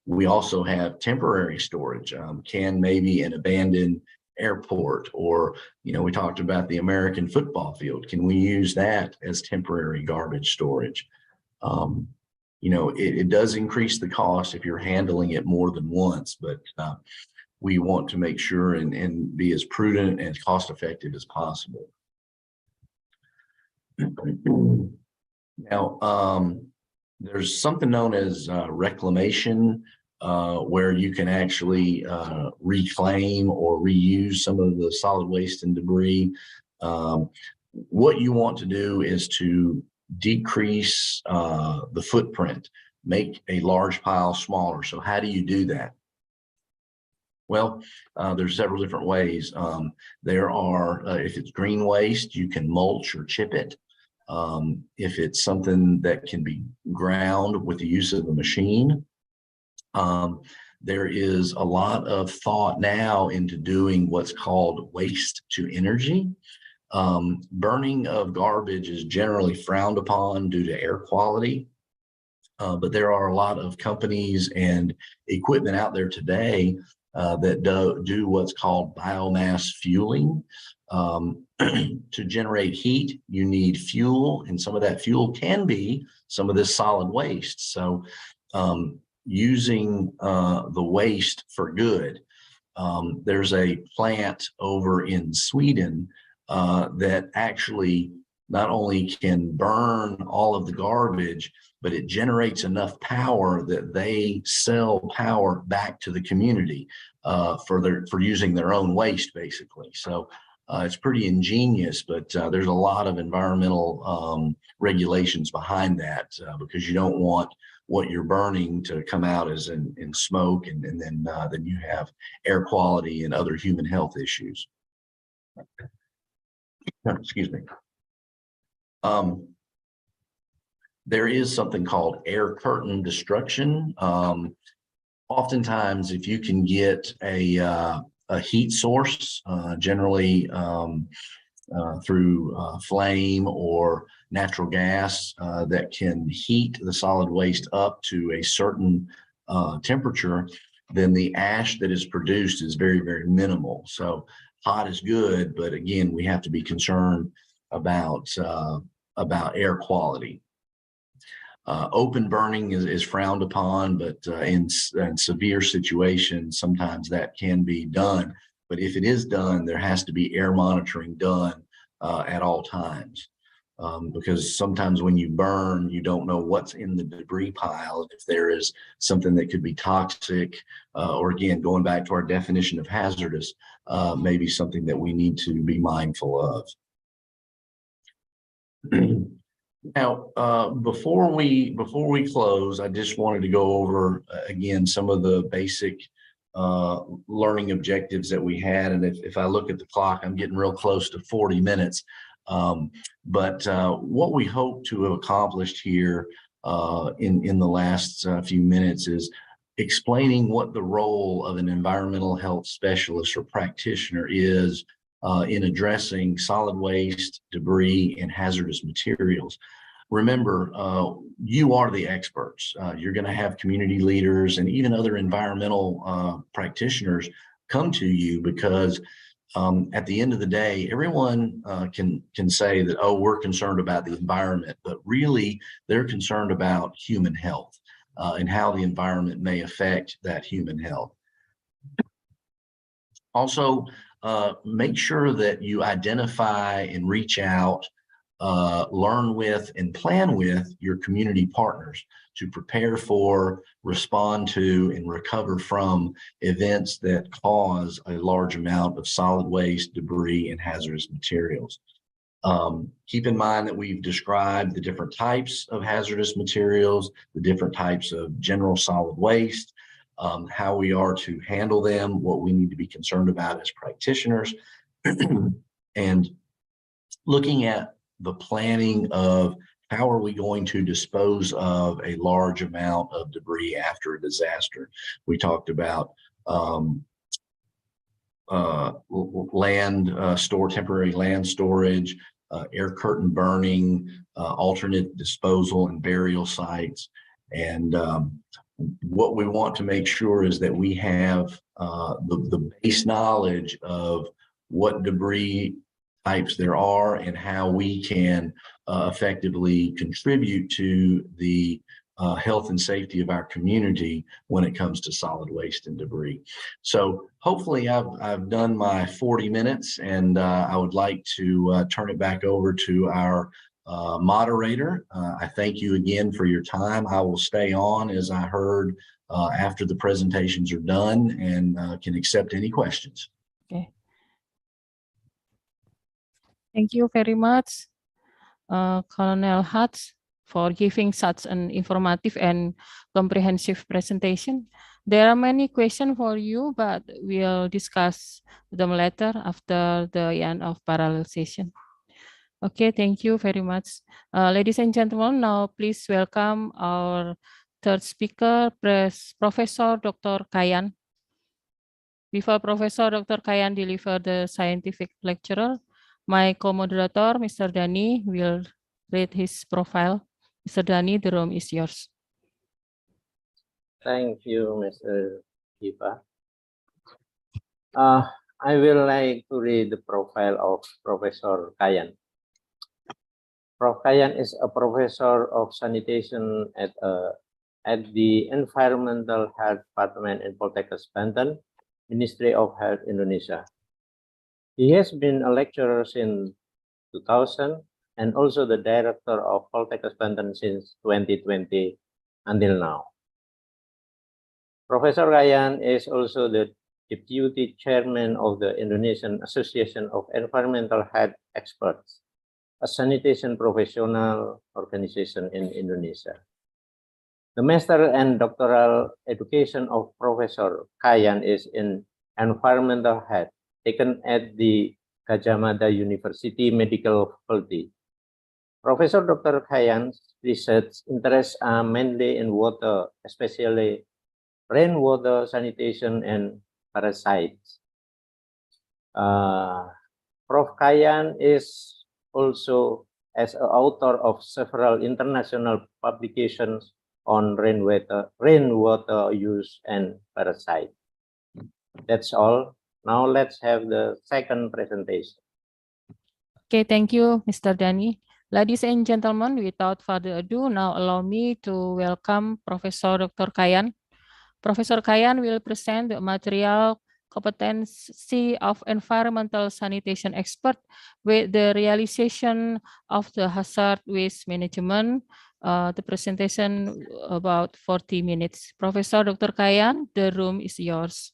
We also have temporary storage. Can maybe an abandoned airport, or, you know, we talked about the American football field. Can we use that as temporary garbage storage? You know, it does increase the cost if you're handling it more than once, but we want to make sure and be as prudent and cost effective as possible. Now, there's something known as reclamation, where you can actually reclaim or reuse some of the solid waste and debris. what you want to do is to decrease the footprint, make a large pile smaller. So how do you do that? Well, there's several different ways. There are, if it's green waste, you can mulch or chip it. If it's something that can be ground with the use of a machine, there is a lot of thought now into doing what's called waste to energy. Burning of garbage is generally frowned upon due to air quality, but there are a lot of companies and equipment out there today that do what's called biomass fueling. To generate heat, you need fuel, and some of that fuel can be some of this solid waste. So using the waste for good. There's a plant over in Sweden that actually not only can burn all of the garbage, but it generates enough power that they sell power back to the community for using their own waste, basically. So it's pretty ingenious, but there's a lot of environmental regulations behind that because you don't want what you're burning to come out as in smoke, and then you have air quality and other human health issues. Excuse me. There is something called air curtain destruction. Oftentimes, if you can get a heat source, generally through flame or natural gas that can heat the solid waste up to a certain temperature, then the ash that is produced is very, very minimal. So hot is good, but again, we have to be concerned about air quality. Open burning is frowned upon, but in severe situations, sometimes that can be done. But if it is done, there has to be air monitoring done at all times. Because sometimes when you burn, you don't know what's in the debris pile, if there is something that could be toxic, or again, going back to our definition of hazardous, maybe something that we need to be mindful of. Now, before we close, I just wanted to go over again some of the basic learning objectives that we had. And if I look at the clock, I'm getting real close to 40 minutes. But what we hope to have accomplished here in the last few minutes is explaining what the role of an environmental health specialist or practitioner is in addressing solid waste, debris, and hazardous materials. Remember, you are the experts. You're going to have community leaders and even other environmental practitioners come to you because at the end of the day, everyone can say that, oh, we're concerned about the environment, but really they're concerned about human health and how the environment may affect that human health. Also, make sure that you identify and reach out, learn with, and plan with your community partners to prepare for, respond to, and recover from events that cause a large amount of solid waste, debris, and hazardous materials. Keep in mind that we've described the different types of hazardous materials, the different types of general solid waste, how we are to handle them, what we need to be concerned about as practitioners, and looking at the planning of how are we going to dispose of a large amount of debris after a disaster. We talked about temporary land storage, air curtain burning, alternate disposal and burial sites. And what we want to make sure is that we have the base knowledge of what debris types there are and how we can effectively contribute to the health and safety of our community when it comes to solid waste and debris. So hopefully I've done my 40 minutes, and I would like to turn it back over to our moderator. I thank you again for your time. I will stay on, as I heard, after the presentations are done, and can accept any questions. Okay. Thank you very much, Colonel Hatch, for giving such an informative and comprehensive presentation. There are many questions for you, but we'll discuss them later after the end of parallel session. Okay, thank you very much. Ladies and gentlemen, now please welcome our third speaker, Professor Dr. Kayan. Before Professor Dr. Kayan deliver the scientific lecturer, my co-moderator, Mr. Dani, will read his profile. Mr. Dani, the room is yours. Thank you, Mr. Eva. I will like to read the profile of Professor Kayan. Prof. Kayan is a professor of sanitation at the Environmental Health Department in Polytechnic Banten, Ministry of Health, Indonesia. He has been a lecturer since 2000 and also the director of Polytechnic Banten since 2020 until now. Professor Kayan is also the Deputy Chairman of the Indonesian Association of Environmental Health Experts, a sanitation professional organization in Indonesia. The master and doctoral education of Professor Kayan is in environmental health, taken at the Gajah Mada University Medical Faculty. Professor Dr. Kayan's research interests are mainly in water, especially rainwater sanitation and parasites. Prof. Kayan is also as an author of several international publications on rainwater use and parasite. That's all. Now let's have the second presentation. Okay, thank you, Mr. Dani. Ladies and gentlemen, without further ado, now allow me to welcome Professor Dr. Kayan. Professor Kayan will present the material Competency of Environmental Sanitation Expert with the realization of the hazard waste management. The presentation about 40 minutes. Professor Dr. Kayan, the room is yours.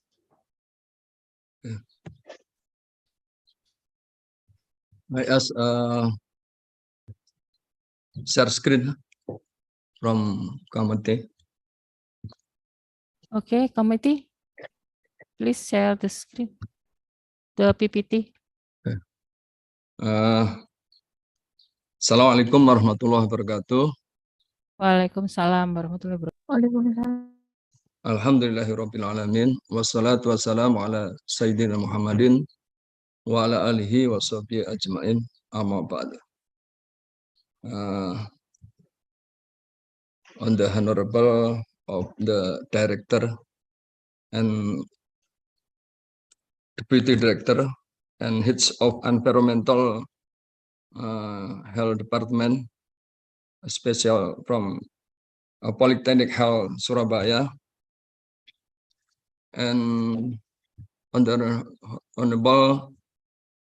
I ask share screen from committee. Okay, committee, please share the screen, the PPT. Okay. Assalamualaikum warahmatullahi wabarakatuh. Waalaikumsalam warahmatullahi wabarakatuh. Alhamdulillahirabbil alamin wassalatu wassalamu ala sayyidina Muhammadin wa ala alihi wa sahbihi ajmain amma ba'd. On the honorable of the director and deputy director and heads of environmental health department, special from Polytechnic Health Surabaya, and on the honorable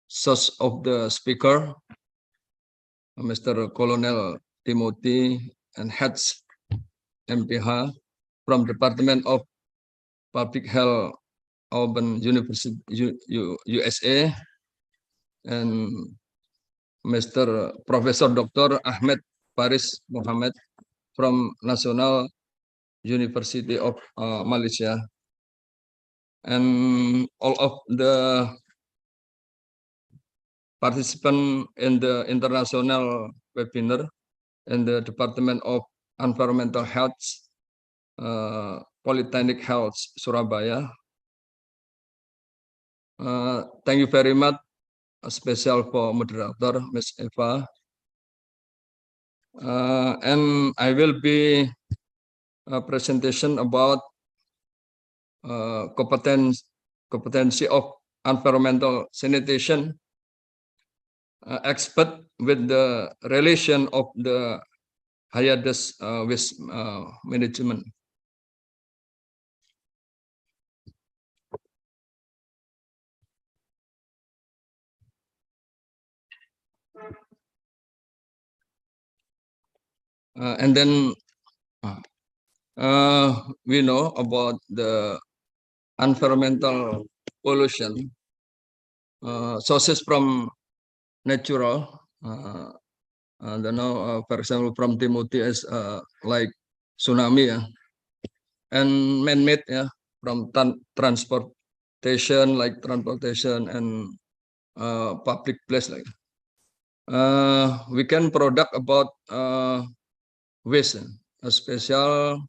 source of the speaker, Mr. Colonel Timothy and heads MPH from Department of Public Health, Auburn University, USA, and Mr. Professor Dr. Ahmad Fariz Mohamed from National University of Malaysia, and all of the participants in the international webinar in the Department of Environmental Health, Polytechnic Health Surabaya. Thank you very much, special for moderator Ms. Eva. And I will be a presentation about competency of environmental sanitation expert with the relation of the hazardous waste management. And then we know about the environmental pollution sources from natural. I don't know, for example, from Timothy is like tsunami, and man-made, from transportation, like transportation and public place, like. We can product about waste, a special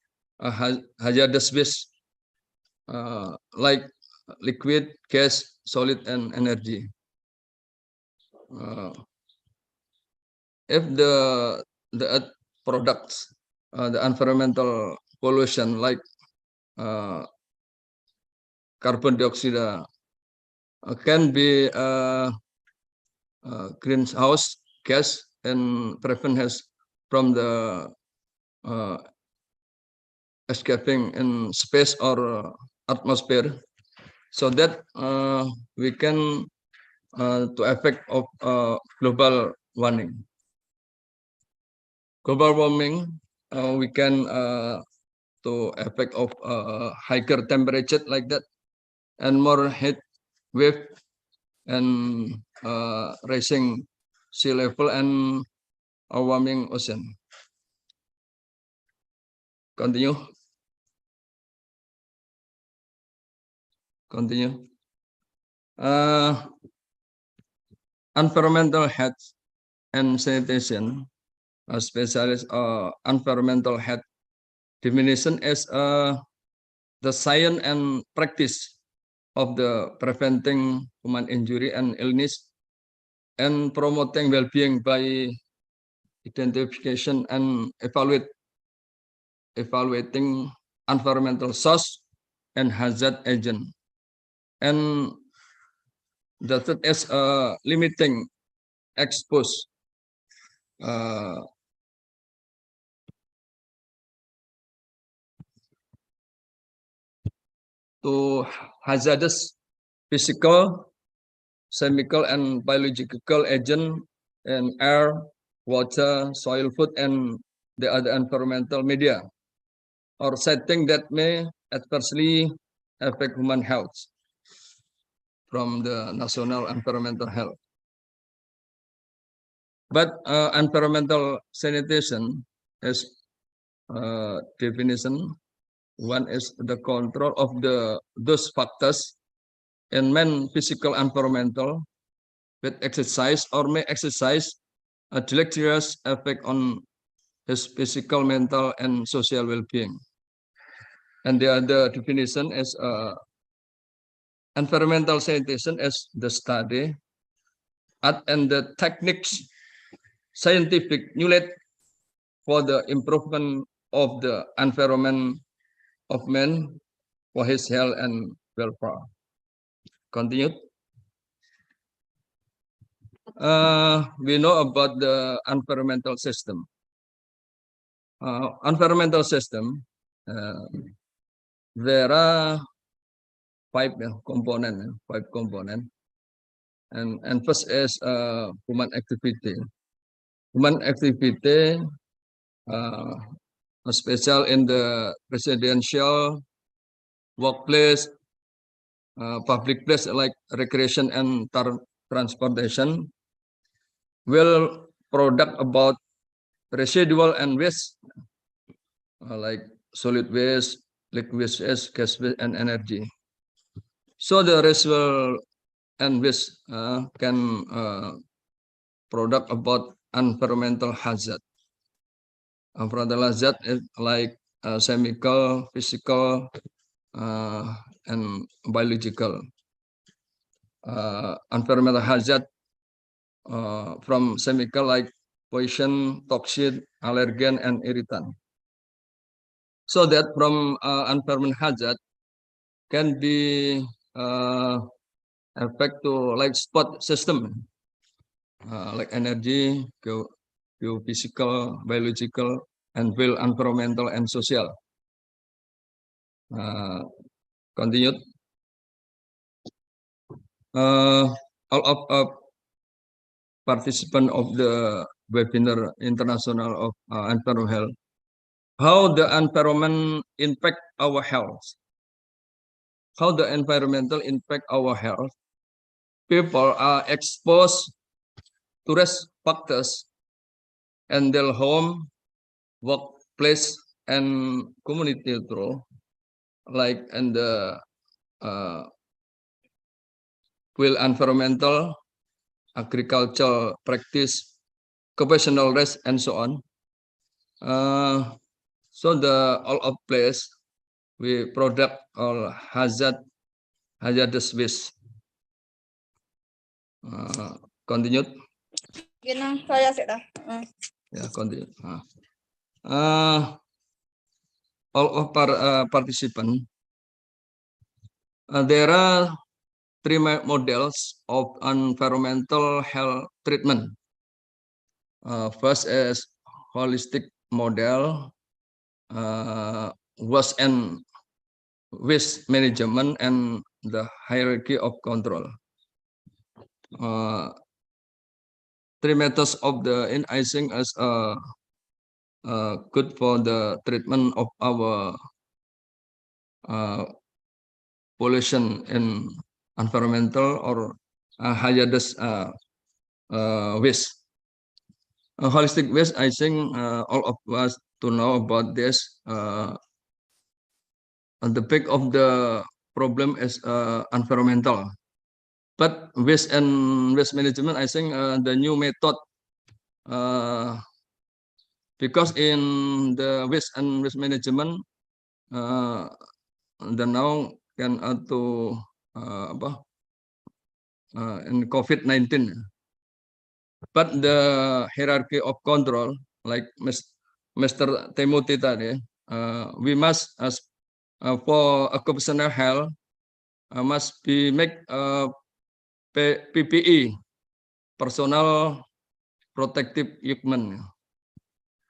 hazardous waste, like liquid, gas, solid, and energy. If the earth products the environmental pollution like carbon dioxide can be greenhouse gas and prevent us from the escaping in space or atmosphere, so that we can to effect of global warming. Global warming, we can to effect of higher temperature like that, and more heat wave, and rising sea level and a warming ocean. Continue. Continue. Environmental health and sanitation, a specialist environmental health definition is the science and practice of the preventing human injury and illness and promoting well-being by identification and evaluating environmental source and hazard agent, and the third is limiting expose to hazardous physical, chemical, and biological agent in air, water, soil, food, and the other environmental media or setting that may adversely affect human health from the national environmental health. But environmental sanitation is definition. One is the control of those factors in man physical environmental with exercise or may exercise a deleterious effect on his physical, mental, and social well-being. And the other definition is environmental sanitation as the study art and the techniques scientific knowledge for the improvement of the environment of man for his health and welfare. Continue. We know about the environmental system. Environmental system, there are five components, and first is human activity. Human activity, special in the residential, workplace, public place like recreation and transportation, will product about residual and waste like solid waste, liquid waste, gas waste, and energy. So the residual and waste can product about environmental hazard. Environmental hazard is like chemical, physical, and biological. Environmental hazard from chemical like poison, toxin, allergen, and irritant. So that from environmental hazard can be affect to like spot system, like energy, geophysical, biological, and will environmental and social. Continued. All of participant of the webinar international of environmental health, how the environment impact our health. How the environmental impact our health. People are exposed tourist factors and their home, workplace, and community role, like and the will environmental, agricultural practice, occupational risk, and so on. So the all of place we product or hazardous waste. Continued. Saya sudah. Yeah, continue. All of participants, there are three models of environmental health treatment. First is holistic model, waste and waste management, and the hierarchy of control. Three methods of the in-icing is good for the treatment of our pollution in environmental or hazardous waste. Holistic waste, I think all of us to know about this. The big of the problem is environmental, but waste and waste management, I think the new method, because in the waste and waste management, the now can to in COVID-19. But the hierarchy of control, like Mr. Timothy tadi, we must, as for occupational health, must be make PPE, personal protective equipment.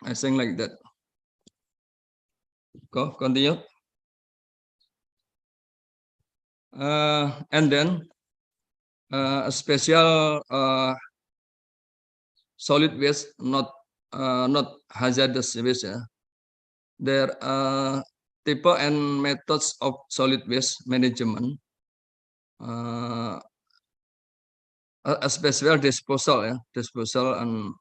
I think like that. Go continue. And then a special solid waste, not hazardous waste. There are type and methods of solid waste management. A special disposal, disposal and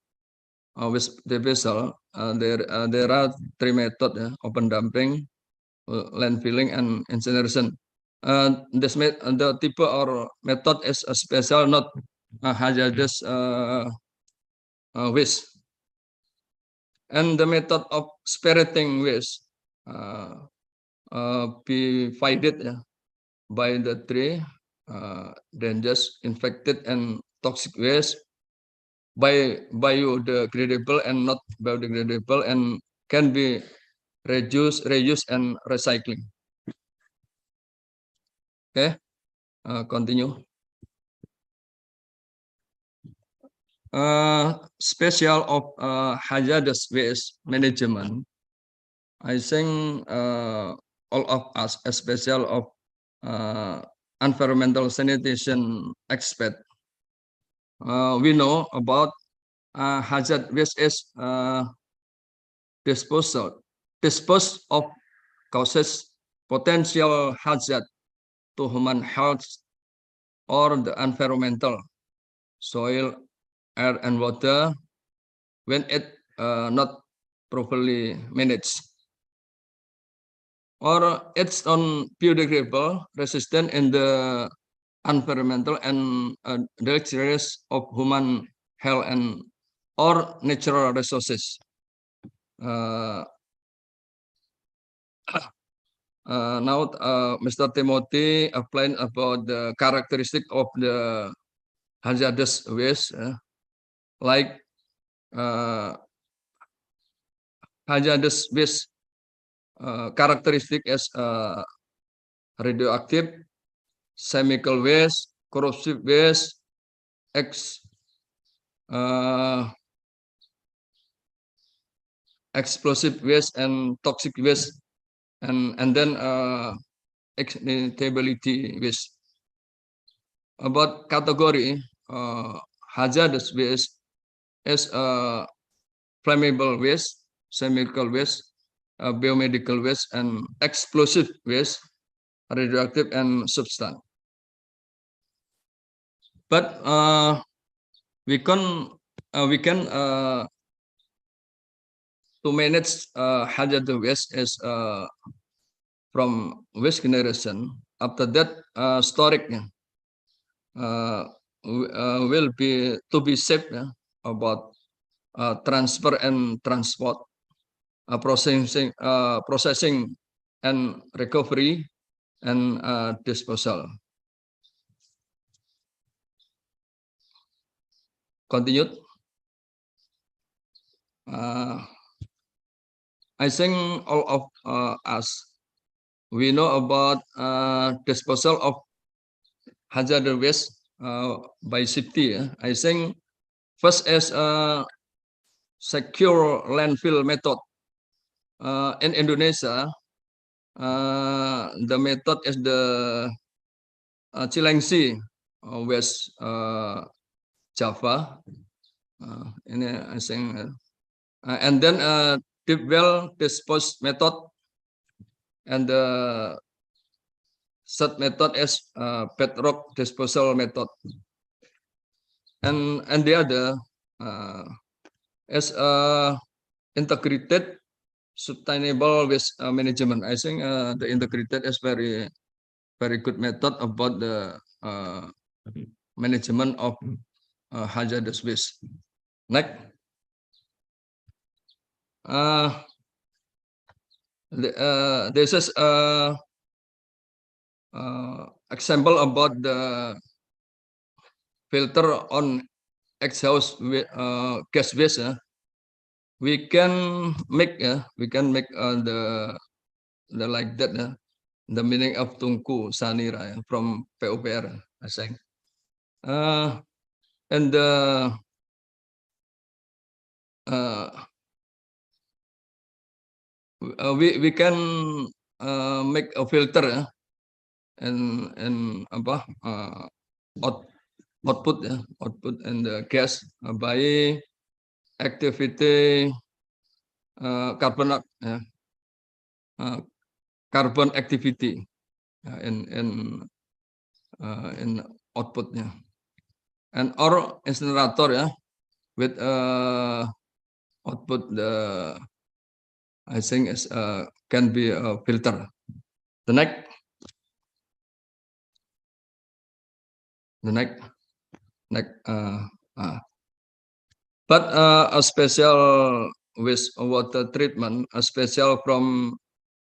waste disposal. There are three methods: open dumping, landfilling, and incineration. The type or method is a special, not hazardous waste. And the method of separating waste be divided by the three dangerous, infected, and toxic waste, by biodegradable and not biodegradable, and can be reduced, reused, and recycling. Okay, continue. Special of hazardous waste management, I think all of us, a special of environmental sanitation expert, we know about hazard waste is disposal of causes potential hazard to human health or the environmental, soil, air, and water when it not properly managed, or it's biodegradable, resistant in the environmental and deleterious of human health and or natural resources. Now Mr. Timothy explained about the characteristic of the hazardous waste, like hazardous waste characteristic as radioactive, chemical waste, corrosive waste, explosive waste, and toxic waste, and then extendability waste. About category, hazardous waste is flammable waste, chemical waste, biomedical waste, and explosive waste, radioactive, and substance. But we can we can to manage hazardous waste is from waste generation. After that, storage will be to be safe about transfer and transport, processing and recovery and disposal. Continued. I think all of us, we know about disposal of hazardous waste by safety. I think first is secure landfill method. In Indonesia, the method is the Cilengsi, West Java. I think, and then deep well dispose method, and the third method is bedrock disposal method, and the other is integrated sustainable waste management. I think the integrated is very good method about the management of hazardous waste. Next, this is example about the filter on exhaust gas waste. We can make the like that the meaning of tungku sanira from POPR, I think. And we can make a filter and output and the gas by activity carbon activity in output, and or incinerator with output the I think is can be a filter. The next. But a special waste water treatment, a special from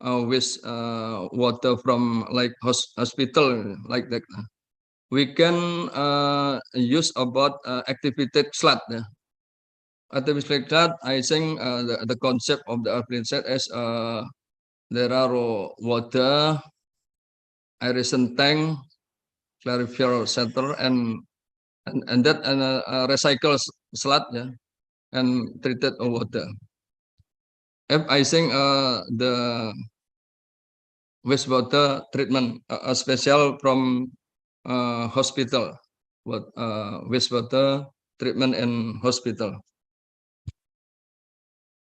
waste water from like hospital like that. We can use about activated sludge. Activated sludge, I think the concept of the activated is there are water, aeration tank, clarifier center, and that recycle sludge and treated water. If I think the wastewater treatment, a special from hospital, wastewater treatment in hospital.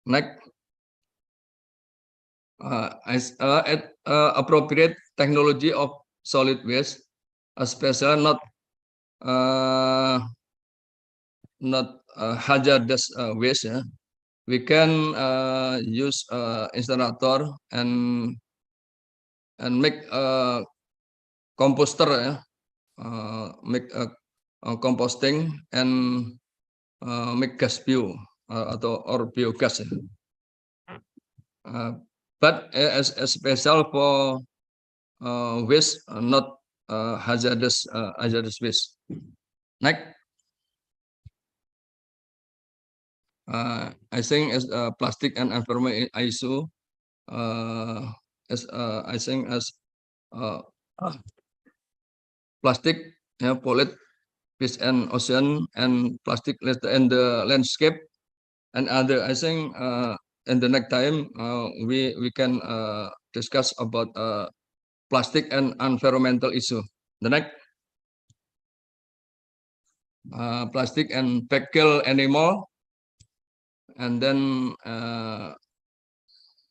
Next, appropriate technology of solid waste, especially not hazardous waste. We can use incinerator and make a composter, make a composting and make gas bio or biogas. But as special for waste, not hazardous waste. Next, I think as plastic and environment issue, as I think as plastic pollute fish and ocean, and plastic in the landscape and other. I think in the next time we can discuss about plastic and environmental issue. The next, plastic and pet kill animal, and then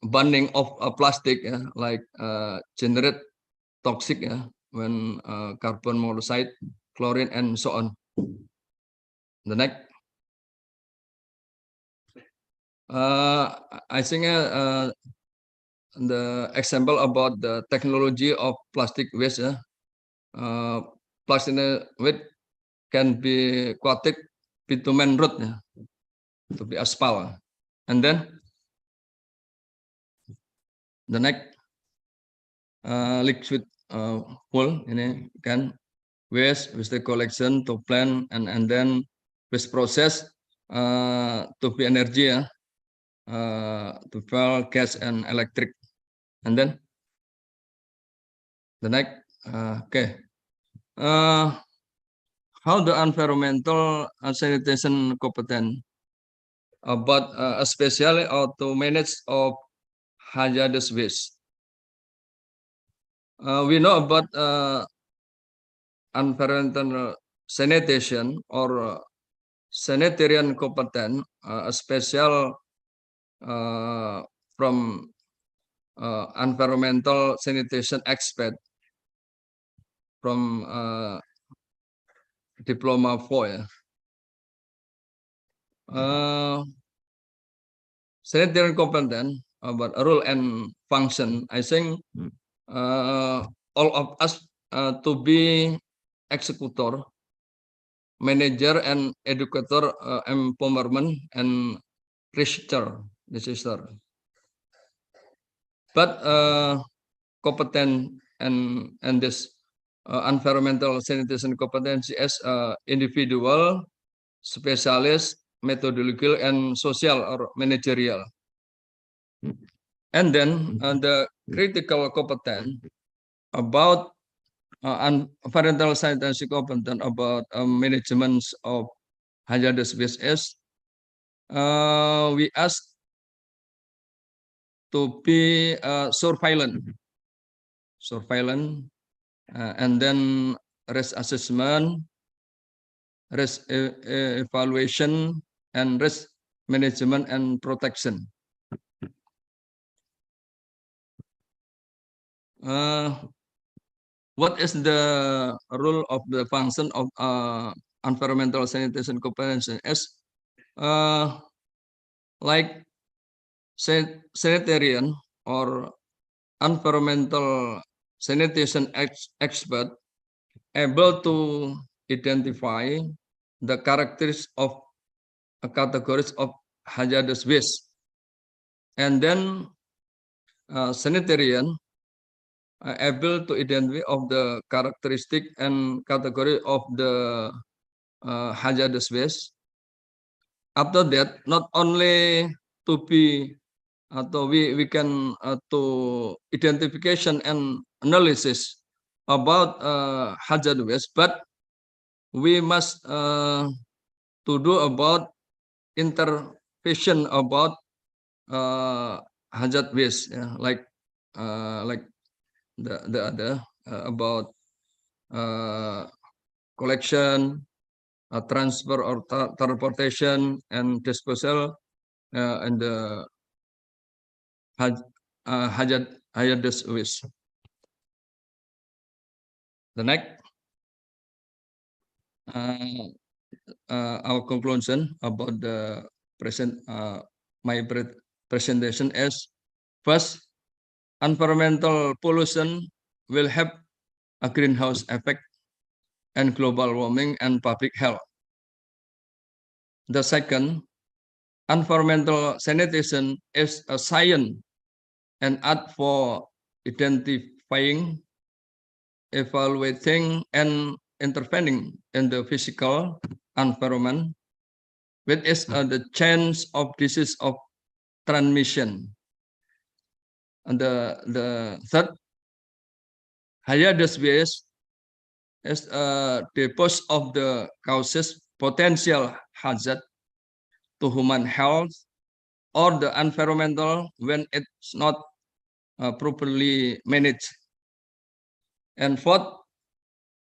burning of plastic like generate toxic when carbon monoxide, chlorine, and so on. The next, I think the example about the technology of plastic waste, plastic waste can be coated bitumen road to be asphalt, and then the next liquid full ini can waste the collection to plant and then waste process to be energy to fuel gas and electric, and then the next okay. How the environmental sanitation competent about especially how to manage of hazardous waste. We know about environmental sanitation or sanitarian competent, special from environmental sanitation expert from diploma 4. Sanitarian competent about role and function. I think all of us to be executor, manager, and educator, empowerment, and researcher. But competent and this environmental sanitation competency as individual, specialist, methodological, and social or managerial. And then the critical competence about environmental sanitation competent about management of hazardous waste is we ask to be surveillance, and then risk assessment, risk evaluation, and risk management and protection. What is the role of the function of environmental sanitation competency? As like sanitarian or environmental sanitation expert able to identify the characteristics of categories of hazardous waste, and then sanitarian able to identify of the characteristic and category of the hazardous waste. After that, not only to be we can to identification and analysis about hazard waste, but we must to do about intervention about hazard waste, like the other about collection, transfer or transportation, and disposal, and the hazardous waste. The next, our conclusion about the my presentation is: first, environmental pollution will have a greenhouse effect and global warming and public health. The second, environmental sanitation is a science and art for identifying, evaluating, and intervening in the physical environment, which is the chance of disease of transmission. And the third, hazardous waste is the cause of the causes potential hazard to human health or the environmental when it's not properly managed. And fourth,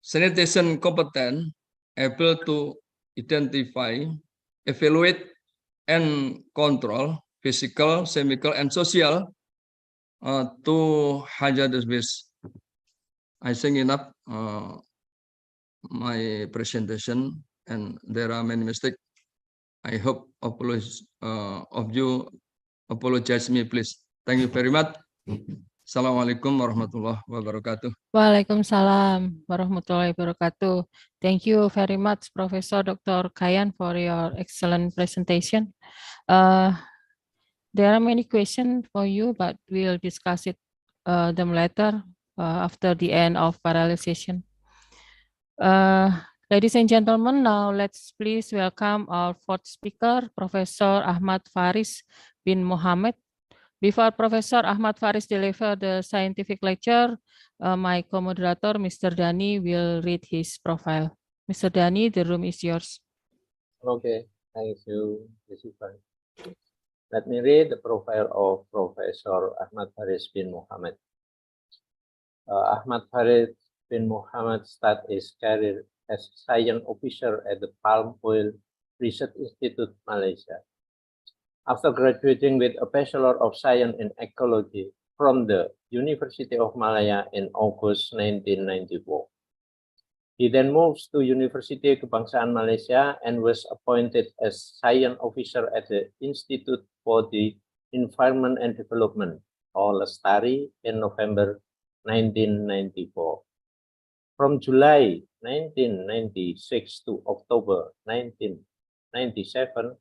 sanitation competent able to identify, evaluate, and control physical, chemical, and social to hazardous waste. I think enough my presentation, and there are many mistakes. I hope of you apologize me, please. Thank you very much. Assalamualaikum warahmatullahi wabarakatuh. Waalaikumsalam warahmatullahi wabarakatuh. Thank you very much, Professor Dr. Kayan, for your excellent presentation. There are many questions for you, but we'll discuss them later after the end of parallel session. Ladies and gentlemen, now let's please welcome our fourth speaker, Professor Ahmad Fariz bin Mohamed. Before Professor Ahmad Fariz deliver the scientific lecture, my co-moderator, Mr. Dani, will read his profile. Mr. Dani, the room is yours. Okay, thank you, Jessica. Let me read the profile of Professor Ahmad Fariz bin Mohamed. Ahmad Fariz bin Mohamed started his career as science officer at the Palm Oil Research Institute, Malaysia. After graduating with a Bachelor of Science in Ecology from the University of Malaya in August 1994. He then moves to University Kebangsaan Malaysia and was appointed as Science Officer at the Institute for the Environment and Development, or Lestari, in November 1994. From July 1996 to October 1997,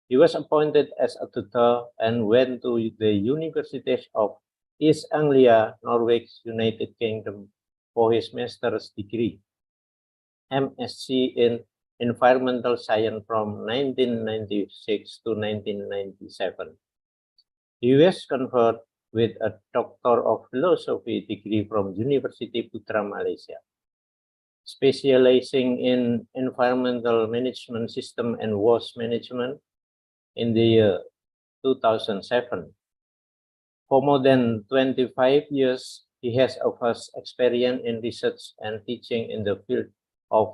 he was appointed as a tutor and went to the Universities of East Anglia, Norway, United Kingdom for his master's degree, MSc in Environmental Science from 1996 to 1997. He was conferred with a Doctor of Philosophy degree from University Putra, Malaysia, specializing in environmental management system and waste management in the year 2007. For more than 25 years, he has a vast experience in research and teaching in the field of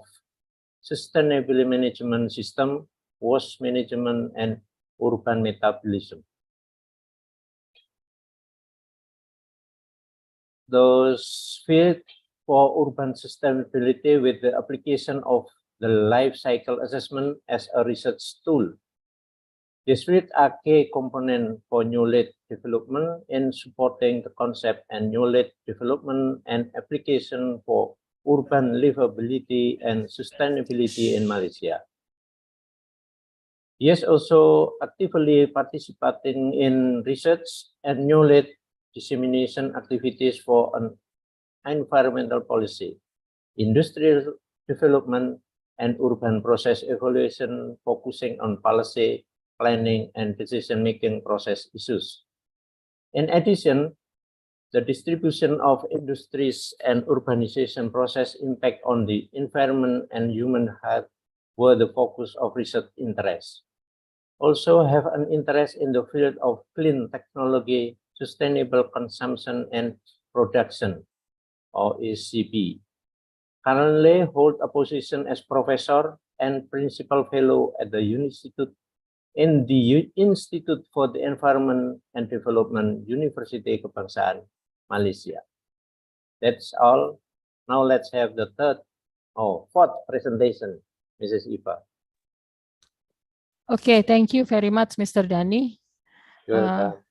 sustainable management system, waste management, and urban metabolism. Those fields for urban sustainability with the application of the life cycle assessment as a research tool. These fields are key components for knowledge development in supporting the concept and knowledge development and application for urban livability and sustainability in Malaysia. He is also actively participating in research and knowledge dissemination activities for an environmental policy, industrial development, and urban process evaluation, focusing on policy, planning, and decision-making process issues. In addition, the distribution of industries and urbanization process impact on the environment and human health were the focus of research interest. Also have an interest in the field of clean technology, sustainable consumption and production, or ECP. Currently hold a position as professor and principal fellow at the Institute in the Institute for the Environment and Development, University Kebangsaan, Malaysia. That's all. Now let's have the fourth presentation, Mrs. Eva. Okay, thank you very much, Mr. Dani. You're welcome.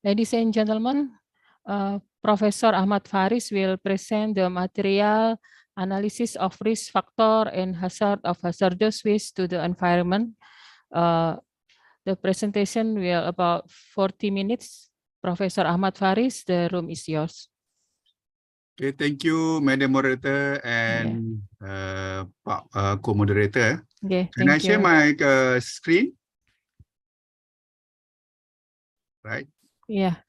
Ladies and gentlemen, Professor Ahmad Fariz will present the material analysis of risk factor and hazard of hazardous waste to the environment. The presentation will about 40 minutes. Professor Ahmad Fariz, the room is yours. Okay, thank you, Madam Moderator and co-moderator. Okay, Can I thank share you. my screen? Right. Yeah.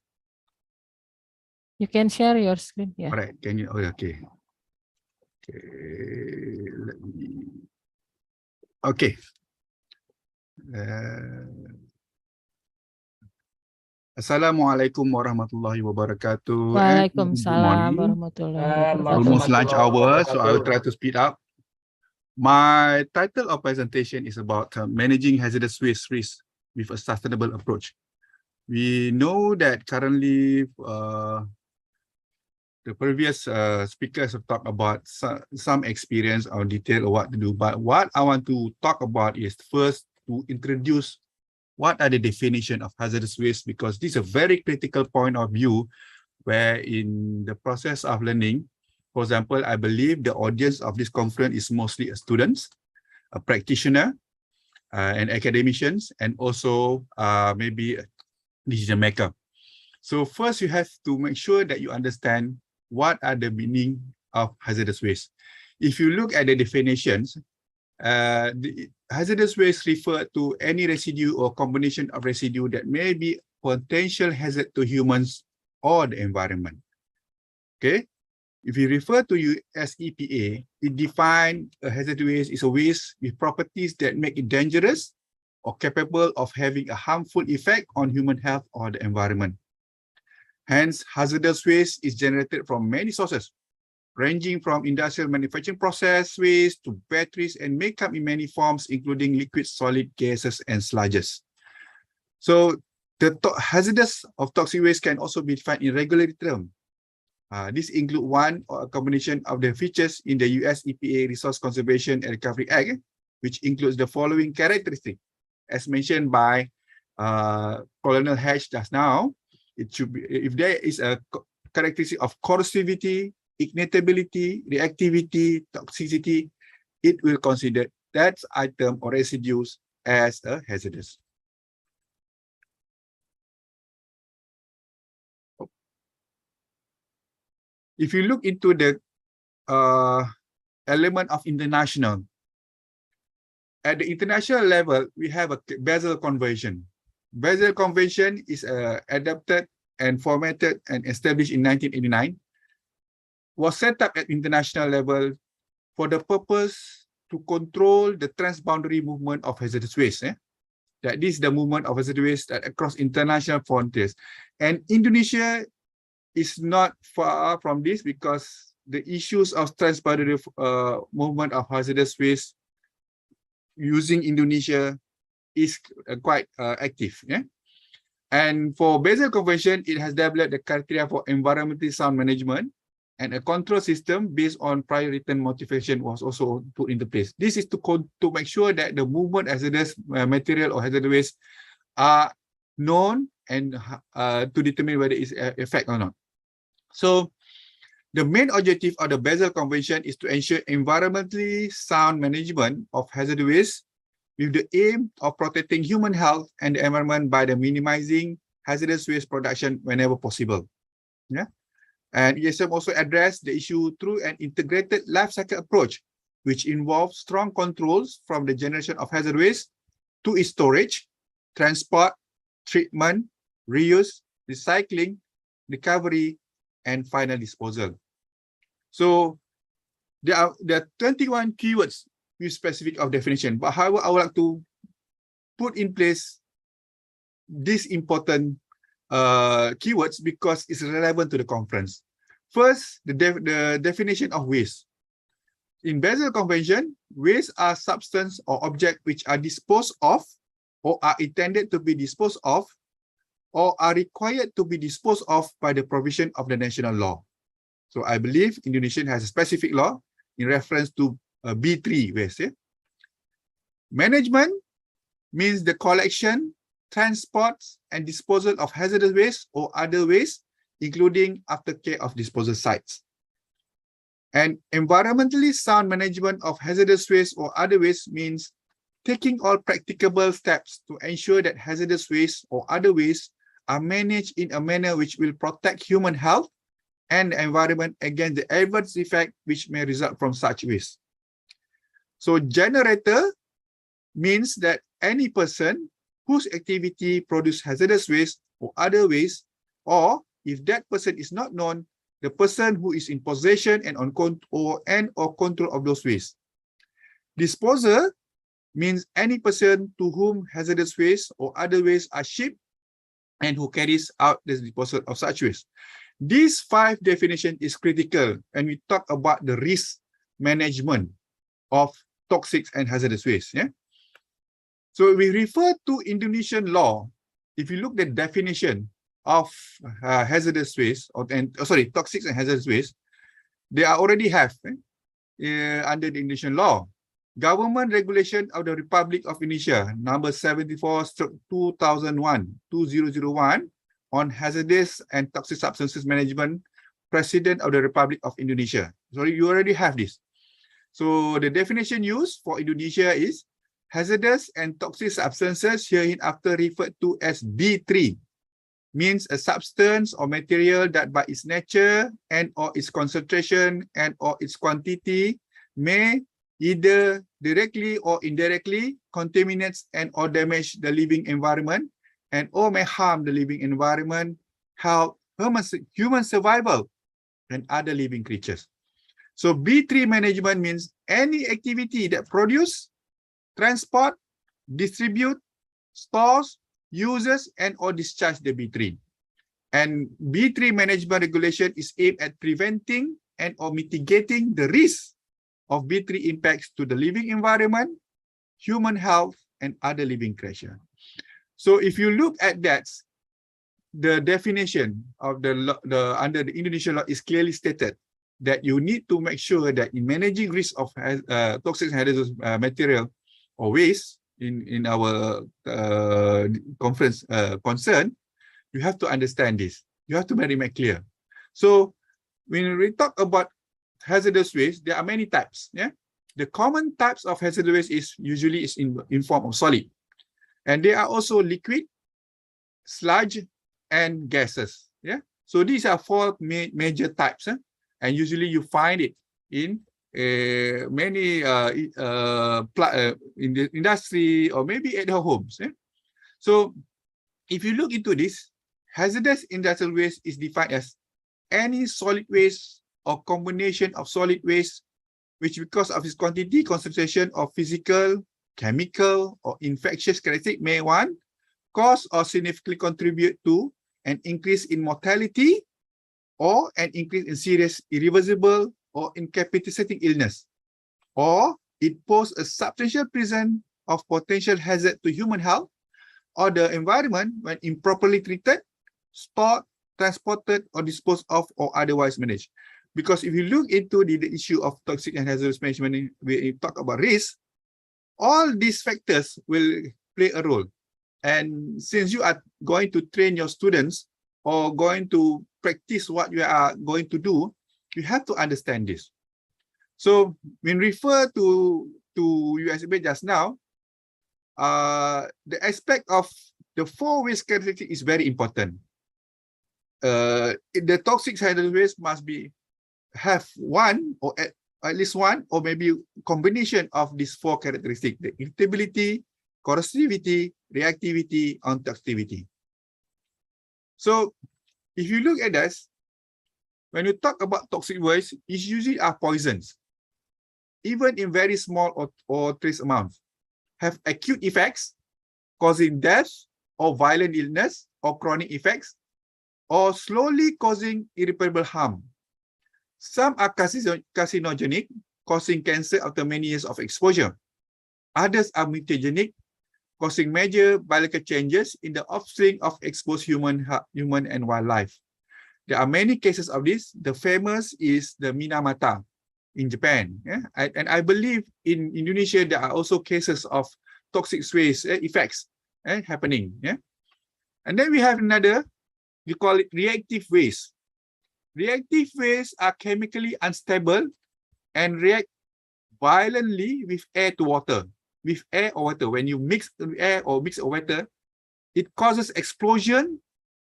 You can share your screen. Yeah. All right. Can you? Oh, okay. Okay. Let me. Okay. Assalamualaikum warahmatullahi wabarakatuh. And good Waalaikumsalam morning. warahmatullahi wabarakatuh. Almost lunch hour, so I will try to speed up. My title of presentation is about managing hazardous waste risk with a sustainable approach. We know that currently the previous speakers have talked about some experience or detail of what to do. But what I want to talk about is first to introduce what are the definition of hazardous waste, because this is a very critical point of view where in the process of learning, for example, I believe the audience of this conference is mostly students, a practitioner, and academicians, and also maybe a decision maker. So first you have to make sure that you understand what are the meaning of hazardous waste. If you look at the definitions, the hazardous waste refer to any residue or combination of residue that may be potential hazard to humans or the environment. Okay, if you refer to US EPA, it defines a hazardous waste is a waste with properties that make it dangerous or capable of having a harmful effect on human health or the environment. Hence, hazardous waste is generated from many sources, ranging from industrial manufacturing process waste to batteries, and may come in many forms, including liquid, solid, gases, and sludges. So the hazardous of toxic waste can also be defined in regulatory terms. This include one or a combination of the features in the US EPA Resource Conservation and Recovery Act, which includes the following characteristics. As mentioned by Colonel Hatch just now, it should be, if there is a characteristic of corrosivity, ignitability, reactivity, toxicity, it will consider that item or residues as a hazardous. If you look into the element of international, at the international level, we have a Basel Convention. Basel Convention is adapted and formatted and established in 1989. Was set up at international level for the purpose to control the transboundary movement of hazardous waste. That is the movement of hazardous waste across international frontiers. And Indonesia is not far from this, because the issues of transboundary movement of hazardous waste using Indonesia is quite active. And for Basel Convention, it has developed the criteria for environmentally sound management, and a control system based on prior written motivation was also put into place. This is to make sure that the movement hazardous material or hazardous waste are known and to determine whether it's effect or not. So the main objective of the Basel Convention is to ensure environmentally sound management of hazardous waste with the aim of protecting human health and the environment by the minimizing hazardous waste production whenever possible. And ESM also addressed the issue through an integrated life cycle approach, which involves strong controls from the generation of hazardous waste to its storage, transport, treatment, reuse, recycling, recovery, and final disposal. So there are 21 keywords with specific of definition, but however, I would like to put in place these important keywords because it's relevant to the conference. First, the definition of waste. In Basel Convention, waste are substance or object which are disposed of or are intended to be disposed of or are required to be disposed of by the provision of the national law. So I believe Indonesia has a specific law in reference to B3 waste. Management means the collection, transport, and disposal of hazardous waste or other waste, including aftercare of disposal sites. And environmentally sound management of hazardous waste or other waste means taking all practicable steps to ensure that hazardous waste or other waste are managed in a manner which will protect human health and the environment against the adverse effect which may result from such waste. So generator means that any person whose activity produces hazardous waste or other waste, or if that person is not known, the person who is in possession and on control of those waste. Disposer means any person to whom hazardous waste or other waste are shipped and who carries out the disposal of such waste. These 5 definitions is critical when we talk about the risk management of toxic and hazardous waste. So we refer to Indonesian law. If you look at the definition, of hazardous waste toxic and hazardous waste, they are already have under the Indonesian law. Government Regulation of the Republic of Indonesia, number 74/2001 on hazardous and toxic substances management, President of the Republic of Indonesia. So you already have this. So the definition used for Indonesia is hazardous and toxic substances hereinafter referred to as B3, means a substance or material that by its nature and or its concentration and or its quantity may either directly or indirectly contaminates and or damage the living environment and or may harm the living environment, health, human survival, and other living creatures. So B3 management means any activity that produce, transport, distribute, stores, uses, and or discharge the B3. And B3 management regulation is aimed at preventing and or mitigating the risk of B3 impacts to the living environment, human health, and other living creatures. So if you look at that, the definition of under the Indonesian law is clearly stated that you need to make sure that in managing risk of toxic and hazardous material or waste in our conference concern, you have to understand this. You have to make it clear. So when we talk about hazardous waste, there are many types. Yeah, the common types of hazardous waste is usually in form of solid, and they are also liquid, sludge, and gases. Yeah, so these are four major types, and usually you find it in many in the industry or maybe at your homes. Yeah? So if you look into this, hazardous industrial waste is defined as any solid waste or combination of solid waste which because of its quantity, concentration of physical, chemical, or infectious characteristic may one cause or significantly contribute to an increase in mortality or an increase in serious, irreversible, or incapacitating illness, or it poses a substantial presence of potential hazard to human health or the environment when improperly treated, stored, transported, or disposed of, or otherwise managed. Because if you look into the issue of toxic and hazardous management, we talk about risk, all these factors will play a role. And since you are going to train your students or going to practice what you are going to do, you have to understand this. So when refer to USB just now, the aspect of the four waste characteristic is very important. The toxic hazardous waste must have one or at least one or maybe combination of these four characteristics: the irritability, corrosivity, reactivity, and toxicity. So if you look at this, when you talk about toxic waste, it usually are poisons, even in very small or trace amounts, have acute effects, causing death or violent illness or chronic effects, or slowly causing irreparable harm. Some are carcinogenic, causing cancer after many years of exposure. Others are mutagenic, causing major biological changes in the offspring of exposed human and wildlife. There are many cases of this. The famous is the Minamata in Japan. Yeah? And I believe in Indonesia, there are also cases of toxic waste effects happening. Yeah? And then we have another, we call it reactive waste. Reactive wastes are chemically unstable and react violently with air to water. With air or water, when you mix air or mix water, it causes explosion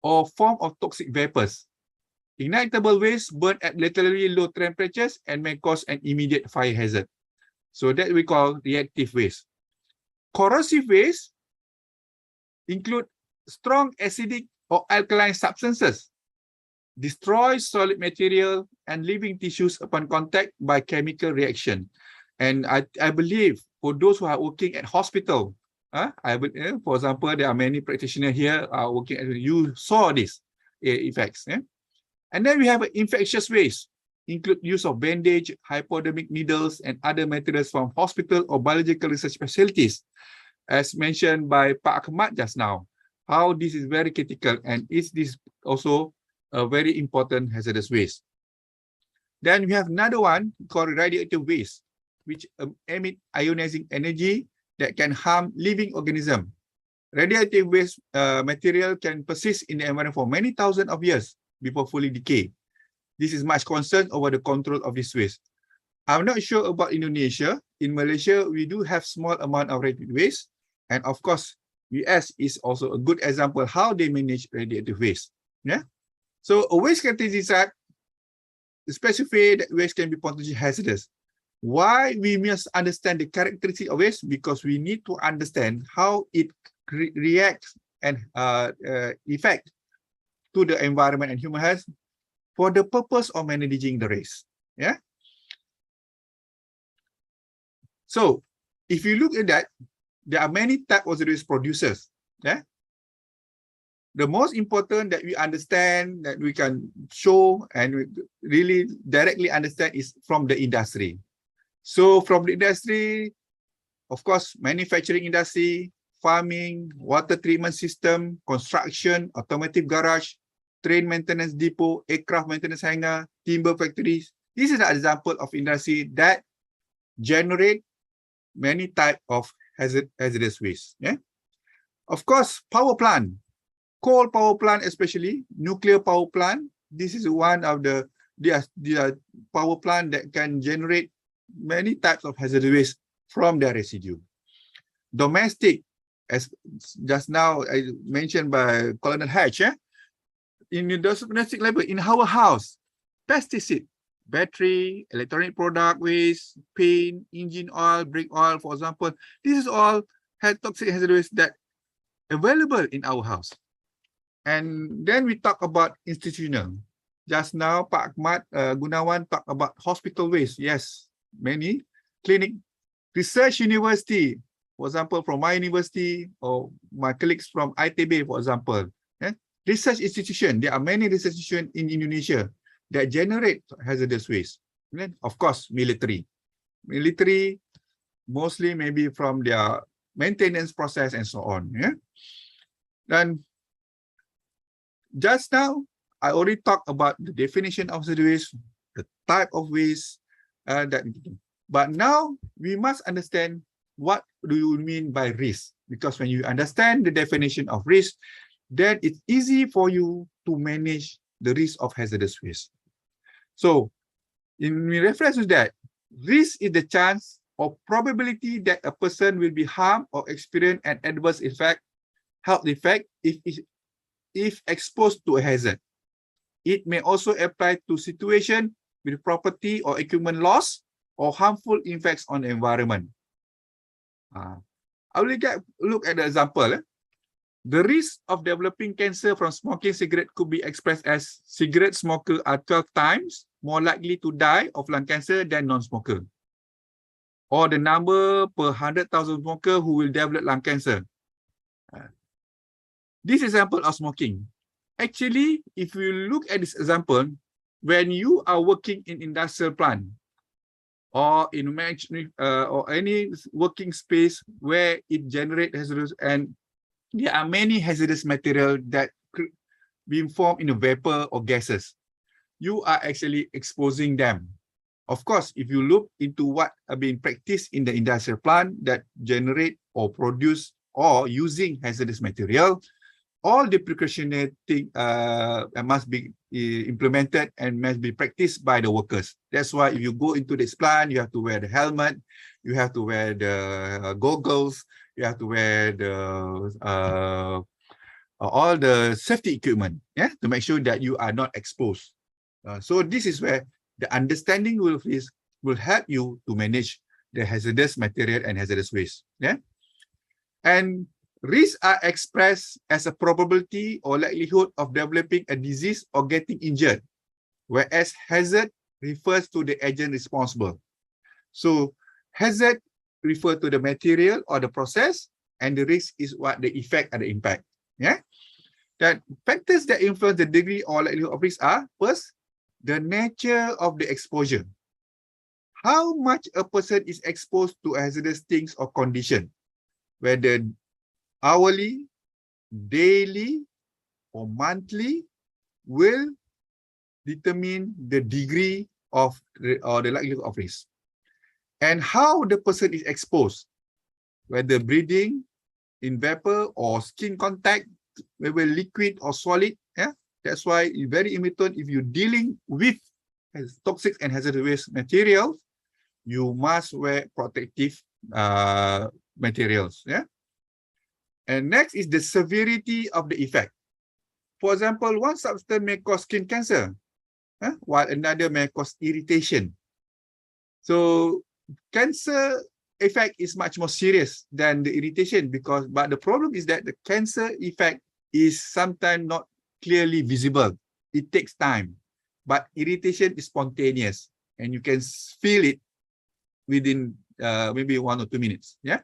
or form of toxic vapors. Ignitable waste burn at literally low temperatures and may cause an immediate fire hazard. So that we call reactive waste. Corrosive waste include strong acidic or alkaline substances, destroy solid material and living tissues upon contact by chemical reaction. And I believe for those who are working at hospital, for example, there are many practitioners here are working at, you saw these effects. And then we have infectious waste, include use of bandage, hypodermic needles, and other materials from hospital or biological research facilities, as mentioned by Pak Ahmad just now. how this is very critical and is this also a very important hazardous waste. Then we have another one called radioactive waste, which emit ionizing energy that can harm living organisms. Radioactive waste material can persist in the environment for many thousands of years before fully decay. This is much concern over the control of this waste. I'm not sure about Indonesia. In Malaysia, we do have small amount of radioactive waste. And of course, US is also a good example how they manage radioactive waste. Yeah. So a waste category chart specify that waste can be potentially hazardous. Why we must understand the characteristic of waste? Because we need to understand how it reacts and effect to the environment and human health for the purpose of managing the waste. Yeah. So if you look at that, there are many types of waste producers. Yeah. The most important that we understand, that we can show and we really directly understand is from the industry. So from the industry, of course, manufacturing industry, farming, water treatment system, construction, automotive garage, train maintenance depot, aircraft maintenance hangar, timber factories. This is an example of industry that generate many types of hazardous waste. Yeah? Of course, power plant, coal power plant, especially nuclear power plant. This is one of the power plant that can generate many types of hazardous waste from their residue. Domestic, as just now I mentioned by Colonel Hatch, in the domestic level, in our house, pesticide, battery, electronic product waste, paint, engine oil, brake oil, for example. This is all toxic hazardous waste that available in our house. And then we talk about institutional. Just now, Pak Ahmad Gunawan talked about hospital waste. Yes, many clinic, research university, for example, from my university or my colleagues from ITB, for example. Research institution, there are many research institutions in Indonesia that generate hazardous waste. And of course, military. Military, mostly maybe from their maintenance process and so on. Yeah? And just now, I already talked about the definition of hazardous waste, the type of waste. But now, we must understand what do you mean by risk? Because when you understand the definition of risk, then it's easy for you to manage the risk of hazardous waste. So, in reference to that, risk is the chance or probability that a person will be harmed or experience an adverse health effect if exposed to a hazard. It may also apply to situations with property or equipment loss or harmful effects on the environment. I will look at the example. The risk of developing cancer from smoking cigarette could be expressed as cigarette smokers are 12 times more likely to die of lung cancer than non-smoker. Or the number per 100,000 smokers who will develop lung cancer. This example of smoking. Actually, if you look at this example, when you are working in industrial plant or in or any working space where it generates hazardous, and there are many hazardous material that being formed in a vapor or gases, you are actually exposing them. Of course, if you look into what are being practiced in the industrial plant that generate or produce or using hazardous material, all the precautionary things must be implemented and must be practiced by the workers. That's why if you go into this plant, you have to wear the helmet, you have to wear the goggles, you have to wear the all the safety equipment, yeah, to make sure that you are not exposed. So this is where the understanding will help you to manage the hazardous material and hazardous waste. Yeah, and risks are expressed as a probability or likelihood of developing a disease or getting injured, whereas hazard refers to the agent responsible. So hazard refers to the material or the process, and the risk is what the effect and the impact. Yeah, that factors that influence the degree or likelihood of risk are: first, the nature of the exposure. How much a person is exposed to hazardous things or condition, whether hourly, daily or monthly will determine the degree of or the likelihood of risk. And how the person is exposed, whether breathing, in vapor or skin contact, whether liquid or solid. Yeah, that's why it's very important if you're dealing with toxic and hazardous waste materials, you must wear protective materials. Yeah. And next is the severity of the effect. For example, one substance may cause skin cancer, while another may cause irritation. So cancer effect is much more serious than the irritation but the problem is that the cancer effect is sometimes not clearly visible. It takes time, but irritation is spontaneous and you can feel it within maybe 1 or 2 minutes. Yeah.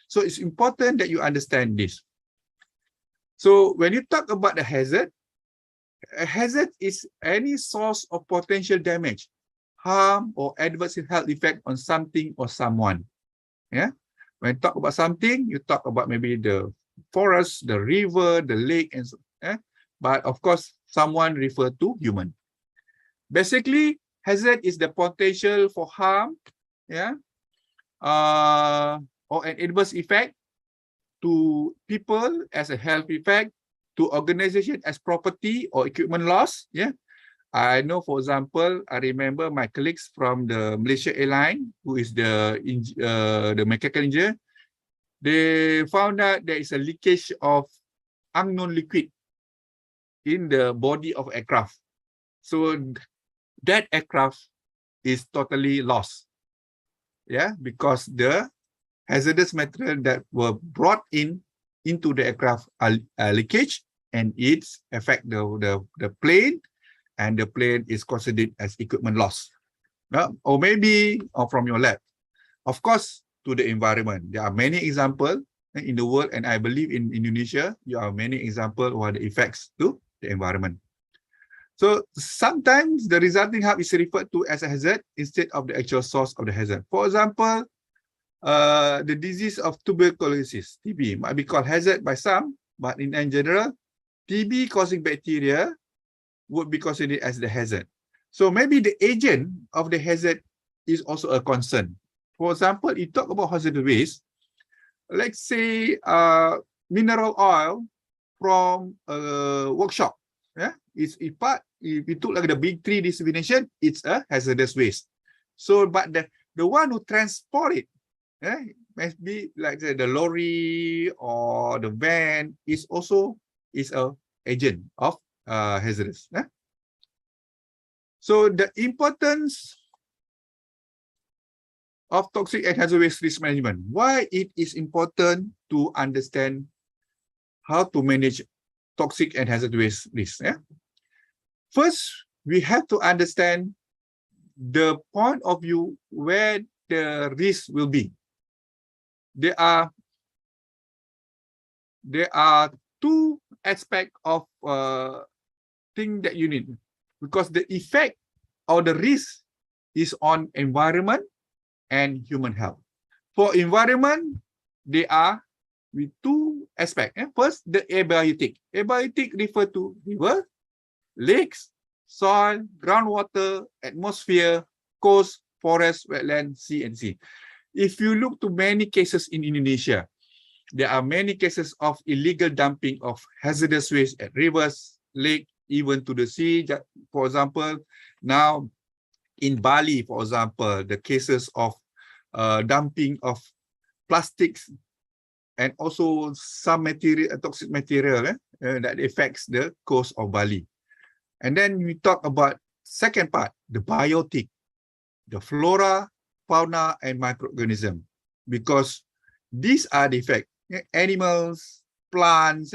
So it's important that you understand this. So when you talk about the hazard, a hazard is any source of potential damage, harm, or adverse health effect on something or someone. Yeah. When you talk about something, you talk about maybe the forest, the river, the lake, and so. Yeah. But of course, someone refer to human. Basically, hazard is the potential for harm, yeah, or an adverse effect to people as a health effect, to organization as property or equipment loss. Yeah. I know, for example, I remember my colleagues from the Malaysia airline, who is the mechanical engineer, they found out there is a leakage of unknown liquid in the body of aircraft. So that aircraft is totally lost. Yeah, because the hazardous material that were brought into the aircraft are leakage, and it's affect the plane, and the plane is considered as equipment loss. Or maybe from your lab. Of course, to the environment. There are many examples in the world, and I believe in Indonesia, there are many examples of the effects to the environment. So sometimes the resulting harm is referred to as a hazard instead of the actual source of the hazard. For example, the disease of tuberculosis, TB, might be called hazard by some, but in general, TB causing bacteria would be considered as the hazard. So maybe the agent of the hazard is also a concern. For example, you talk about hazardous waste, let's say mineral oil from a workshop. Yeah, if you took like the big 3 dissemination, it's a hazardous waste. So, but the one who transport it, must be like the lorry or the van is also a agent of hazardous. Yeah? So the importance of toxic and hazardous waste risk management. Why it is important to understand how to manage toxic and hazardous waste risk. Yeah? First, we have to understand the point of view where the risk will be. There are 2 aspects of thing that you need, because the effect or the risk is on environment and human health. For environment, they are with 2 aspects. First, the abiotic. Abiotic refer to river, lakes, soil, groundwater, atmosphere, coast, forest, wetland, sea, and sea. If you look to many cases in Indonesia, there are many cases of illegal dumping of hazardous waste at rivers, lake, even to the sea. For example, now in Bali, for example, the cases of dumping of plastics and also some material, toxic material that affects the coast of Bali. And then we talk about second part, the biotic, the flora, fauna, and microorganism, because these are the effects, animals, plants,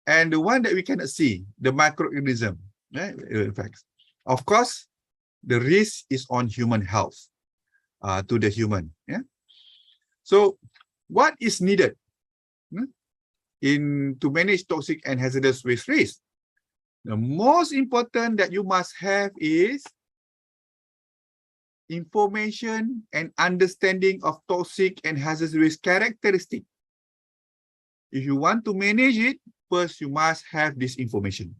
and the one that we cannot see, the microorganism effects. Of course, the risk is on human health, to the human. Yeah. So, what is needed to manage toxic and hazardous waste risk? The most important that you must have is information and understanding of toxic and hazardous waste characteristic. If you want to manage it, first you must have this information.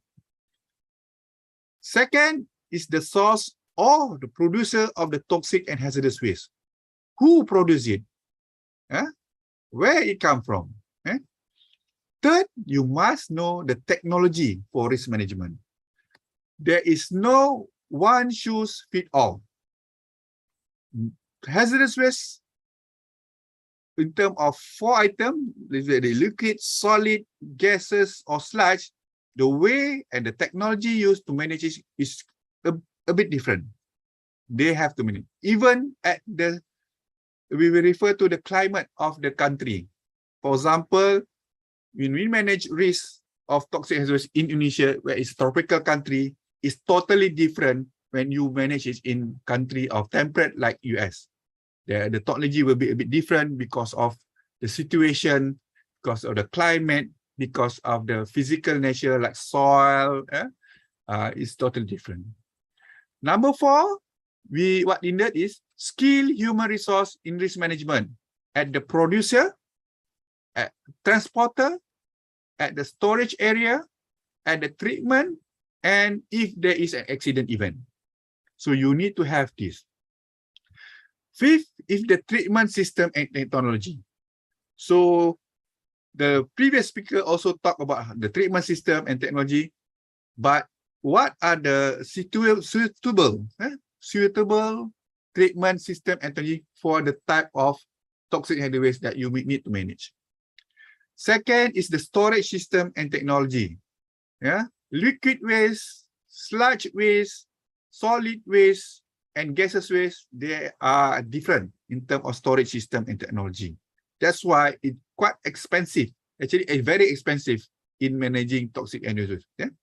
Second is the source or the producer of the toxic and hazardous waste. Who produce it? Where it come from? Third, you must know the technology for risk management. There is no one shoes fit all. Hazardous waste, in terms of 4 items, the liquid, solid, gases, or sludge, the way and the technology used to manage it is a bit different. They have to manage. Even at the, we will refer to the climate of the country. For example, when we manage risk of toxic hazardous in Indonesia, where it's a tropical country, is totally different when you manage it in country of temperate like US. The technology will be a bit different because of the situation, because of the climate, because of the physical nature like soil. It's totally different. Number 4, what we need is skilled human resource in risk management at the producer, at transporter, at the storage area, at the treatment, and if there is an accident event. So you need to have this. Fifth is the treatment system and technology. So the previous speaker also talked about the treatment system and technology, but what are the suitable treatment system and technology for the type of toxic hazardous waste that you need to manage? Second is the storage system and technology. Liquid waste, sludge waste, solid waste, and gaseous waste, they are different in terms of storage system and technology. That's why it's quite expensive. Actually, it's very expensive in managing toxic hazardous waste.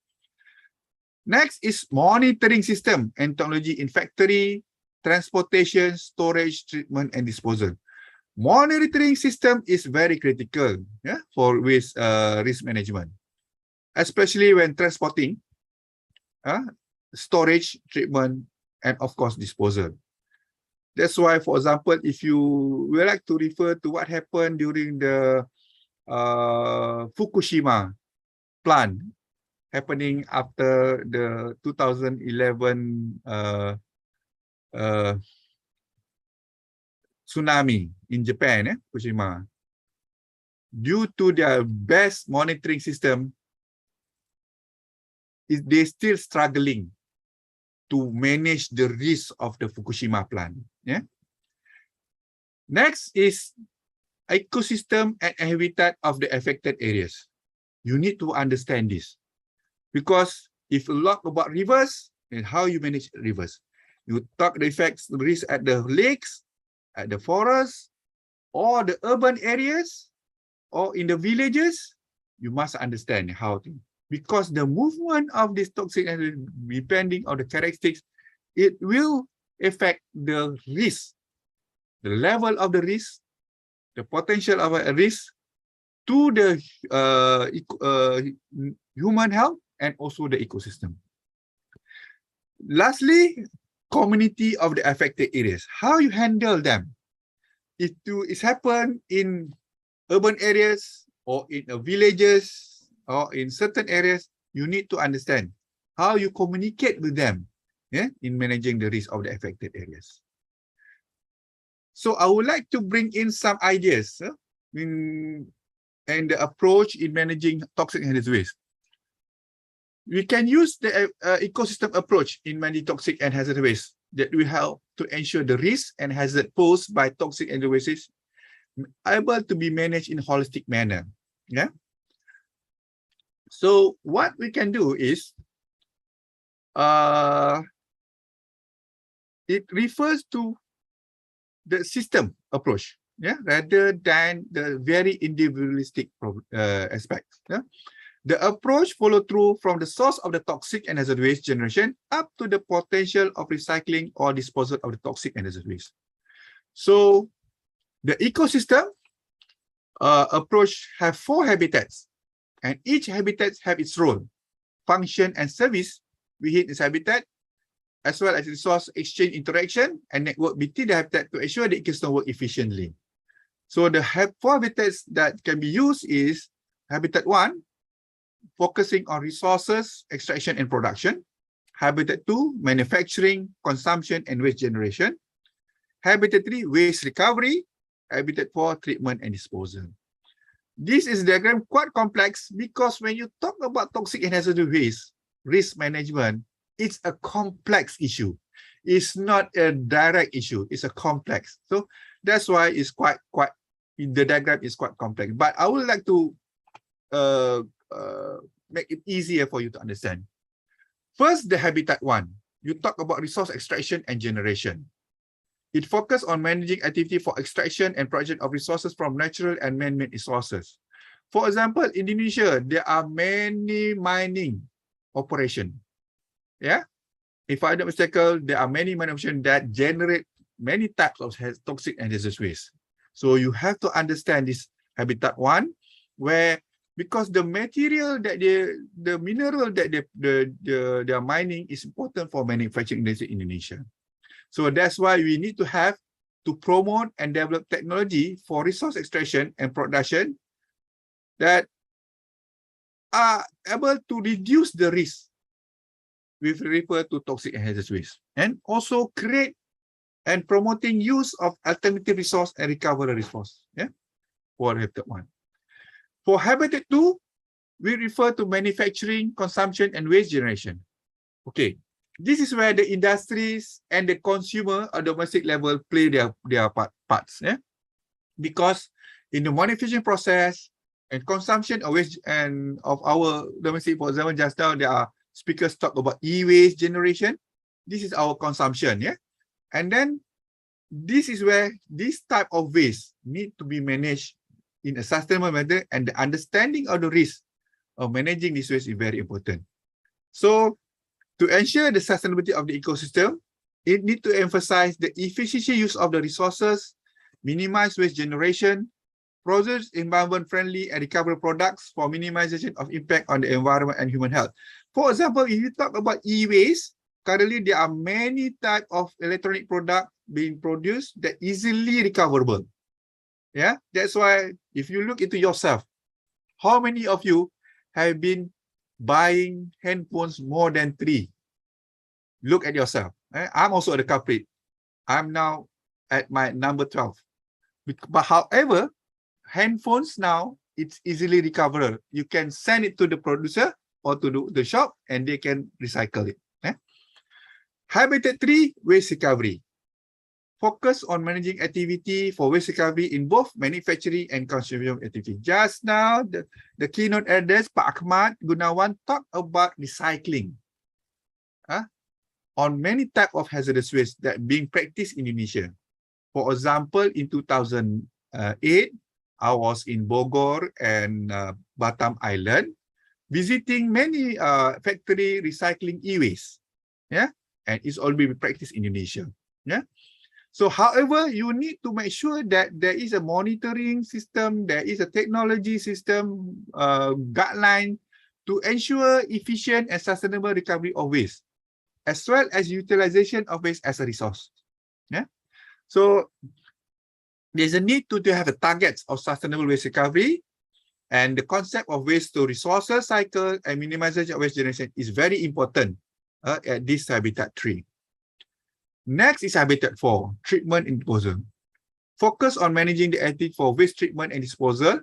Next is monitoring system and technology in factory, transportation, storage, treatment, and disposal. Monitoring system is very critical for waste risk management, especially when transporting, storage, treatment, and of course disposal. That's why, for example, if you would like to refer to what happened during the Fukushima plant happening after the 2011 tsunami in Japan, Fukushima, due to their best monitoring system, they're still struggling to manage the risk of the Fukushima plant. Next is ecosystem and habitat of the affected areas. You need to understand this, because if you talk about rivers and how you manage rivers, you talk the effects, the risk at the lakes, at the forests, or the urban areas, or in the villages, you must understand how to. Because the movement of this toxic, depending on the characteristics, it will affect the risk, the level of the risk, the potential of a risk to the human health and also the ecosystem. Lastly, community of the affected areas. How you handle them? If it's happened in urban areas or in villages, or in certain areas, you need to understand how you communicate with them in managing the risk of the affected areas. So I would like to bring in some ideas and the approach in managing toxic hazardous waste. We can use the ecosystem approach in managing toxic and hazardous waste that will help to ensure the risk and hazard posed by toxic and hazardous waste able to be managed in a holistic manner. So what we can do is, it refers to the system approach, rather than the very individualistic aspect. The approach follow through from the source of the toxic and hazardous waste generation up to the potential of recycling or disposal of the toxic and hazardous waste. So the ecosystem approach have 4 habitats. And each habitat have its role, function, and service within its habitat, as well as resource exchange interaction and network between the habitat to ensure the ecosystem work efficiently. So the 4 habitats that can be used is Habitat 1, focusing on resources, extraction and production. Habitat 2, manufacturing, consumption and waste generation. Habitat 3, waste recovery. Habitat 4, treatment and disposal. This is diagram quite complex because when you talk about toxic and hazardous waste, risk management, it's a complex issue. It's not a direct issue, it's a complex. So that's why it's quite the diagram is quite complex. But I would like to make it easier for you to understand. First, the habitat 1. You talk about resource extraction and generation. It focuses on managing activity for extraction and production of resources from natural and man-made resources. For example, in Indonesia, there are many mining operations. Yeah, if I'm not mistaken, there are many mining operations that generate many types of toxic and hazardous waste. So you have to understand this habitat 1, where because the material that the mineral that they are mining is important for manufacturing industry in Indonesia. So that's why we need to have to promote and develop technology for resource extraction and production that are able to reduce the risk with refer to toxic and hazardous waste, and also create and promoting use of alternative resource and recovery resource. Yeah, for habitat 1. For habitat 2, we refer to manufacturing, consumption, and waste generation. Okay, this is where the industries and the consumer at domestic level play their parts. Yeah, because in the manufacturing process and consumption of waste and of our domestic, for example, just now there are speakers talk about e-waste generation. This is our consumption. Yeah, and then this is where this type of waste need to be managed in a sustainable manner, and the understanding of the risk of managing this waste is very important. So to ensure the sustainability of the ecosystem, it needs to emphasize the efficiency use of the resources, minimize waste generation, produce environment-friendly and recoverable products for minimization of impact on the environment and human health. For example, if you talk about e-waste, currently there are many types of electronic products being produced that easily recoverable. Yeah, that's why if you look into yourself, how many of you have been buying handphones more than 3? Look at yourself. I'm also the culprit. I'm now at my number 12. But however, handphones now, it's easily recoverable. You can send it to the producer or to the shop and they can recycle it. Habitat 3, waste recovery. Focus on managing activity for waste recovery in both manufacturing and consumption activity. Just now, the keynote address, Pak Ahmad Gunawan talked about recycling on many types of hazardous waste that being practiced in Indonesia. For example, in 2008, I was in Bogor and Batam Island, visiting many factory recycling e-waste. Yeah, and it's all being practiced in Indonesia. Yeah. So, however, you need to make sure that there is a monitoring system, there is a technology system, guideline to ensure efficient and sustainable recovery of waste, as well as utilization of waste as a resource. Yeah. So, there's a need to have a target of sustainable waste recovery, and the concept of waste to resources cycle and minimization of waste generation is very important at this habitat 3. Next is habitat 4, treatment and disposal. Focus on managing the activity for waste treatment and disposal.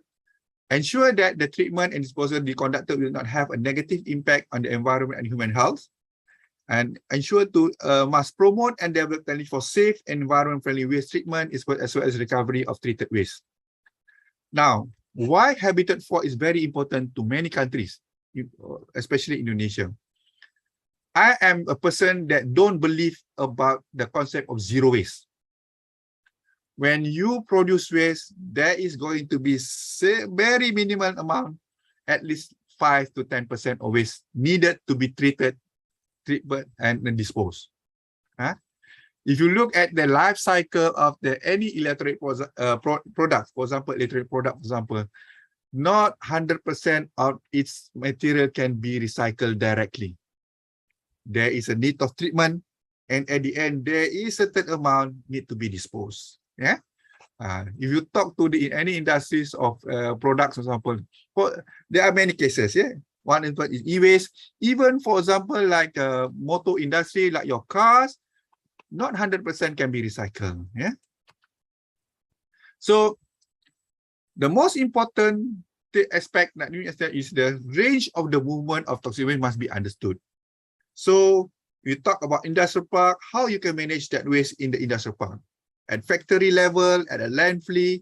Ensure that the treatment and disposal be conducted will not have a negative impact on the environment and human health. And ensure to must promote and develop techniques for safe and environment-friendly waste treatment as well as recovery of treated waste. Now, why habitat 4 is very important to many countries, especially Indonesia. I am a person that don't believe about the concept of zero waste. When you produce waste, there is going to be very minimal amount, at least 5 to 10% of waste needed to be treated and disposed. If you look at the life cycle of any electronic product, for example, not 100% of its material can be recycled directly. There is a need of treatment, and at the end, there is a certain amount need to be disposed. Yeah. If you talk to any industries of products, for example, there are many cases. Yeah. One example is e-waste. Even for example, like motor industry, like your cars, not 100% can be recycled. Yeah. So the most important aspect that is the range of the movement of toxic waste must be understood. So we talk about industrial park, how you can manage that waste in the industrial park. At factory level, at a landfill,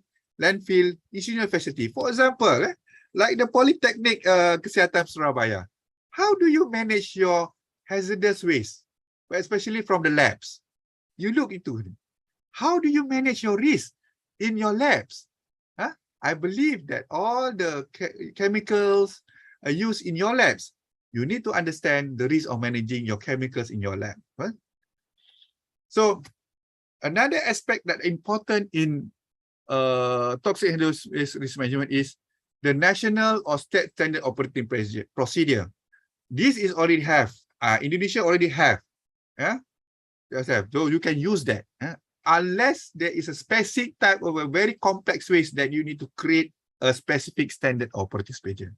institutional facility. For example, like the Polytechnic Kesihatan Surabaya, how do you manage your hazardous waste, especially from the labs? You look into it. How do you manage your risk in your labs? I believe that all the chemicals used in your labs, you need to understand the risk of managing your chemicals in your lab. Right? So another aspect that important in toxic hazardous waste risk management is the national or state standard operating procedure. This is already have. Indonesia already have. Yeah, so you can use that. Unless there is a specific type of a very complex waste that you need to create a specific standard operating procedure.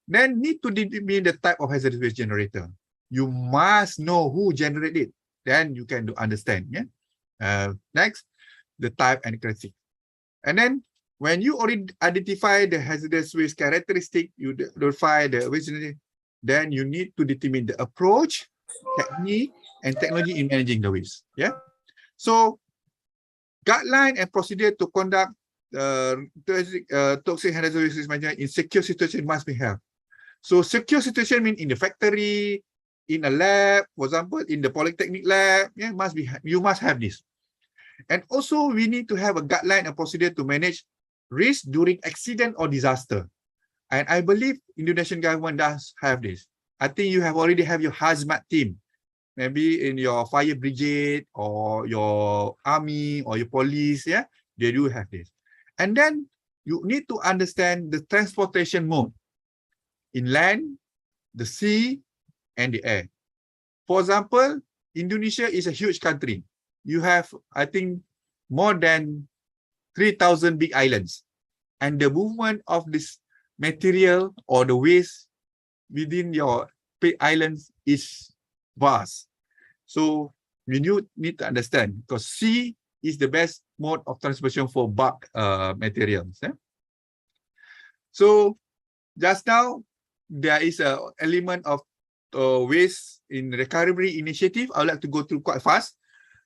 Then need to determine the type of hazardous waste generator. You must know who generated it. Then you can understand. Yeah. Next, the type and characteristic. And then when you already identify the hazardous waste characteristic, you identify the waste generator, then you need to determine the approach, technique, and technology in managing the waste. Yeah. So, guideline and procedure to conduct toxic hazardous waste management in secure situation must be held. So, secure situation means in the factory, in a lab, for example, in the Polytechnic lab, yeah, you must have this. And also, we need to have a guideline and procedure to manage risk during accident or disaster. And I believe Indonesian government does have this. I think you already have your hazmat team. Maybe in your fire brigade or your army or your police, yeah, they do have this. And then you need to understand the transportation mode in land, the sea, and the air. For example, Indonesia is a huge country. You have, I think, more than 3,000 big islands. And the movement of this material or the waste within your islands is vast. So you need to understand, because sea is the best mode of transportation for bulk materials. So just now, there is an element of waste in recovery initiative. I would like to go through quite fast.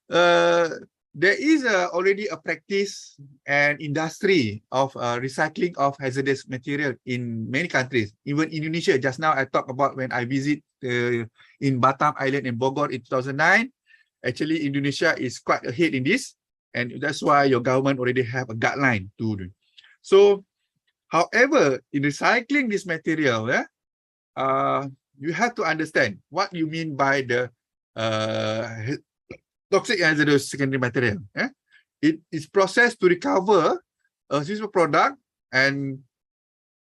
There is already a practice and industry of recycling of hazardous material in many countries, even Indonesia. Just now I talked about when I visit in Batam Island in Bogor in 2009. Actually, Indonesia is quite ahead in this, and that's why your government already have a guideline to do. So, however, in recycling this material, you have to understand what you mean by the toxic hazardous secondary material. It is processed to recover a useful product, and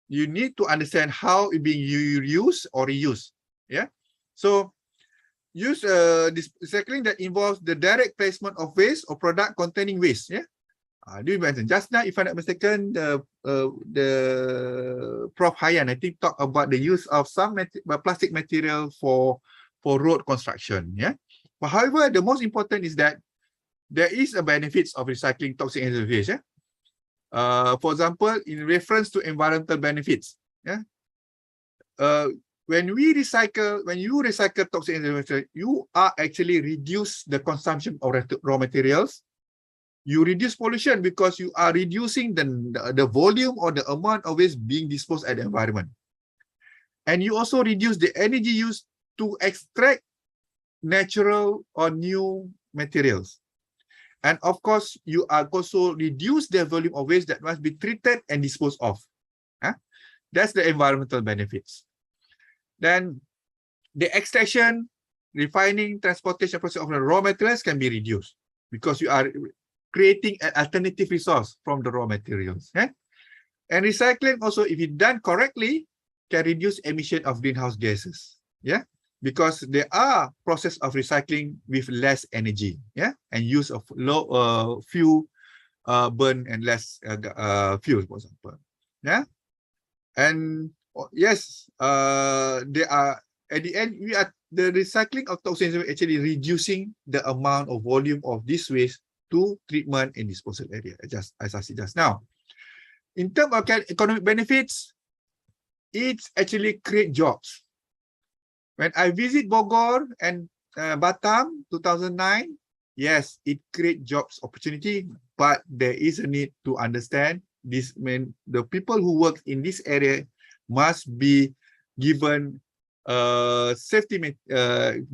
you need to understand how it being used or reused. Yeah. So use this recycling that involves the direct placement of waste or product containing waste. Yeah. Do you mention just now, if I'm not mistaken, the Prof Hayan, I think, talked about the use of some plastic material for road construction. Yeah. But however, the most important is that there is a benefits of recycling toxic hazardous waste. Yeah? For example, in reference to environmental benefits. Yeah. When you recycle toxic hazardous waste, you are actually reduce the consumption of raw materials. You reduce pollution because you are reducing the volume or the amount of waste being disposed at the environment. And you also reduce the energy used to extract natural or new materials. And of course, you are also reduce the volume of waste that must be treated and disposed of. That's the environmental benefits. Then the extraction, refining, transportation process of the raw materials can be reduced because you are creating an alternative resource from the raw materials. And recycling also, if it's done correctly, can reduce emission of greenhouse gases. Yeah. Because there are process of recycling with less energy, yeah, and use of low fuel burn and less fuel, for example, yeah. And yes, they are at the end. The recycling of toxins actually reducing the amount of volume of this waste to treatment and disposal area. Just as I said just now. In terms of economic benefits, it's actually create jobs. When I visit Bogor and Batam 2009, yes, it create jobs opportunity, but there is a need to understand this. The people who work in this area must be given safety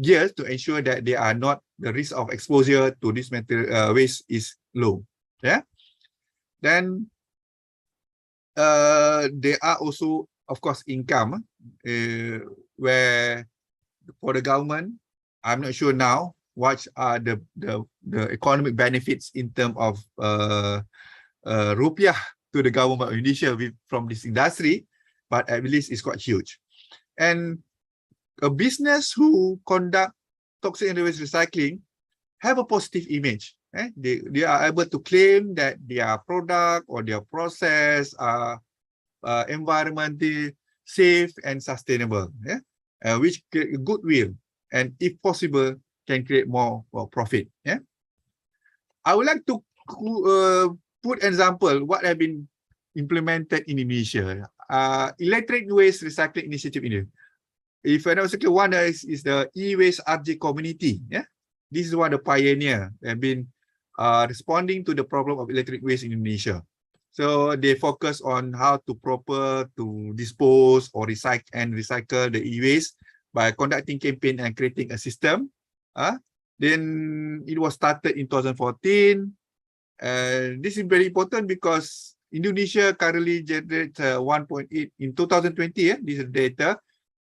gears to ensure that they are not, the risk of exposure to this material waste is low. Yeah. Then there are also, of course, income where for the government, I'm not sure now what are the economic benefits in terms of rupiah to the government of Indonesia from this industry, but at least it's quite huge. And a business who conduct toxic and waste recycling have a positive image. They are able to claim that their product or their process are environmentally safe and sustainable, which create goodwill, and if possible, can create more profit. I would like to put an example what have been implemented in Indonesia. Electric waste recycling initiative in India. If I know, one is the e-waste RJ community. This is one of the pioneer have been responding to the problem of electric waste in Indonesia. So they focus on how to dispose or recycle the e-waste by conducting campaign and creating a system. Then it was started in 2014. This is very important because Indonesia currently generates 1.8 in 2020. This is data.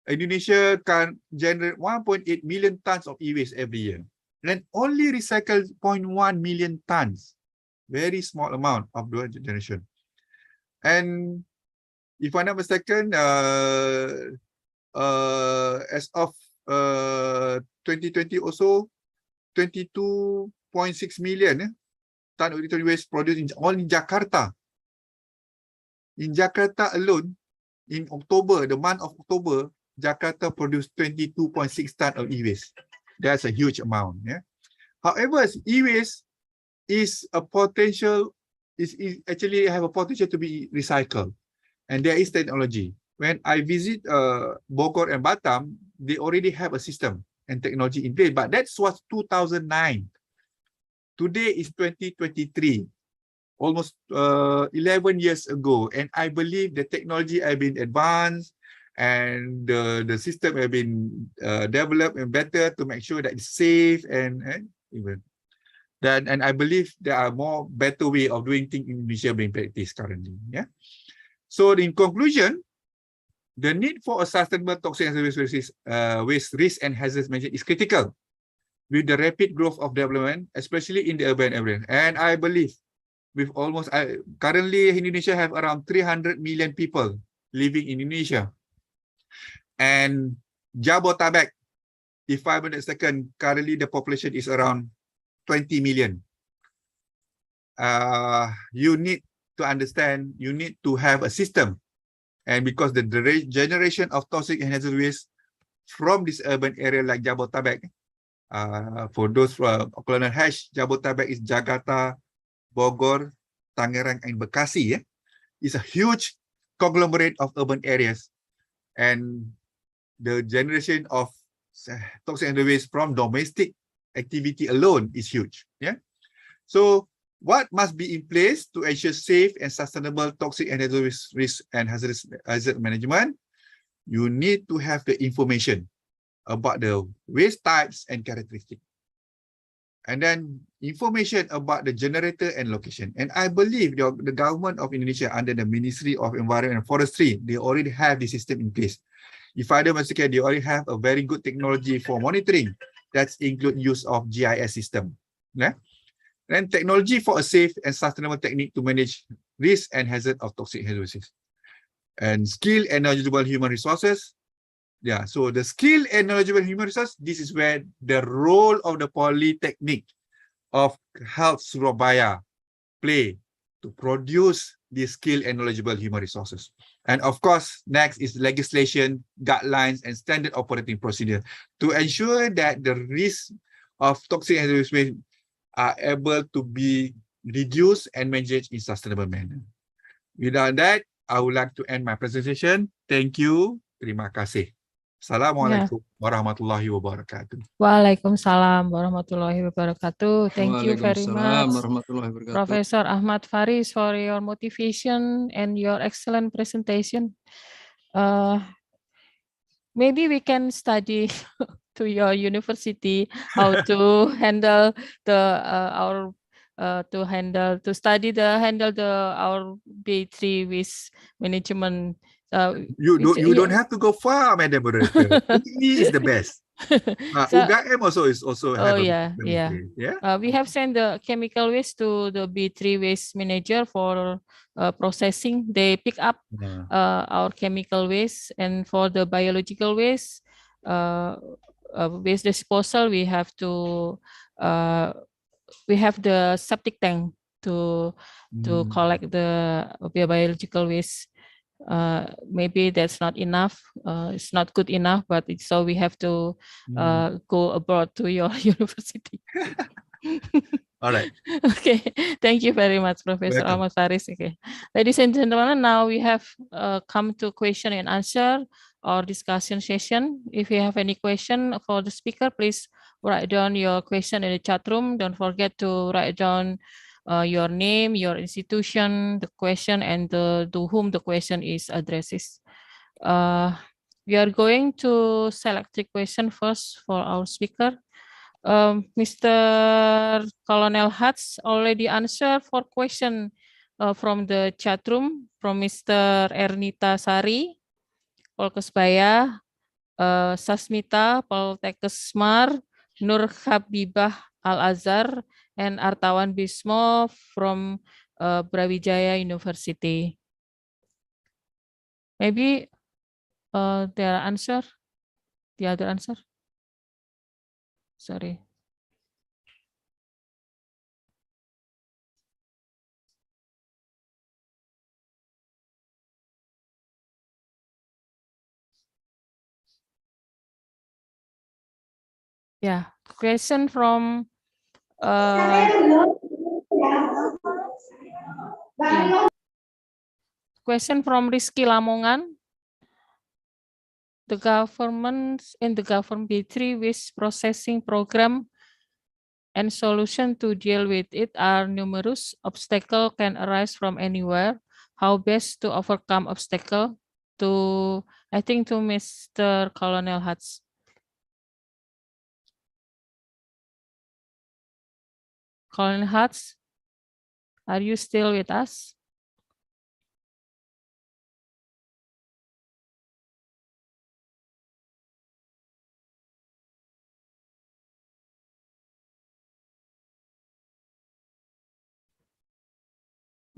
Indonesia can generate 1.8 million tons of e-waste every year, and only recycle 0.1 million tons. Very small amount of the generation. And if I'm not mistaken, as of 2020 also, 22.6 million ton of electronic waste produced only in Jakarta. In Jakarta alone, in October, the month of October, Jakarta produced 22.6 ton of e-waste. That's a huge amount. However, e-waste is a potential, is actually have a potential to be recycled, and there is technology. When I visit Bogor and Batam, they already have a system and technology in place, but that was 2009. Today is 2023, almost 11 years ago, and I believe the technology have been advanced and the system have been developed and better to make sure that it's safe and even. And I believe there are more better way of doing things in Indonesia being practiced currently. So in conclusion, the need for a sustainable toxic and waste risk and hazards management is critical with the rapid growth of development, especially in the urban area. And I believe with almost currently Indonesia have around 300 million people living in Indonesia, and Jabotabek, if I'm not mistaken, currently the population is around 20 million. You need to understand, you need to have a system. And because the generation of toxic and hazardous waste from this urban area like Jabotabek, for those colonial hash, Jabotabek is Jakarta, Bogor, Tangerang, and Bekasi. It's a huge conglomerate of urban areas. And the generation of toxic and hazardous waste from domestic activity alone is huge. So what must be in place to ensure safe and sustainable toxic and hazardous risk and hazard management? You need to have the information about the waste types and characteristics, and then information about the generator and location. And I believe the government of Indonesia under the Ministry of Environment and Forestry, they already have the system in place. If I don't mistake, they already have a very good technology for monitoring. That include use of GIS system. And technology for a safe and sustainable technique to manage risk and hazard of toxic hazards. And skill and knowledgeable human resources. So the skill and knowledgeable human resources, this is where the role of the Polytechnic of Health Surabaya play to produce the skill and knowledgeable human resources. And of course, next is legislation, guidelines, and standard operating procedure to ensure that the risk of toxic hazardous waste are able to be reduced and managed in sustainable manner. Without that, I would like to end my presentation. Thank you. Terima kasih. Assalamualaikum warahmatullahi wabarakatuh. Waalaikumsalam warahmatullahi wabarakatuh. Thank you very Waalaikumsalam much, warahmatullahi wabarakatuh. Professor Ahmad Fariz, for your motivation and your excellent presentation. Maybe we can study to your university how to handle the our to study the our B3 waste management. You don't have to go far, Madam Moderator. He is the best. UGM also have a we have sent the chemical waste to the B3 waste manager for processing. They pick up our chemical waste, and for the biological waste waste disposal, we have to we have the septic tank to collect the biological waste. Maybe that's not enough. It's not good enough, but so we have to go abroad to your university. All right. Okay. Thank you very much, Professor Ahmad Fariz. Okay. Ladies and gentlemen, now we have come to question and answer or discussion session. If you have any question for the speaker, please write down your question in the chat room. Don't forget to write down your name, your institution, the question, and to whom the question is addressed. We are going to select the question first for our speaker. Mr. Colonel Hats already answered for question from the chat room from Mr. Ernita Sari, Polkesbaya, Sasmita, Poltekkesmar, Nur Habibah Al-Azhar, and Artawan Bismo from Brawijaya University. Maybe their answer, the other answer. Sorry. Yeah, question from question from Rizky Lamongan. The government in the government B3 waste processing program and solution to deal with it are numerous. Obstacles can arise from anywhere. How best to overcome obstacle? To I think to Mr. Colonel Hats. Colonel Hats, are you still with us?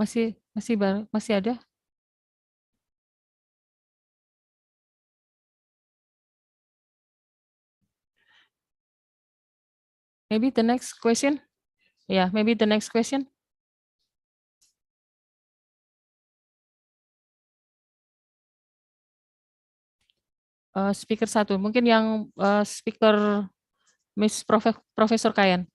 Masih ada? Maybe the next question. Yeah, maybe the next question. Speaker 1, mungkin yang speaker Miss Profesor Kayan.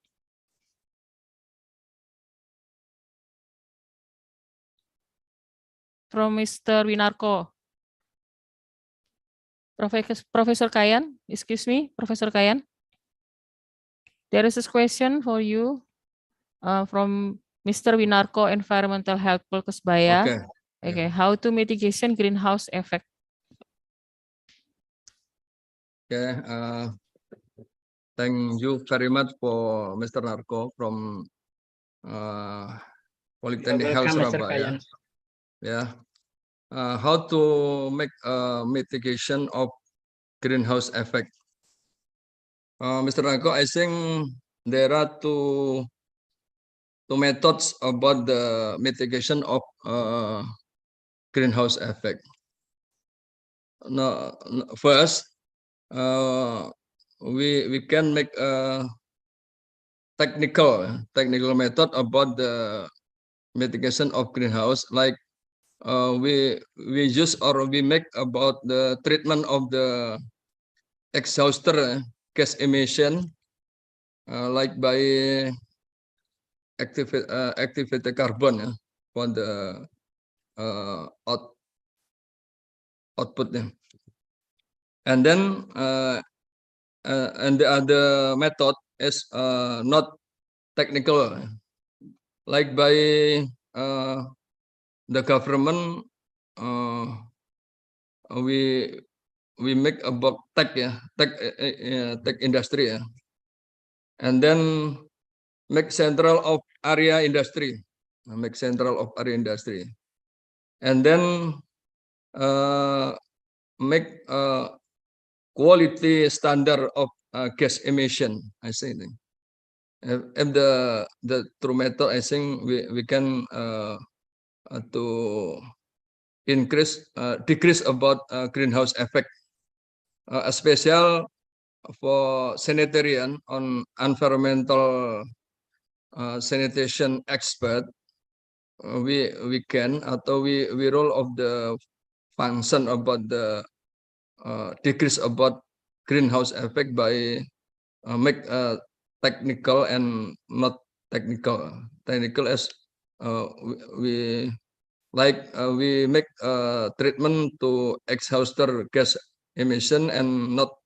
From Mr. Winarko. Professor Kayan, excuse me, Professor Kayan. There is a question for you from Mr. Winarko, Environmental Health Polkesbaya. Okay, how to mitigation greenhouse effect? Okay, thank you very much for Mr. Narko from Polytechnic Health Surabaya. Yeah, how to make mitigation of greenhouse effect? Mr. Narko, I think there are two methods about the mitigation of greenhouse effect. No, first, we can make a technical method about the mitigation of greenhouse, like we use or we make about the treatment of the exhauster gas emission, like by activated carbon for the output. And then and the other method is not technical, like by the government. We make about tech tech industry, and then make central of area industry, and then make quality standard of gas emission. I think if the true method, I think we can to decrease about greenhouse effect, especially for sanitarian on environmental sanitation expert. We can atau we roll of the function about the decrease about greenhouse effect by make technical and not technical. Technical as we like we make treatment to exhauster gas emission, and not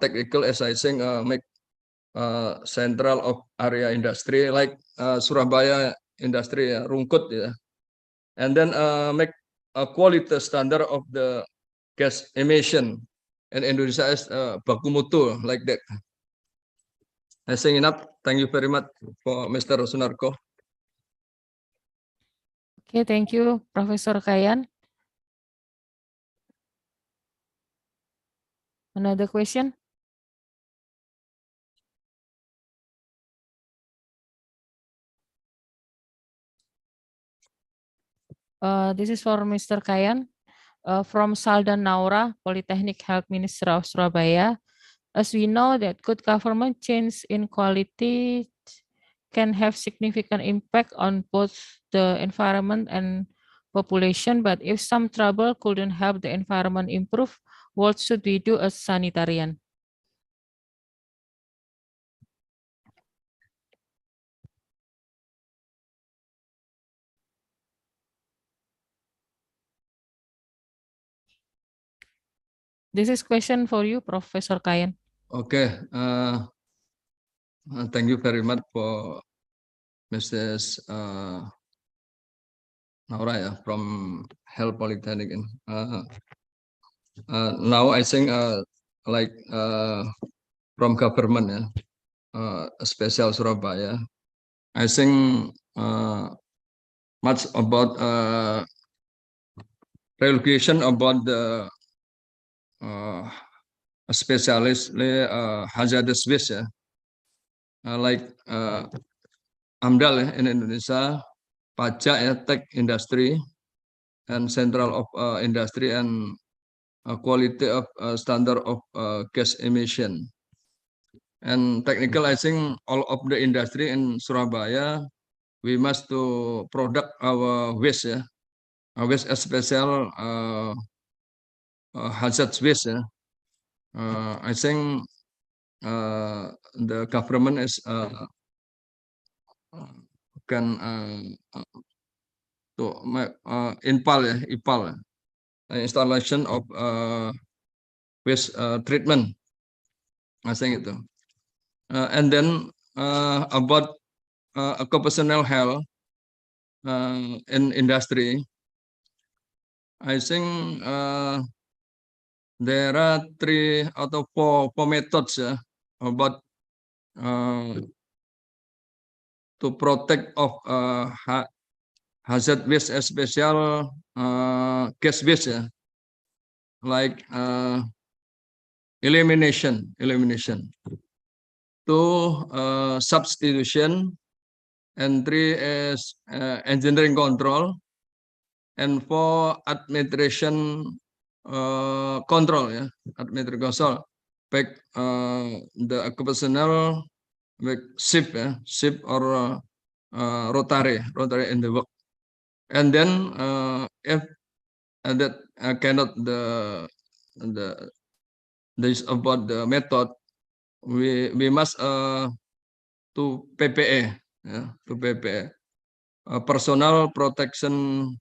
technical as I think make central of area industry like Surabaya industry, Rungkut, and then make a quality standard of the gas emission in Indonesia as baku mutu, like that. I think enough. Thank you very much for Mr. Sunarko. Okay, thank you, Professor Kayan. Another question? This is for Mr. Kayan. From Saldan Naura, Polytechnic Health Minister of Surabaya. As we know that good government change in quality can have significant impact on both the environment and population, but if some trouble couldn't help the environment improve, what should we do as sanitarian? This is question for you, Professor Kayan. Okay. Thank you very much for Mrs. Naura from Health Polytechnic. Now I think like from government, special Surabaya, I think much about regulation about the specialist hazardous waste, like AMDAL in Indonesia, pajak tech industry, and central of industry, and quality of standard of gas emission. And technical, I think all of the industry in Surabaya, we must to product our waste, our waste special hazardous waste. I think the government is can to IPAL, installation of waste treatment. I think itu. And then about occupational health in industry, I think there are 3 or 4 methods about to protect of hazard waste, especially gas waste, like elimination. 2 substitution, and 3 is engineering control, and 4 administration control, administration control, back the occupational shift or rotary in the work, and then if that cannot this about the method, we must to PPE, to PPE, personal protection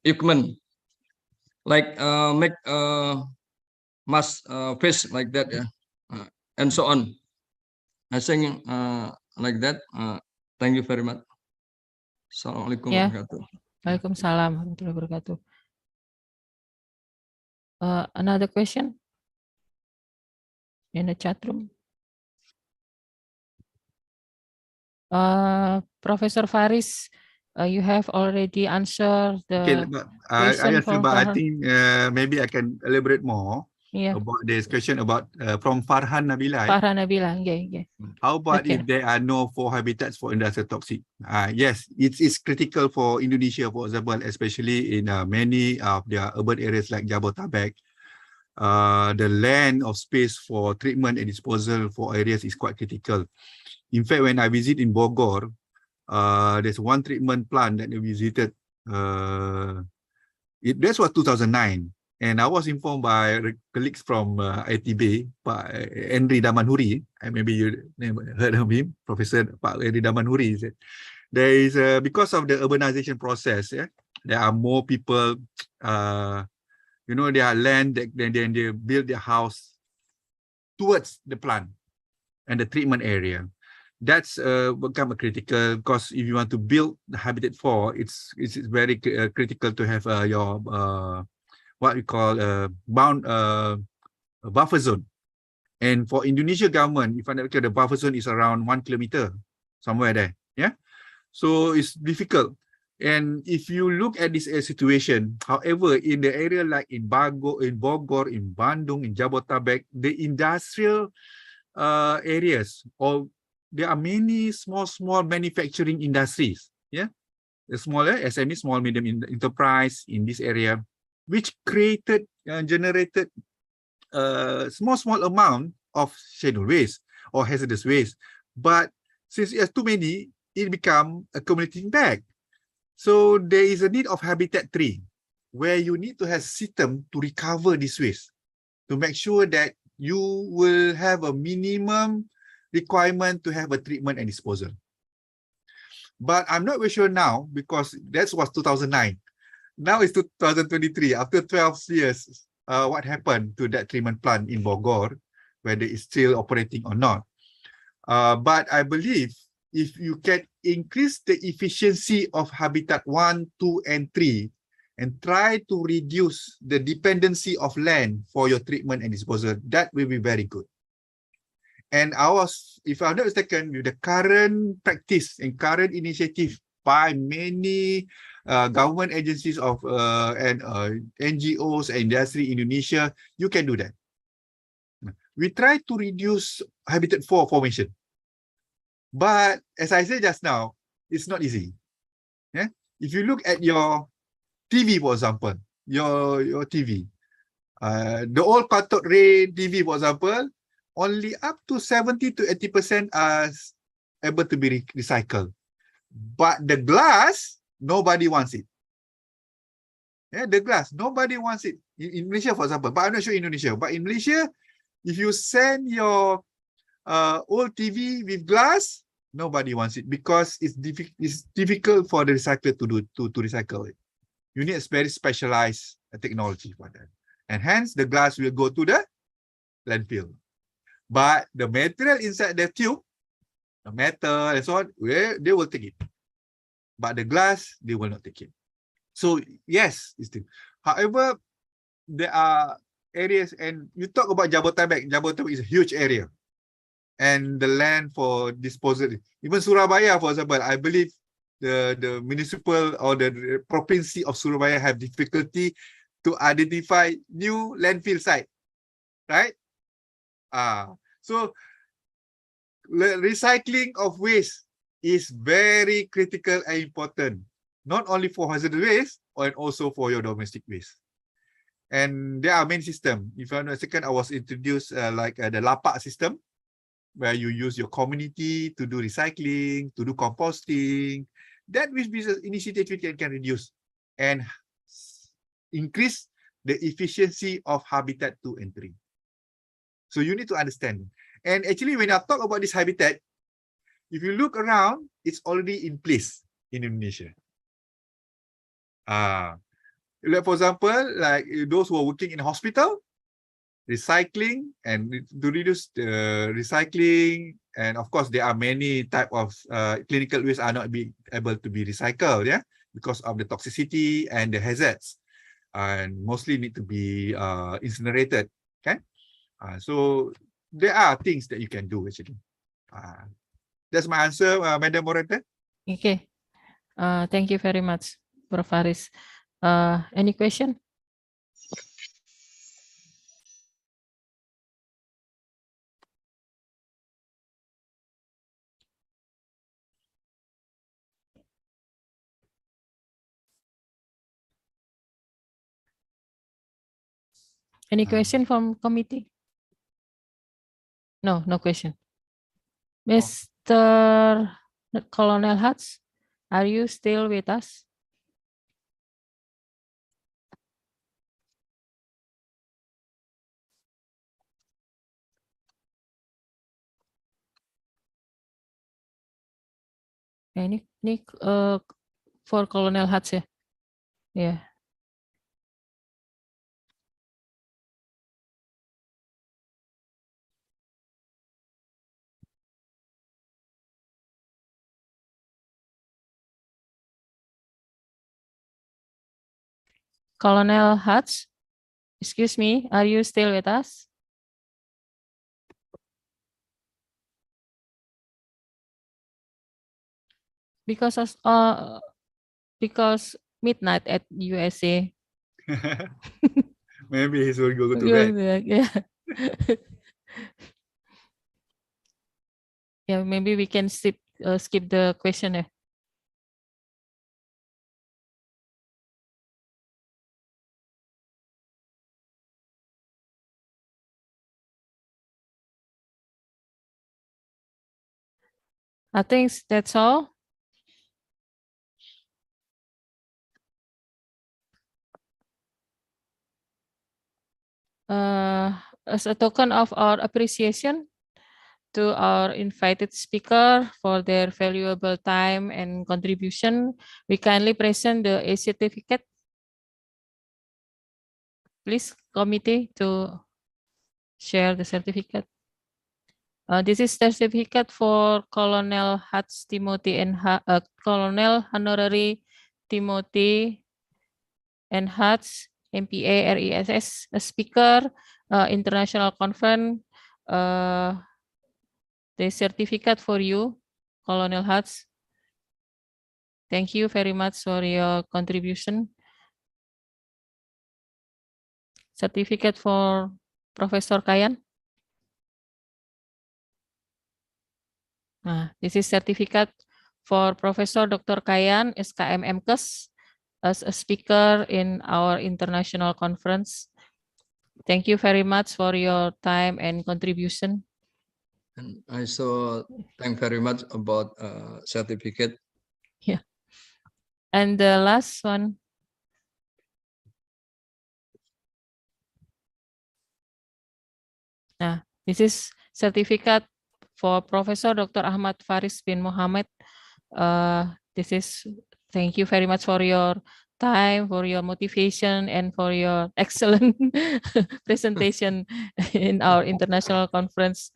equipment, like make mask face like that, and so on. I think like that. Thank you very much. Assalamualaikum Ya, warahmatullahi wabarakatuh. Waalaikumsalam warahmatullahi wabarakatuh. Another question in the chat room. Professor Fariz, you have already answered Okay, the but question I answer, from but I Farhan. think maybe I can elaborate more Yeah. about this question about from Farhan Nabila. Farhan Nabila, yeah. How about Okay. if there are no 4 habitats for industrial toxic? Yes, it's critical for Indonesia, for example, especially in many of their urban areas like Jabodetabek. The land of space for treatment and disposal for areas is quite critical. In fact, when I visit in Bogor, there's one treatment plant that we visited. That was 2009, and I was informed by colleagues from ITB, Pak Henry Damanhuri. Maybe you never heard of him, Professor Pak Henry Damanhuri. Said there is because of the urbanization process, there are more people. They are land that then they build their house towards the plant and the treatment area. That's become a critical, because if you want to build the habitat for, it's very critical to have your what we call buffer zone. And for Indonesia government, if I look at the buffer zone is around 1 kilometer, somewhere there. Yeah, so it's difficult. And if you look at this situation, however, in the area like in Bogor, in Bandung, in Jabodetabek, the industrial areas, or there are many small manufacturing industries, the smaller SME, small medium enterprise in this area, which generated small amount of scheduled waste or hazardous waste. But since it has too many, it become accumulating back. So there is a need of habitat 3, where you need to have system to recover this waste, to make sure that you will have a minimum requirement to have a treatment and disposal. But I'm not very sure now, because that was 2009. Now it's 2023. After 12 years, what happened to that treatment plant in Bogor, whether it's still operating or not? But I believe if you can increase the efficiency of habitat 1, 2, and 3, and try to reduce the dependency of land for your treatment and disposal, that will be very good. And if I'm not mistaken, with the current practice and current initiative by many government agencies and NGOs and industry in Indonesia, you can do that. We try to reduce habitat 4 formation. But as I said just now, it's not easy. If you look at your TV, for example, your TV, the old cathode ray TV, for example, only up to 70 to 80% are able to be recycled. But the glass, nobody wants it. The glass, nobody wants it. In Malaysia, for example, but I'm not sure in Indonesia. But in Malaysia, if you send your old TV with glass, nobody wants it, because it's difficult for the recycler to recycle it. You need a very specialized technology for that. And hence, the glass will go to the landfill. But the material inside the tube, the metal and so on, they will take it. But the glass, they will not take it. So yes, it's still. However, there are areas, and you talk about Jabodetabek. Jabodetabek is a huge area, and the land for disposal. Even Surabaya, for example, I believe the municipal or the province of Surabaya have difficulty to identify new landfill site, right? So recycling of waste is very critical and important, not only for hazardous waste, and also for your domestic waste. And there are many systems. If I'm not mistaken, I was introduced like the LAPAK system, where you use your community to do recycling, to do composting. That which business initiative can reduce and increase the efficiency of habitat 2 and 3. So you need to understand. And actually, when I talk about this habitat, if you look around, it's already in place in Indonesia. Like for example, like those who are working in a hospital, recycling and to reduce the recycling, and of course there are many type of clinical waste are not be able to be recycled, yeah, because of the toxicity and the hazards, and mostly need to be incinerated. Okay, so there are things that you can do actually. That's my answer, Madam Moderator. Okay, thank you very much, Prof. Fariz. Any question? Any question from committee? No, no question. Mr. Colonel Hutz, are you still with us? Ini for Colonel Hutz ya? Yeah. Colonel Hutz, excuse me, are you still with us? Because midnight at USA. Maybe he's will go to bed. Yeah. Yeah, maybe we can skip the question. I think that's all. As a token of our appreciation to our invited speaker for their valuable time and contribution, we kindly present the A certificate. Please, committee, to share the certificate. This is certificate for Colonel Hutz Timothy and Colonel Honorary Timothy and Hutz, MPA REHS, a speaker, international conference. The certificate for you, Colonel Hutz. Thank you very much for your contribution. Certificate for Professor Kayan. This is certificate for Professor Dr. Kayan, SKM MKes, as a speaker in our international conference. Thank you very much for your time and contribution. And I also thank very much about certificate. Yeah. And the last one. This is certificate for Professor Dr. Ahmad Fariz bin Mohamed. This is, thank you very much for your time, for your motivation, and for your excellent presentation in our international conference.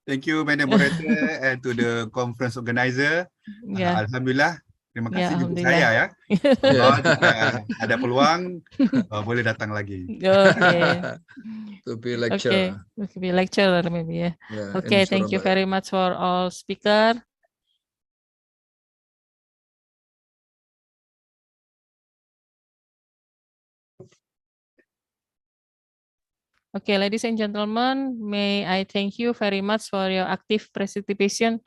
Thank you, Madam Moderator, and to the conference organizer. Yeah. Alhamdulillah, terima kasih juga Alhamdulillah. saya ya. Jika ada peluang, boleh datang lagi. Okay. To be lecturer. Okay, to be lecturer maybe. Yeah, okay, thank you very much for all speaker. Okay, ladies and gentlemen, may I thank you very much for your active participation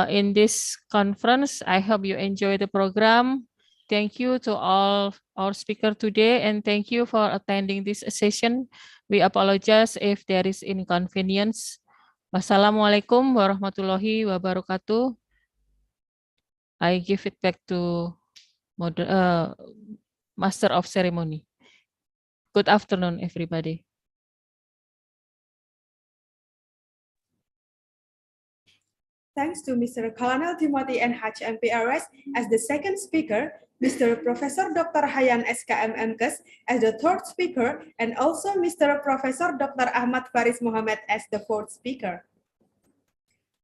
in this conference. I hope you enjoy the program. Thank you to all our speakers today, and thank you for attending this session. We apologize if there is inconvenience. Wassalamualaikum warahmatullahi wabarakatuh. I give it back to Master of Ceremony. Good afternoon, everybody. Thanks to Mr. Colonel Timothy NH MPRS as the second speaker, Mr. Professor Dr. Hayan SKM MKes as the third speaker, and also Mr. Professor Dr. Ahmad Fariz Mohamed as the fourth speaker.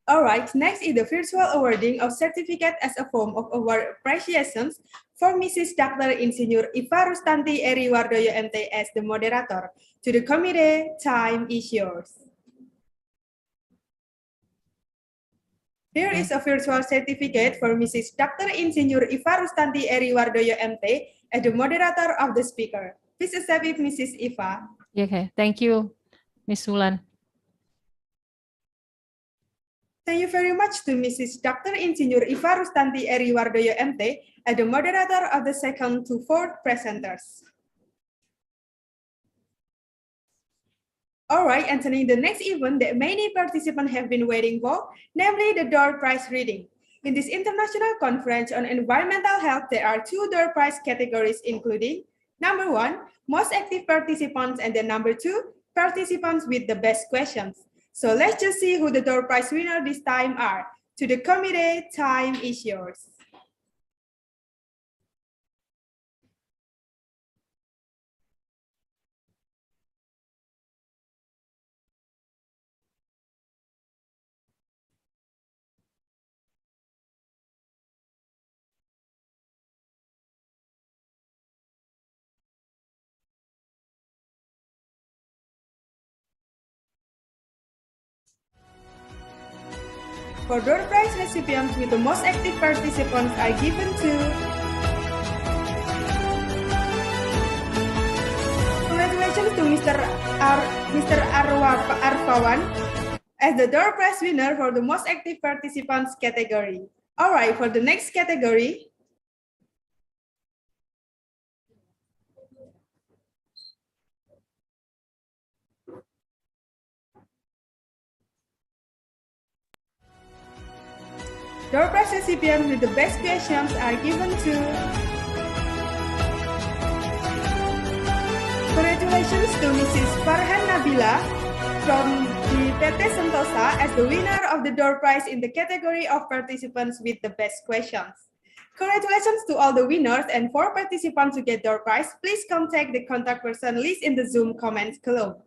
All right, next is the virtual awarding of certificate as a form of award appreciations for Mrs. Dr. Insinyur Iva Rustanti Eri Wardoyo MT as the moderator. To the committee, time is yours. Here is a virtual certificate for Mrs. Dr. Insinyur Iva Rustanti Eri Wardoyo MT as the moderator of the speaker. Please accept it, Mrs. Iva. Okay, thank you, Ms. Wulan. Thank you very much to Mrs. Dr. Insinyur Iva Rustanti Eri Wardoyo MT as the moderator of the second to fourth presenters. All right, entering the next event that many participants have been waiting for, namely the door prize reading. In this international conference on environmental health, there are two door prize categories, including number 1, most active participants, and then number 2, participants with the best questions. So let's just see who the door prize winner this time are. To the committee, time is yours. For door prize recipients with the most active participants are given to congratulations to Mr. Arfawan as the door prize winner for the most active participants category. All right, for the next category, door prize recipients with the best questions are given to congratulations to Mrs. Farhan Nabila from the PT Sentosa as the winner of the door prize in the category of participants with the best questions. Congratulations to all the winners, and for participants to get door prize, please contact the contact person list in the Zoom comments below.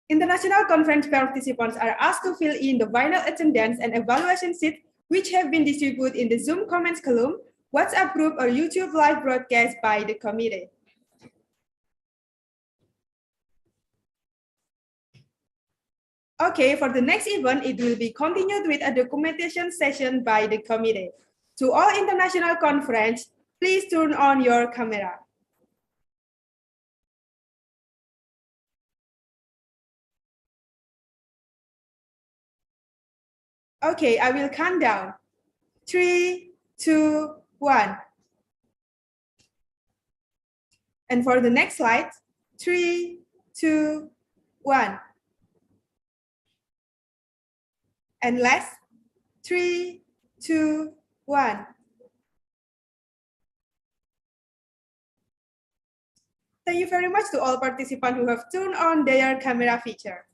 International conference participants are asked to fill in the final attendance and evaluation sheet which have been distributed in the Zoom comments column, WhatsApp group, or YouTube live broadcast by the committee. Okay, for the next event, it will be continued with a documentation session by the committee. To all international conference, please turn on your camera. Okay, I will count down. 3, 2, 1. And for the next slide, 3, 2, 1. And last, 3, 2, 1. Thank you very much to all participants who have turned on their camera feature.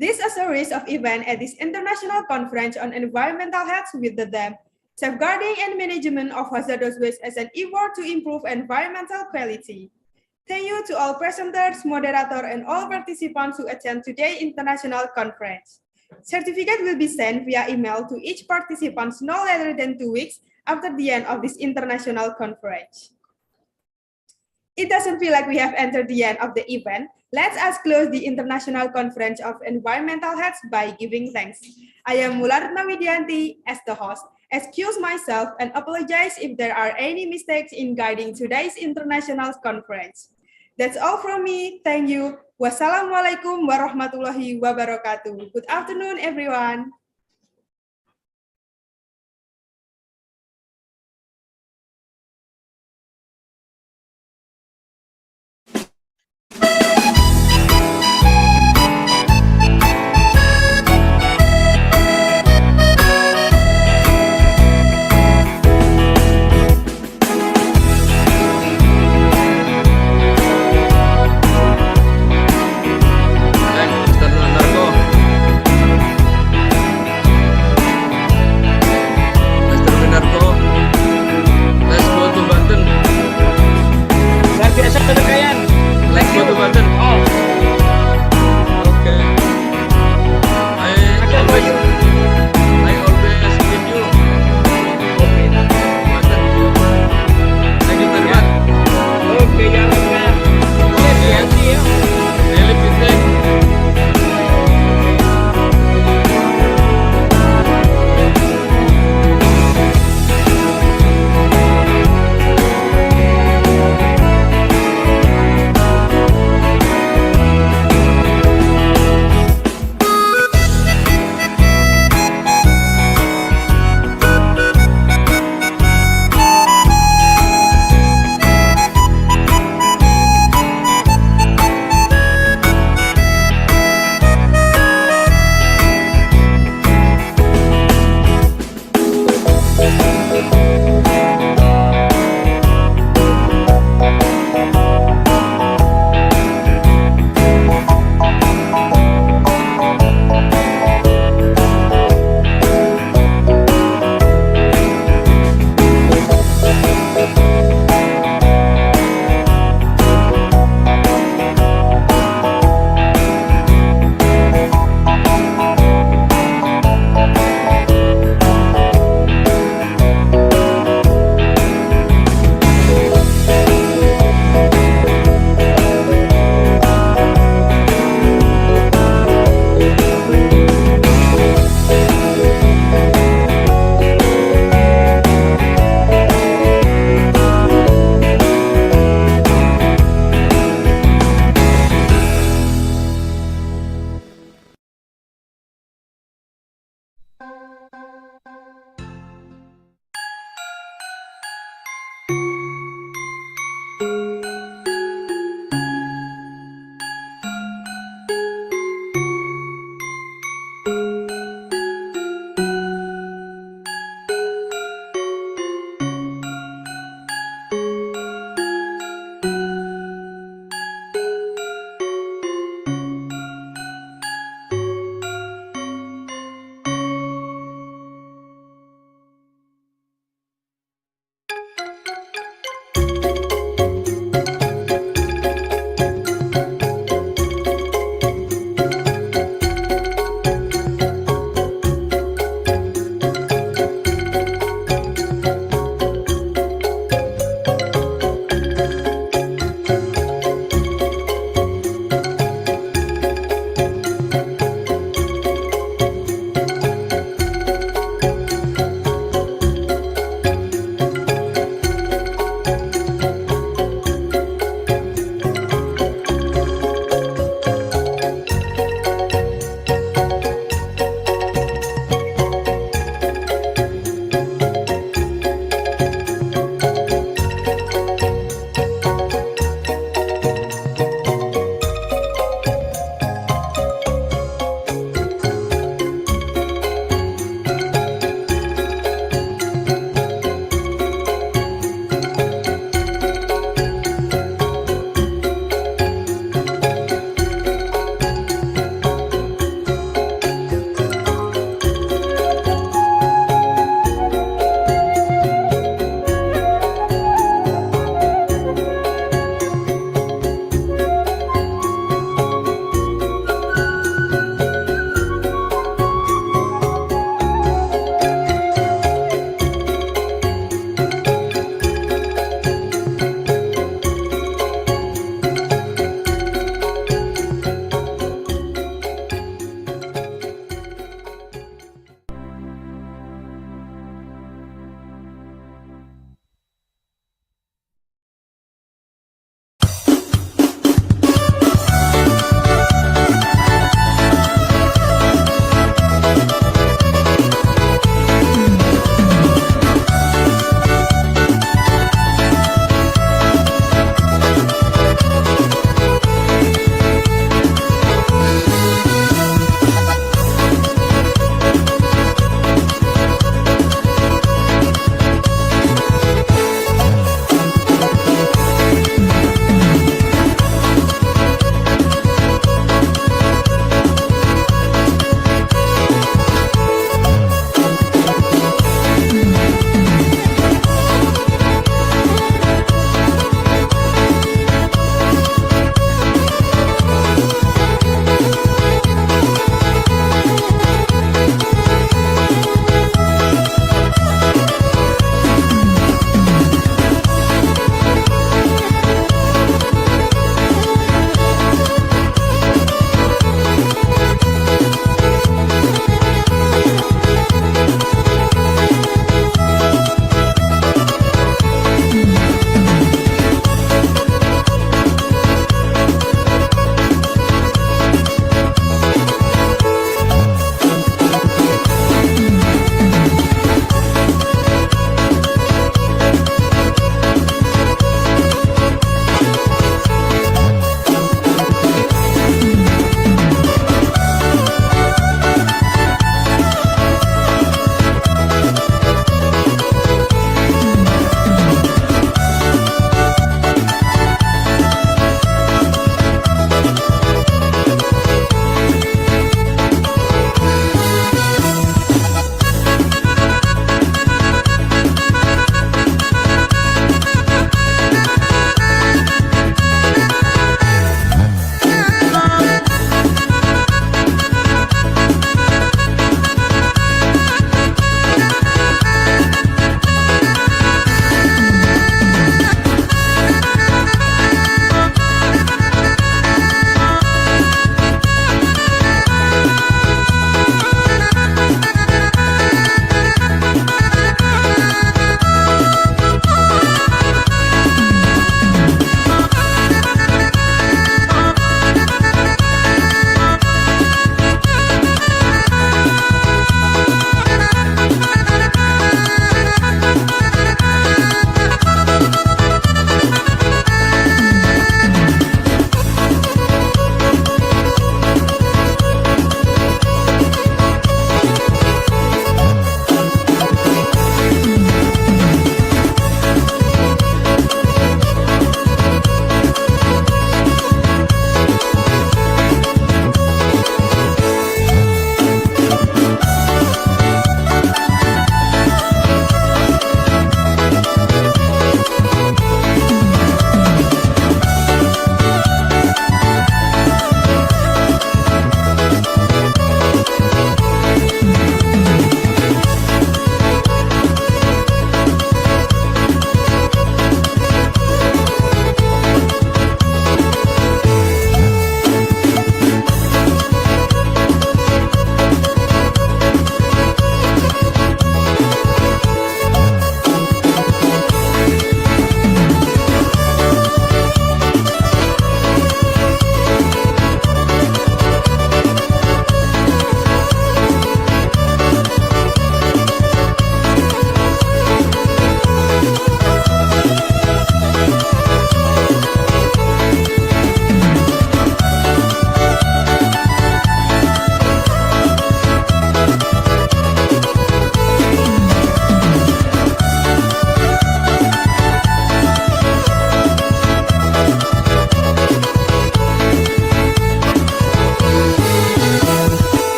This is a series of events at this international conference on environmental health with the theme Safeguarding and Management of Hazardous Waste as an effort to improve environmental quality. Thank you to all presenters, moderators, and all participants who attend today's international conference. Certificate will be sent via email to each participant no later than 2 weeks after the end of this international conference. It doesn't feel like we have entered the end of the event. Let us close the International Conference of Environmental Health by giving thanks. I am Mularna Widianti as the host. Excuse myself and apologize if there are any mistakes in guiding today's international conference. That's all from me. Thank you. Wassalamualaikum warahmatullahi wabarakatuh. Good afternoon, everyone.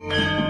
Thank you.